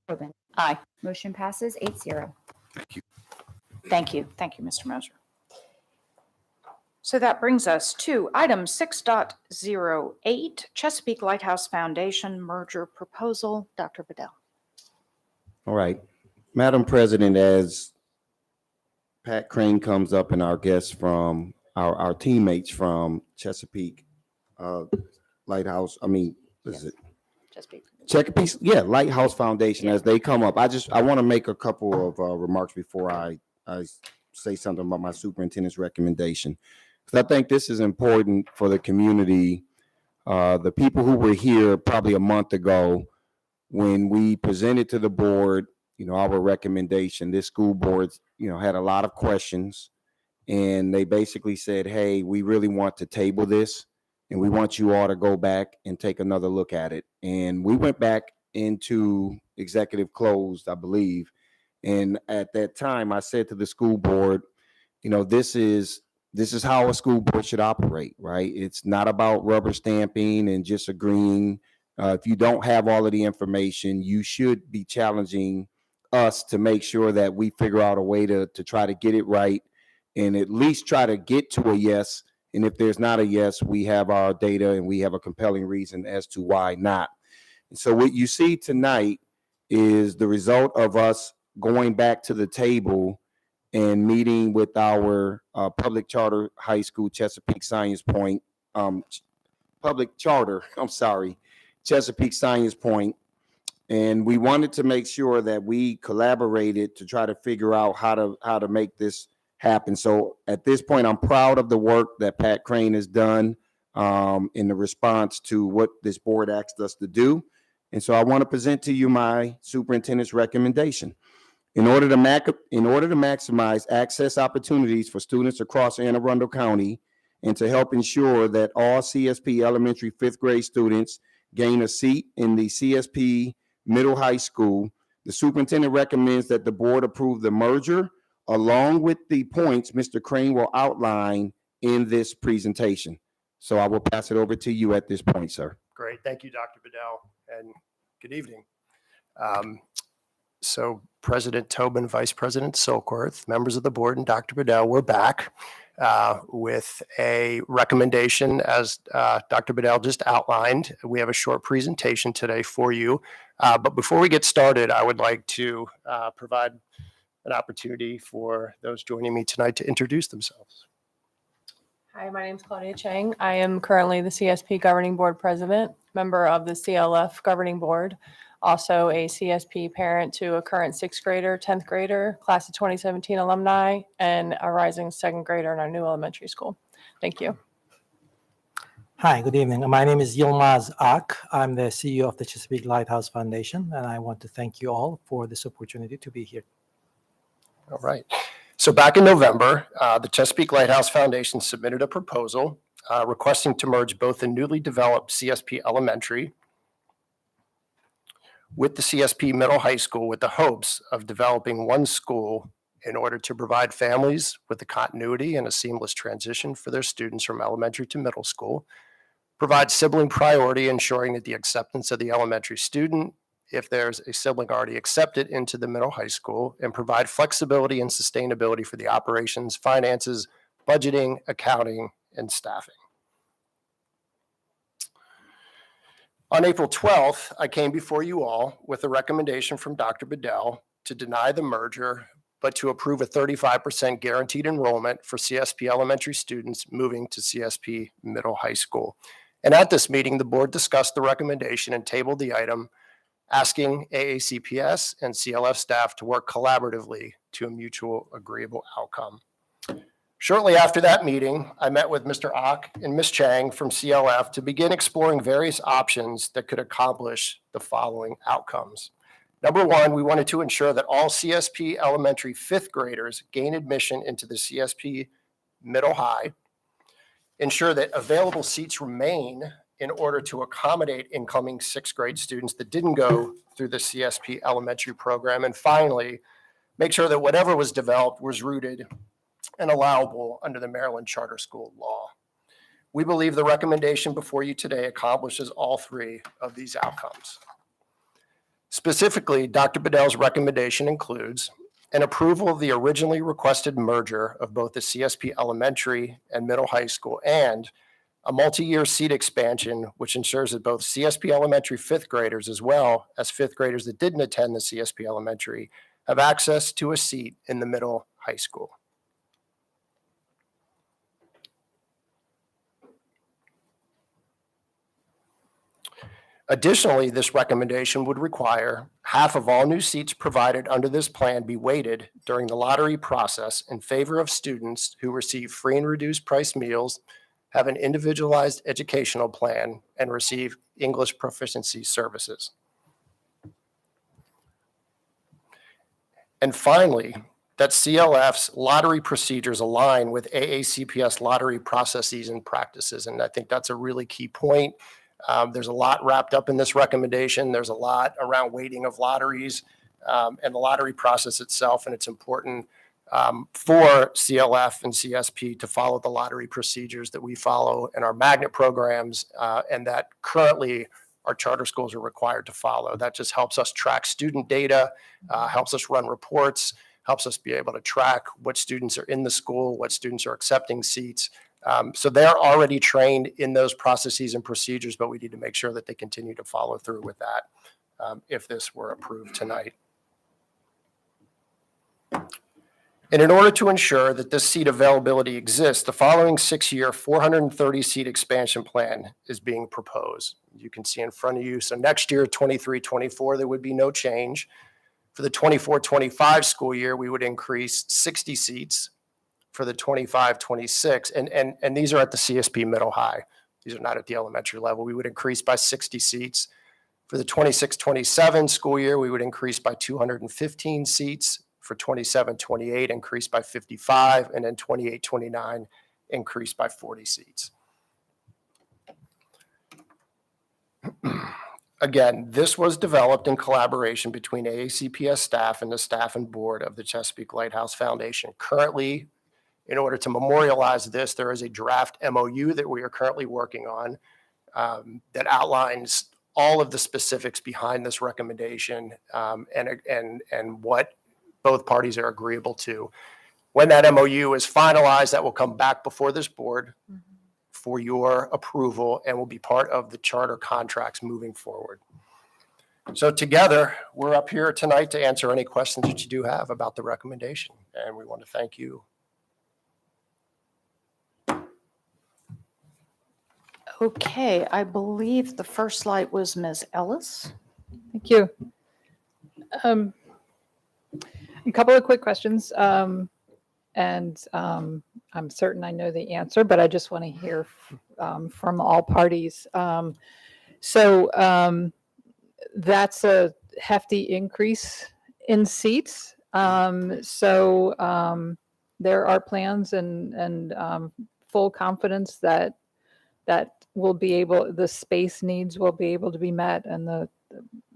Tobin? Aye. Motion passes 8-0. Thank you. Thank you, Mr. Moser. So that brings us to item 6.08, Chesapeake Lighthouse Foundation merger proposal. Dr. Bedell. All right. Madam President, as Pat Crane comes up and our guests from our teammates from Chesapeake Lighthouse, Chesapeake, yeah, Lighthouse Foundation, as they come up, I want to make a couple of remarks before I say something about my superintendent's recommendation, because I think this is important for the community. The people who were here probably a month ago when we presented to the board, our recommendation, this school board, had a lot of questions, and they basically said, hey, we really want to table this, and we want you all to go back and take another look at it. And we went back into executive closed, I believe. And at that time, I said to the school board, this is how a school board should operate, right? It's not about rubber stamping and just agreeing. If you don't have all of the information, you should be challenging us to make sure that we figure out a way to try to get it right and at least try to get to a yes. And if there's not a yes, we have our data and we have a compelling reason as to why not. And so what you see tonight is the result of us going back to the table and meeting with our public charter high school, Chesapeake Science Point, Chesapeake Science Point. And we wanted to make sure that we collaborated to try to figure out how to make this happen. So at this point, I'm proud of the work that Pat Crane has done in the response to what this board asked us to do. And so I want to present to you my superintendent's recommendation. In order to maximize access opportunities for students across Anne Arundel County and to help ensure that all CSP elementary 5th grade students gain a seat in the CSP Middle High School, the superintendent recommends that the board approve the merger along with the points Mr. Crane will outline in this presentation. So I will pass it over to you at this point, sir. Great. Thank you, Dr. Bedell. And Good evening. So President Tobin, Vice President Silkworth, members of the board, and Dr. Bedell, we're back with a recommendation as Dr. Bedell just outlined. We have a short presentation today for you. But before we get started, I would like to provide an opportunity for those joining me tonight to introduce themselves. Hi, my name is Claudia Chang. I am currently the CSP Governing Board President, member of the CLF Governing Board, also a CSP parent to a current 6th grader, 10th grader, class of 2017 alumni, and a rising 2nd grader in our new elementary school. Thank you. Hi, good evening. My name is Yilmaz Ak. I'm the CEO of the Chesapeake Lighthouse Foundation, and I want to thank you all for this opportunity to be here. All right. So back in November, the Chesapeake Lighthouse Foundation submitted a proposal requesting to merge both the newly developed CSP Elementary with the CSP Middle High School with the hopes of developing one school in order to provide families with the continuity and a seamless transition for their students from elementary to middle school, provide sibling priority, ensuring that the acceptance of the elementary student if there's a sibling already accepted into the middle high school, and provide flexibility and sustainability for the operations, finances, budgeting, accounting, and staffing. On April 12th, I came before you all with a recommendation from Dr. Bedell to deny the merger, but to approve a 35% guaranteed enrollment for CSP elementary students moving to CSP middle high school. And at this meeting, the board discussed the recommendation and tabled the item, asking AACPS and CLF staff to work collaboratively to a mutual agreeable outcome. Shortly after that meeting, I met with Mr. Ak and Ms. Chang from CLF to begin exploring various options that could accomplish the following outcomes. Number one, we wanted to ensure that all CSP elementary 5th graders gain admission into the CSP middle high, ensure that available seats remain in order to accommodate incoming 6th grade students that didn't go through the CSP elementary program. And finally, make sure that whatever was developed was rooted and allowable under the Maryland Charter School law. We believe the recommendation before you today accomplishes all three of these outcomes. Specifically, Dr. Bedell's recommendation includes an approval of the originally requested merger of both the CSP elementary and middle high school, and a multi-year seat expansion, which ensures that both CSP elementary 5th graders as well as 5th graders that didn't attend the CSP elementary have access to a seat in the middle high school. Additionally, this recommendation would require half of all new seats provided under this plan be weighted during the lottery process in favor of students who receive free and reduced price meals, have an individualized educational plan, and receive English proficiency services. And finally, that CLF's lottery procedures align with AACPS lottery processes and practices. And I think that's a really key point. There's a lot wrapped up in this recommendation. There's a lot around weighting of lotteries and the lottery process itself, and it's important for CLF and CSP to follow the lottery procedures that we follow in our magnet programs and that currently our charter schools are required to follow. That just helps us track student data, helps us run reports, helps us be able to track what students are in the school, what students are accepting seats. So they're already trained in those processes and procedures, but we need to make sure that they continue to follow through with that if this were approved tonight. And in order to ensure that this seat availability exists, the following 6-year 430-seat expansion plan is being proposed. You can see in front of you. So next year, 23-24, there would be no change. For the 24-25 school year, we would increase 60 seats. For the 25-26, and these are at the CSP middle high. These are not at the elementary level. We would increase by 60 seats. For the 26-27 school year, we would increase by 215 seats. For 27-28, increase by 55, and then 28-29, increase by 40 seats. Again, this was developed in collaboration between AACPS staff and the staff and board of the Chesapeake Lighthouse Foundation. Currently, in order to memorialize this, there is a draft MOU that we are currently working on that outlines all of the specifics behind this recommendation and what both parties are agreeable to. When that MOU is finalized, that will come back before this board for your approval and will be part of the charter contracts moving forward. So together, we're up here tonight to answer any questions that you do have about the recommendation, and we want to thank you. Okay, I believe the first light was Ms. Ellis. Thank you. A couple of quick questions. I'm certain I know the answer, but I just want to hear from all parties. That's a hefty increase in seats. There are plans and full confidence that will be able, the space needs will be able to be met, and the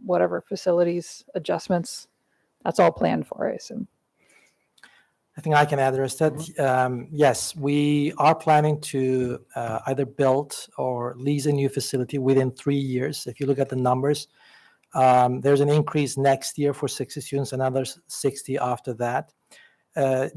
whatever facilities adjustments, that's all planned for, I assume. I think I can address that. Yes, we are planning to either build or lease a new facility within 3 years. If you look at the numbers, there's an increase next year for 60 students, another 60 after that.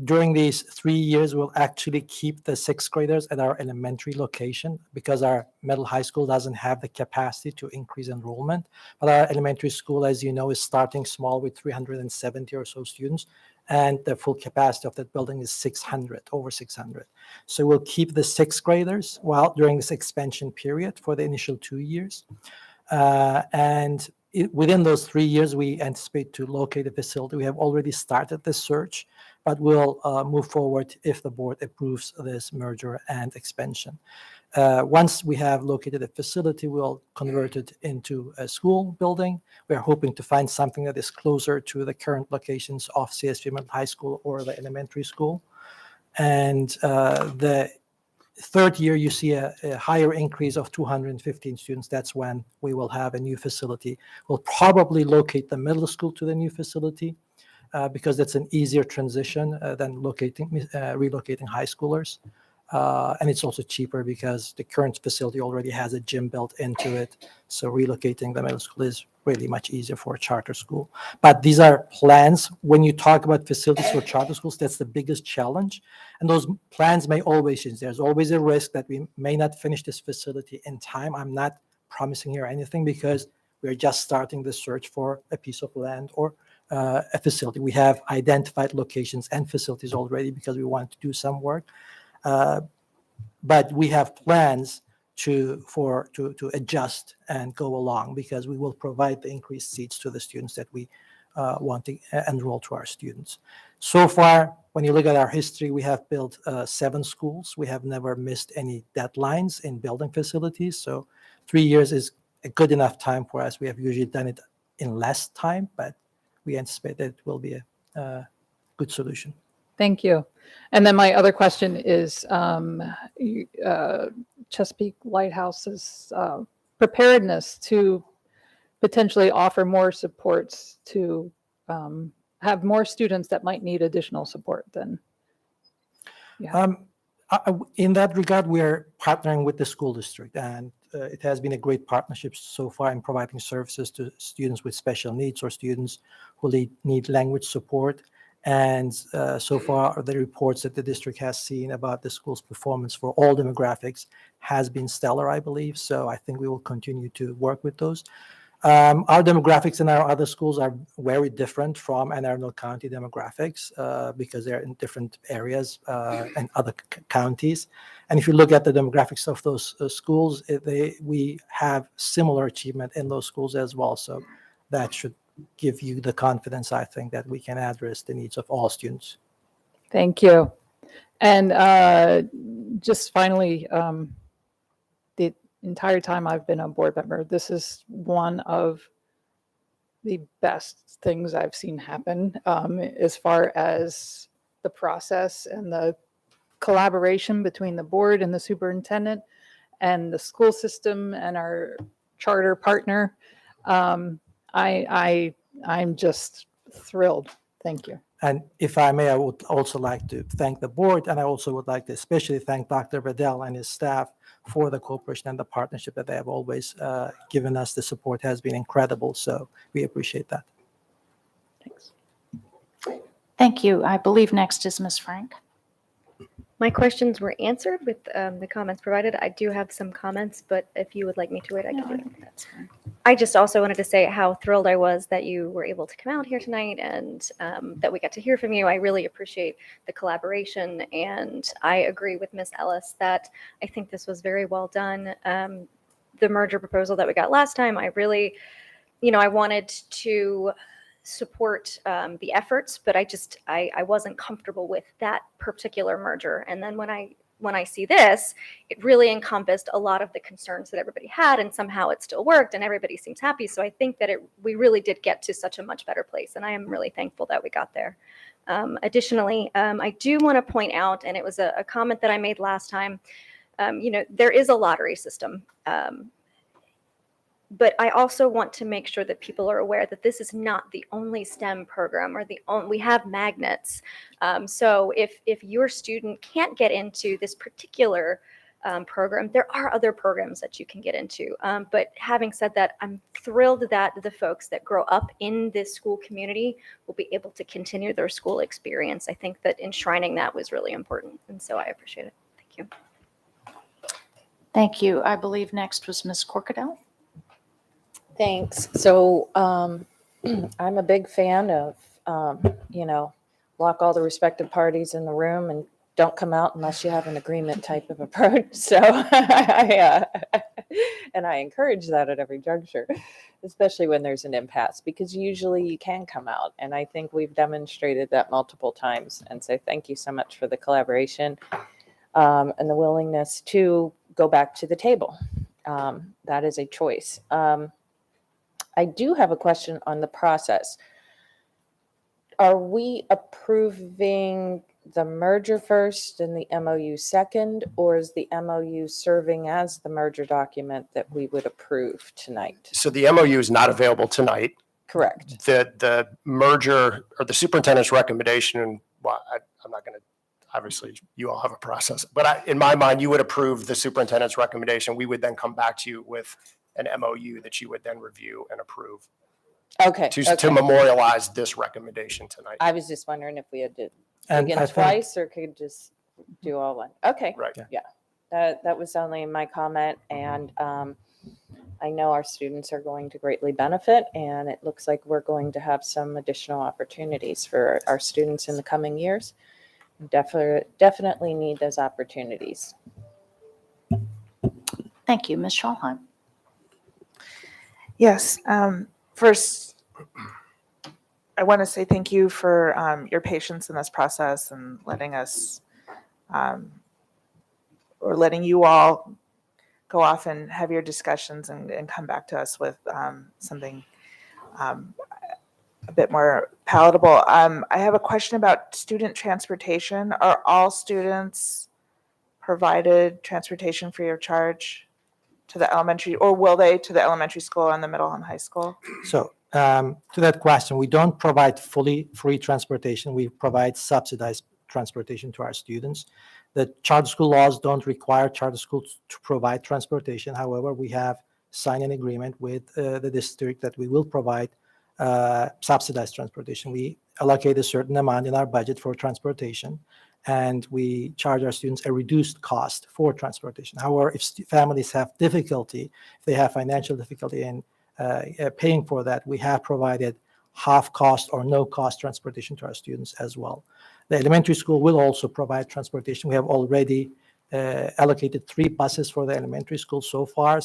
During these 3 years, we'll actually keep the sixth graders at our elementary location because our middle high school doesn't have the capacity to increase enrollment. But our elementary school, as you know, is starting small with 370 or so students, and the full capacity of that building is 600, over 600. So we'll keep the sixth graders during this expansion period for the initial 2 years. Within those 3 years, we anticipate to locate a facility. We have already started the search, but we'll move forward if the board approves this merger and expansion. Once we have located a facility, we'll convert it into a school building. We're hoping to find something that is closer to the current locations of CSP Middle High School or the elementary school. And the third year, you see a higher increase of 215 students. That's when we will have a new facility. We'll probably locate the middle school to the new facility because that's an easier transition than relocating high schoolers. And it's also cheaper because the current facility already has a gym built into it. So relocating the middle school is really much easier for a charter school. But these are plans. When you talk about facilities for charter schools, that's the biggest challenge. And those plans may always change. There's always a risk that we may not finish this facility in time. I'm not promising here anything because we're just starting the search for a piece of land or a facility. We have identified locations and facilities already because we want to do some work. But we have plans to adjust and go along because we will provide the increased seats to the students that we want to enroll to our students. So far, when you look at our history, we have built 7 schools. We have never missed any deadlines in building facilities. So 3 years is a good enough time for us. We have usually done it in less time, but we anticipate that it will be a good solution. Thank you. And then my other question is Chesapeake Lighthouse's preparedness to potentially offer more supports to have more students that might need additional support than. Yeah. In that regard, we are partnering with the school district, and it has been a great partnership so far in providing services to students with special needs or students who need language support. And so far, the reports that the district has seen about the school's performance for all demographics has been stellar, I believe. So I think we will continue to work with those. Our demographics in our other schools are very different from Anne Arundel County demographics because they're in different areas and other counties. And if you look at the demographics of those schools, we have similar achievement in those schools as well. So that should give you the confidence, I think, that we can address the needs of all students. Thank you. And just finally, the entire time I've been a board member, this is one of the best things I've seen happen as far as the process and the collaboration between the board and the superintendent and the school system and our charter partner. I'm just thrilled Thank you. And if I may, I would also like to thank the board, and I also would like to especially thank Dr. Bedell and his staff for the cooperation and the partnership that they have always given us. The support has been incredible, so we appreciate that. Thanks. Thank you. I believe next is Ms. Frank. My questions were answered with the comments provided. I do have some comments, but if you would like me to wait, I can do it. That's fine. I just also wanted to say how thrilled I was that you were able to come out here tonight and that we got to hear from you. I really appreciate the collaboration, and I agree with Ms. Ellis that I think this was very well done. The merger proposal that we got last time, I really, I wanted to support the efforts, but I wasn't comfortable with that particular merger. And then when I see this, it really encompassed a lot of the concerns that everybody had, and somehow it still worked and everybody seems happy. So I think that we really did get to such a much better place, and I am really thankful that we got there. Additionally, I do want to point out, and it was a comment that I made last time, there is a lottery system. But I also want to make sure that people are aware that this is not the only STEM program or we have magnets. So if your student can't get into this particular program, there are other programs that you can get into. But having said that, I'm thrilled that the folks that grow up in this school community will be able to continue their school experience. I think that enshrining that was really important, and so I appreciate it. Thank you. Thank you. I believe next was Ms. Corkadell. Thanks. So I'm a big fan of, lock all the respective parties in the room and don't come out unless you have an agreement type of approach. So I encourage that at every juncture, especially when there's an impasse, because usually you can come out. And I think we've demonstrated that multiple times. And so thank you so much for the collaboration and the willingness to go back to the table. That is a choice. I do have a question on the process. Are we approving the merger first and the MOU second, or is the MOU serving as the merger document that we would approve tonight? So the MOU is not available tonight. Correct. The merger or the superintendent's recommendation, and I'm not going to, obviously you all have a process, but in my mind, you would approve the superintendent's recommendation. We would then come back to you with an MOU that you would then review and approve. Okay. To memorialize this recommendation tonight. I was just wondering if we had to And begin I think- twice or could just do all one. Okay. Right. Yeah. That was only my comment. And I know our students are going to greatly benefit, and it looks like we're going to have some additional opportunities for our students in the coming years. Definitely need those opportunities. Thank you. Ms. Schallheim. Yes. First, I want to say thank you for your patience in this process and letting us, or letting you all go off and have your discussions and come back to us with something a bit more palatable. I have a question about student transportation. Are all students provided transportation free of charge to the elementary, or will they to the elementary school and the middle and high school? So to that question, we don't provide fully free transportation. We provide subsidized transportation to our students. The charter school laws don't require charter schools to provide transportation. However, we have signed an agreement with the district that we will provide subsidized transportation. We allocate a certain amount in our budget for transportation, and we charge our students a reduced cost for transportation. However, if families have difficulty, if they have financial difficulty in paying for that, we have provided half cost or no cost transportation to our students as well. The elementary school will also provide transportation. We have already allocated 3 buses for the elementary school so far.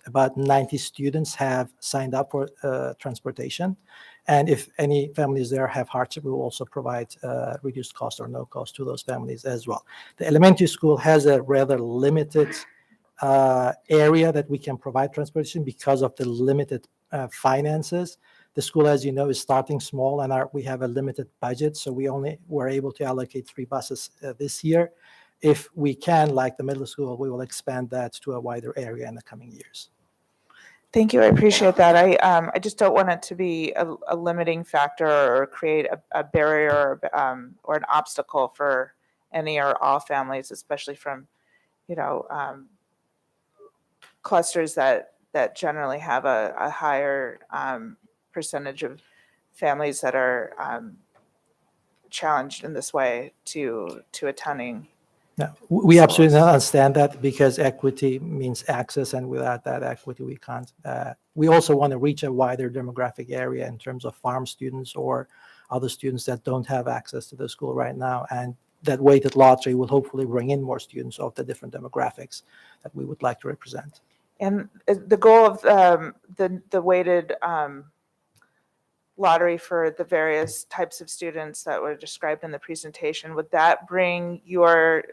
About 90 students have signed up for transportation. And if any families there have hardship, we will also provide reduced cost or no cost to those families as well. The elementary school has a rather limited area that we can provide transportation because of the limited finances. The school, as you know, is starting small, and we have a limited budget, so we only were able to allocate 3 buses this year. If we can, like the middle school, we will expand that to a wider area in the coming years. Thank you. I appreciate that. I just don't want it to be a limiting factor or create a barrier or an obstacle for any or all families, especially from, clusters that generally have a higher percentage of families that are challenged in this way to attending. No, we absolutely understand that because equity means access, and without that equity, we can't. We also want to reach a wider demographic area in terms of farm students or other students that don't have access to the school right now. And that weighted lottery will hopefully bring in more students of the different demographics that we would like to represent. And the goal of the weighted lottery for the various types of students that were described in the presentation, would that bring your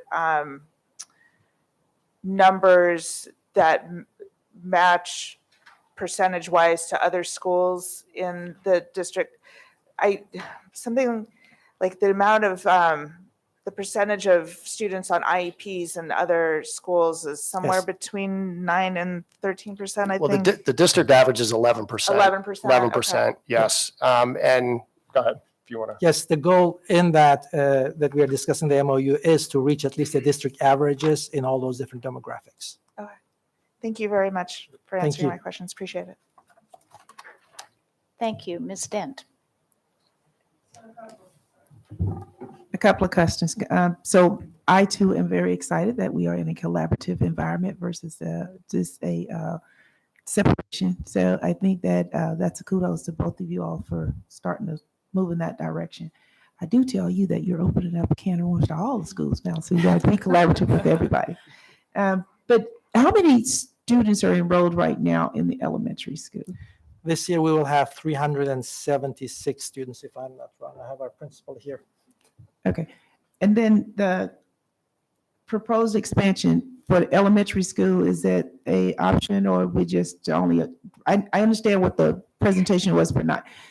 numbers that match percentage-wise to other schools in the district? Something like the amount of the percentage of students on IEPs in other schools is somewhere Yes. between 9 and 13%, I Well, think. the district average is 11%. 11%, 11%, yes. And go ahead if you want to. Yes, the goal in that that we are discussing the MOU is to reach at least the district averages in all those different demographics. Okay. Thank you very much for Thank answering you. my questions. Appreciate it. Thank you. Ms. Dent. A couple of questions. So I too am very excited that we are in a collaborative environment versus just a separation. So I think that that's a kudos to both of you all for starting to move in that direction. I do tell you that you're opening up a can of worms to all the schools now, so you got to be collaborative with everybody. But how many students are enrolled right now in the elementary school? This year, we will have 376 students, if I'm not wrong. I have our principal here. Okay. And then the proposed expansion for the elementary school, is that a option or we just only, I understand what the presentation was for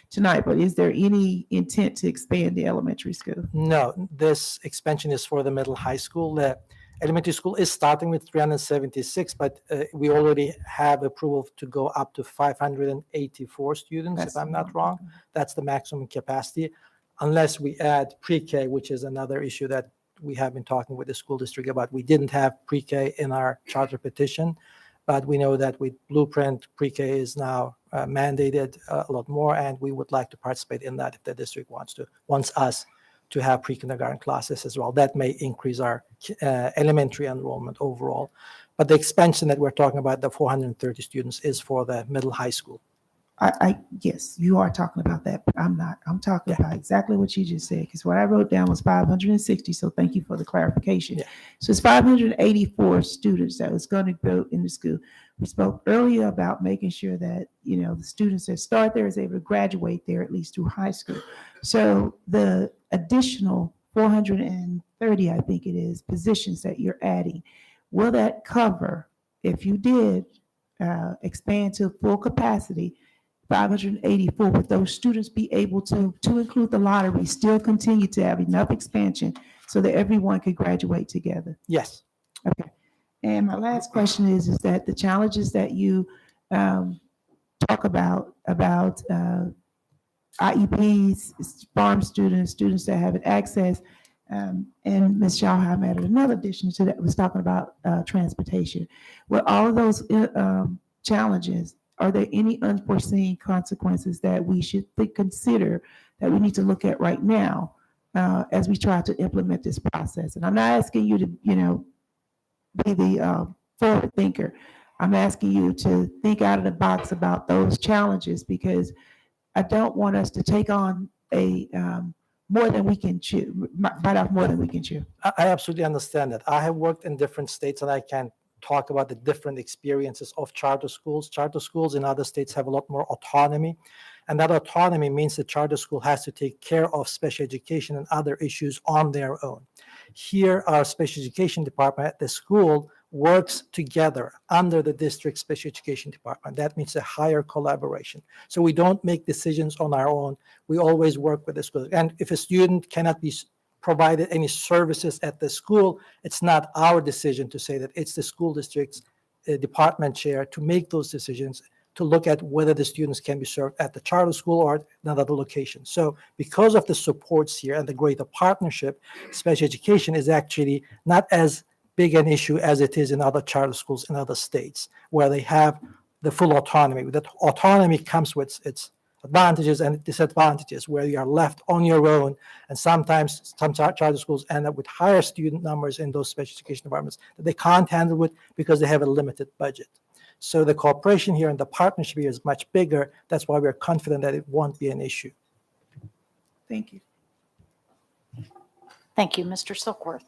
tonight, but is there any intent to expand the elementary school? No, this expansion is for the middle high school. The elementary school is starting with 376, but we already have approval to go up to 584 students, if I'm not wrong. That's the maximum capacity, unless we add pre-K, which is another issue that we have been talking with the school district about. We didn't have pre-K in our charter petition, but we know that with Blueprint, pre-K is now mandated a lot more, and we would like to participate in that if the district wants us to have pre-kindergarten classes as well. That may increase our elementary enrollment overall. But the expansion that we're talking about, the 430 students, is for the middle high school. Yes, you are talking about that, but I'm not. I'm talking about exactly what you just said, because what I wrote down was 560, so thank you for the clarification. So it's 584 students that was going to go in the school. We spoke earlier about making sure that, the students that start there is able to graduate there at least through high school. So the additional 430, I think it is, positions that you're adding, will that cover, if you did expand to full capacity, 584, would those students be able to include the lottery, still continue to have enough expansion so that everyone could graduate together? Yes. Okay. And my last question is that the challenges that you talk about IEPs, farm students that haven't access, and Ms. Schauheim added another addition to that, was talking about transportation. With all of those challenges, are there any unforeseen consequences that we should consider that we need to look at right now as we try to implement this process? And I'm not asking you to, be the forward thinker. I'm asking you to think out of the box about those challenges, because I don't want us to take on a more than we can chew, bite off more than we can chew. I absolutely understand that. I have worked in different states, and I can talk about the different experiences of charter schools. Charter schools in other states have a lot more autonomy, and that autonomy means the charter school has to take care of special education and other issues on their own. Here, our special education department at the school works together under the district special education department. That means a higher collaboration. So we don't make decisions on our own. We always work with the school. And if a student cannot be provided any services at the school, it's not our decision to say that. It's the school district's department chair to make those decisions to look at whether the students can be served at the charter school or another location. So because of the supports here and the greater partnership, special education is actually not as big an issue as it is in other charter schools in other states, where they have the full autonomy. That autonomy comes with its advantages and disadvantages, where you are left on your own, and sometimes some charter schools end up with higher student numbers in those special education environments that they can't handle with because they have a limited budget. So the cooperation here and the partnership here is much bigger. That's why we're confident that it won't be an issue. Thank you. Thank you, Mr. Silkworth.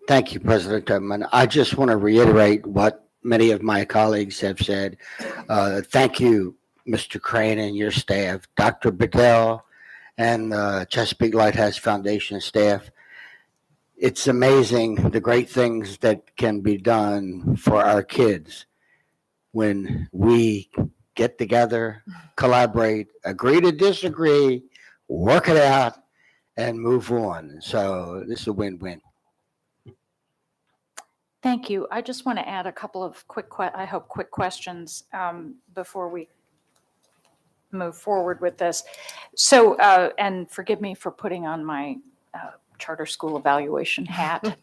Thank you, President Tubman. I just want to reiterate what many of my colleagues have said. Thank you, Mr. Crane and your staff, Dr. Bedell, and Chesapeake Lighthouse Foundation staff. It's amazing the great things that can be done for our kids when we get together, collaborate, agree to disagree, work it out, and move on. So this is a win-win. Thank you. I just want to add a couple of quick questions before we move forward with this. So, and forgive me for putting on my charter school evaluation hat.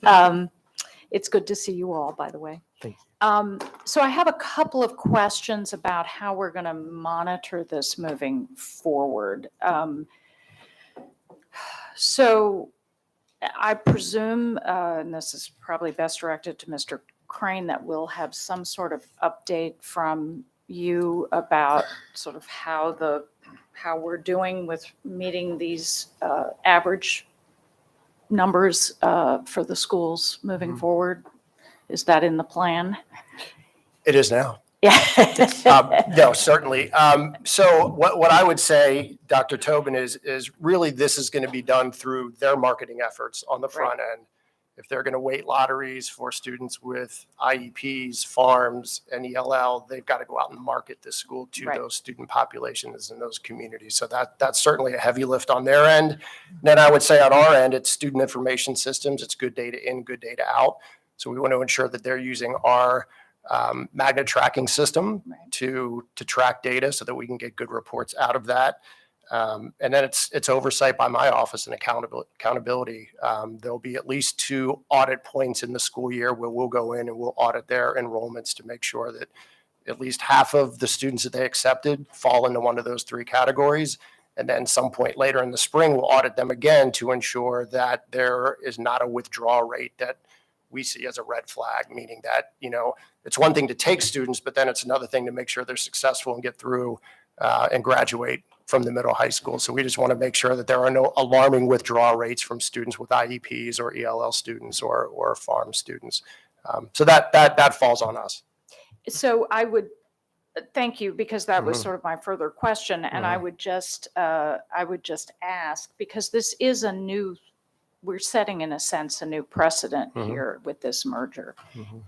It's good to see you all, by the way. Thank you. So I have a couple of questions about how we're going to monitor this moving forward. So I presume, and this is probably best directed to Mr. Crane, that we'll have some sort of update from you about sort of how we're doing with meeting these average numbers for the schools moving forward. Is that in the plan? It is now. Yeah. No, certainly. So what I would say, Dr. Tobin, is really this is going to be done through their marketing efforts on the front end. If they're going to wait lotteries for students with IEPs, farms, and ELL, they've got to go out and market this school to those student populations in those communities. So that's certainly a heavy lift on their end. Then I would say on our end, it's student information systems. It's good data in, good data out. So we want to ensure that they're using our magnet tracking system to track data so that we can get good reports out of that. And then it's oversight by my office and accountability. There'll be at least 2 audit points in the school year where we'll go in and we'll audit their enrollments to make sure that at least half of the students that they accepted fall into one of those 3 categories. And then some point later in the spring, we'll audit them again to ensure that there is not a withdrawal rate that we see as a red flag, meaning that, it's one thing to take students, but then it's another thing to make sure they're successful and get through and graduate from the middle high school. So we just want to make sure that there are no alarming withdrawal rates from students with IEPs or ELL students or farm students. So that falls on us. So I would thank you, because that was sort of my further question, and I would just ask, because this is we're setting, in a sense, a new precedent here with this merger.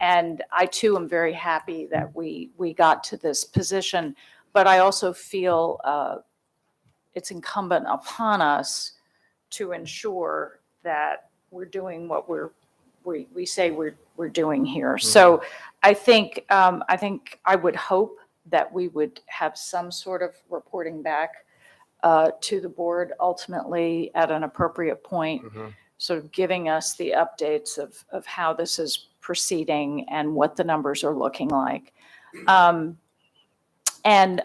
And I too am very happy that we got to this position, but I also feel it's incumbent upon us to ensure that we're doing what we say we're doing here. So I think I would hope that we would have some sort of reporting back to the board ultimately at an appropriate point, sort of giving us the updates of how this is proceeding and what the numbers are looking like. And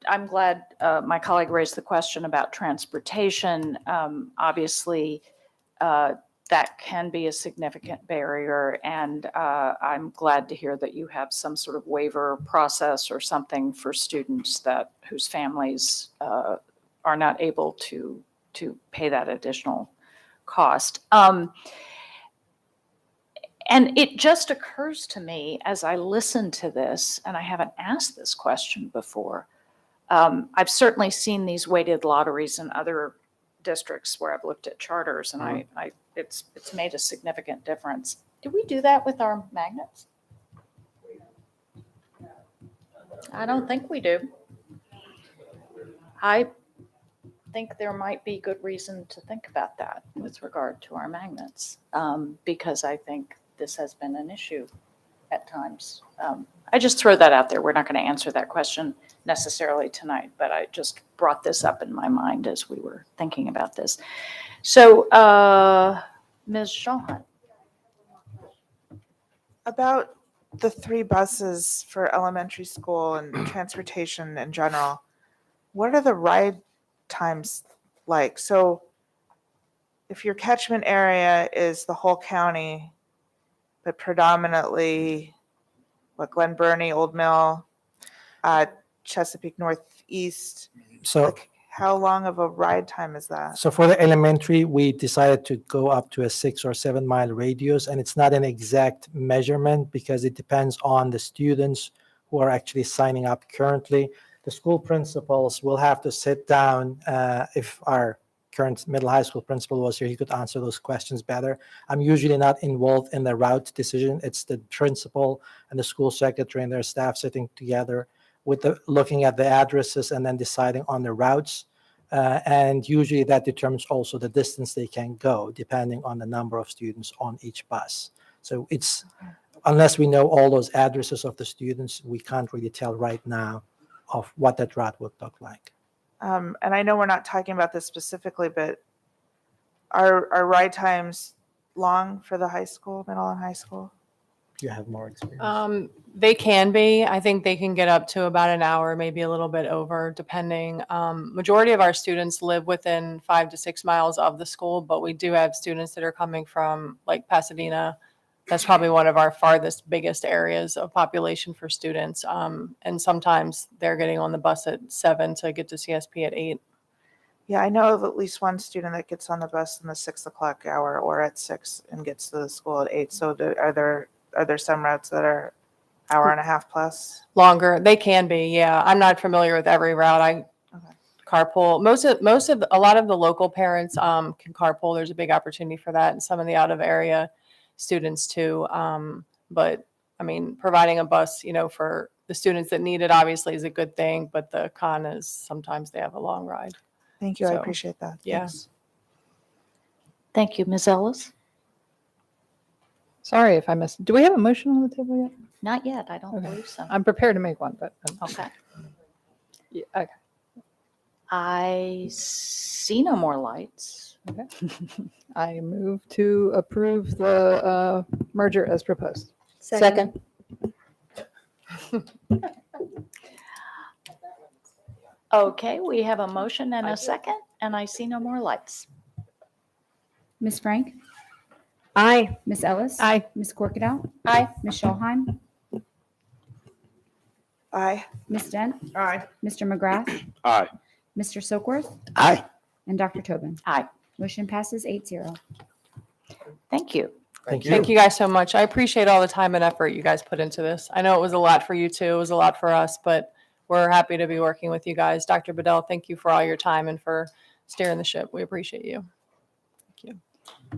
I'm glad my colleague raised the question about transportation. Obviously, that can be a significant barrier, and I'm glad to hear that you have some sort of waiver process or something for students whose families are not able to pay that additional cost. And it just occurs to me as I listen to this, and I haven't asked this question before, I've certainly seen these weighted lotteries in other districts where I've looked at charters, and it's made a significant difference. Do we do that with our magnets? I don't think we do. I think there might be good reason to think about that with regard to our magnets, because I think this has been an issue at times. I just throw that out there. We're not going to answer that question necessarily tonight, but I just brought this up in my mind as we were thinking about this. So, Ms. Shaw. About the 3 buses for elementary school and transportation in general, what are the ride times like? So if your catchment area is the whole county, but predominantly Glen Burnie, Old Mill, Chesapeake Northeast, So, how long of a ride time is that? so for the elementary, we decided to go up to a 6 or 7 mile radius, and it's not an exact measurement because it depends on the students who are actually signing up currently. The school principals will have to sit down. If our current middle high school principal was here, he could answer those questions better. I'm usually not involved in the route decision. It's the principal and the school secretary and their staff sitting together with looking at the addresses and then deciding on the routes. And usually that determines also the distance they can go, depending on the number of students on each bus. So it's, unless we know all those addresses of the students, we can't really tell right now of what that route would look like. And I know we're not talking about this specifically, but are ride times long for the high school, middle and high school? You have more experience. They can be. I think they can get up to about an hour, maybe a little bit over, depending. Majority of our students live within 5 to 6 miles of the school, but we do have students that are coming from like Pasadena. That's probably one of our farthest, biggest areas of population for students. And sometimes they're getting on the bus at 7 to get to CSP at 8. Yeah, I know of at least one student that gets on the bus in the 6 o'clock hour or at 6 and gets to the school at 8. So are there some routes that are hour and a half plus? Longer. They can be, yeah. I'm not familiar with every route. I carpool. A lot of the local parents can carpool. There's a big opportunity for that, and some of the out of area students too. But I mean, providing a bus, for the students that need it obviously is a good thing, but the con is sometimes they have a long ride. Thank you. I So, appreciate that. yeah. Thanks. Thank you, Ms. Ellis. Sorry if I missed. Do we have a motion on the table yet? Not yet. I don't Okay. believe so. I'm prepared to make one, but Okay. yeah, okay. I see no more lights. Okay. I move to approve the merger as proposed. Second. Okay, we have a motion and a second, and I see no more lights. Ms. Frank? Aye. Ms. Ellis? Aye. Ms. Corkadell? Aye. Ms. Schulheim? Aye. Ms. Dent? Aye. Mr. McGrath? Aye. Mr. Silkworth? Aye. And Dr. Tobin? Aye. Motion passes 8-0. Thank you. Thank you. Thank you guys so much. I appreciate all the time and effort you guys put into this. I know it was a lot for you too. It was a lot for us, but we're happy to be working with you guys. Dr. Bedell, thank you for all your time and for steering the ship. We appreciate you. Thank you.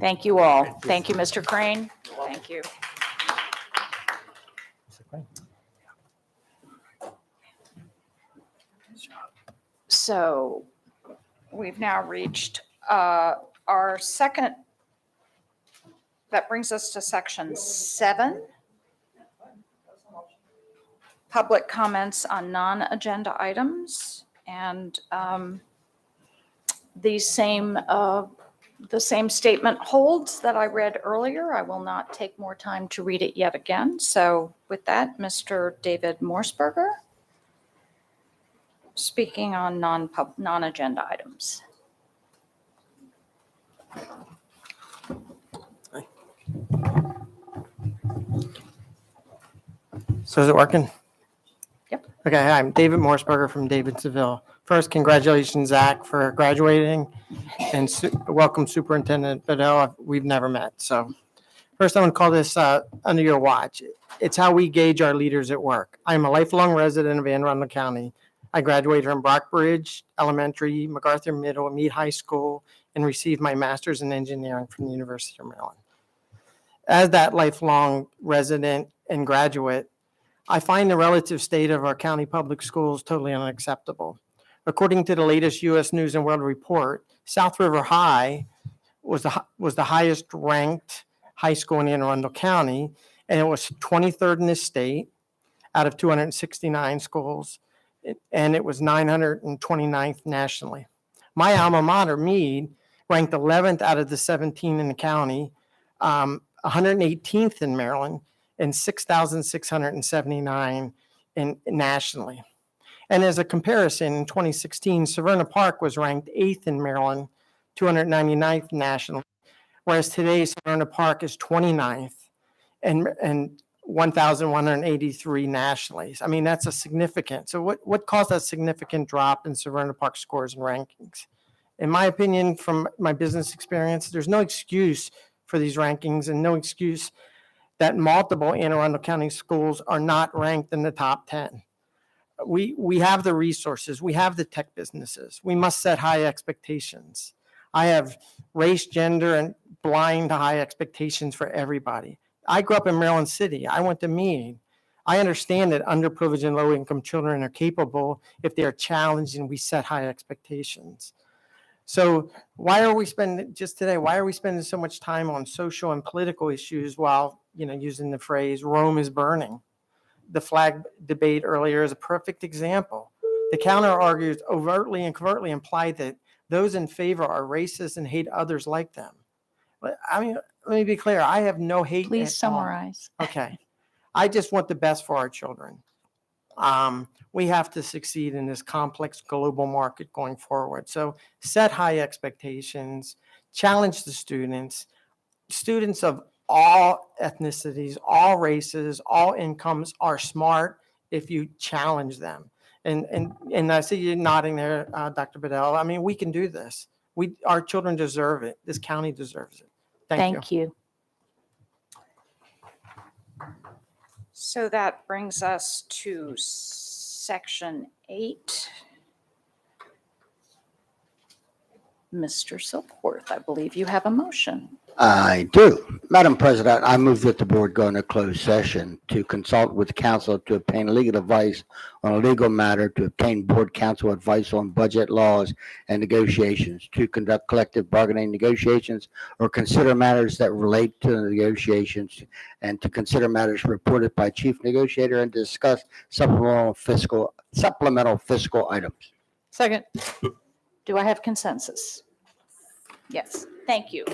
Thank you all. Thank you, Mr. Crane. Thank you. So we've now reached our second, that brings us to section 7. Public comments on non-agenda items, and the same statement holds that I read earlier. I will not take more time to read it yet again. So with that, Mr. David Morseberger, speaking on non-agenda items. So is it working? Yep. Okay, hi, I'm David Morseberger from David Seville. First, congratulations, Zach, for graduating, and welcome Superintendent Bedell. We've never met, so first I want to call this under your watch. It's how we gauge our leaders at work. I'm a lifelong resident of Anne Arundel County. I graduated from Brockbridge Elementary, MacArthur Middle, Meade High School, and received my master's in engineering from the University of Maryland. As that lifelong resident and graduate, I find the relative state of our county public schools totally unacceptable. According to the latest U.S. News and World Report, South River High was the highest ranked high school in Anne Arundel County, and it was 23rd in the state. out of 269 schools, and it was 929th nationally. My alma mater, Meade, ranked 11th out of the 17 in the county, 118th in Maryland, and 6,679 nationally. And as a comparison, in 2016, Severna Park was ranked 8th in Maryland, 299th nationally, whereas today Severna Park is 29th and 1,183 nationally. I mean, that's a significant. So what caused that significant drop in Severna Park scores and rankings? In my opinion, from my business experience, there's no excuse for these rankings and no excuse that multiple Anne Arundel County schools are not ranked in the top 10. We have the resources, we have the tech businesses. We must set high expectations. I have race, gender, and blind to high expectations for everybody. I grew up in Maryland City. I went to Meade. I understand that underprivileged and low-income children are capable if they are challenged and we set high expectations. So why are we spending so much time on social and political issues while, using the phrase Rome is burning? The flag debate earlier is a perfect example. The counter argues overtly and covertly imply that those in favor are racist and hate others like them. But I mean, let me be clear. I have no hate. Please summarize. Okay. I just want the best for our children. We have to succeed in this complex global market going forward. So set high expectations, challenge the students of all ethnicities, all races, all incomes are smart if you challenge them. And I see you nodding there, Dr. Bedell. I mean, we can do this. Our children deserve it. This county deserves it. Thank you. So that brings us to section 8. Mr. Silkworth, I believe you have a motion. I do. Madam President, I move that the board go into closed session to consult with counsel to obtain legal advice on a legal matter, to obtain board counsel advice on budget laws and negotiations, to conduct collective bargaining negotiations or consider matters that relate to the negotiations, and to consider matters reported by chief negotiator and discuss supplemental fiscal items. Second. Do I have consensus? Yes, thank you.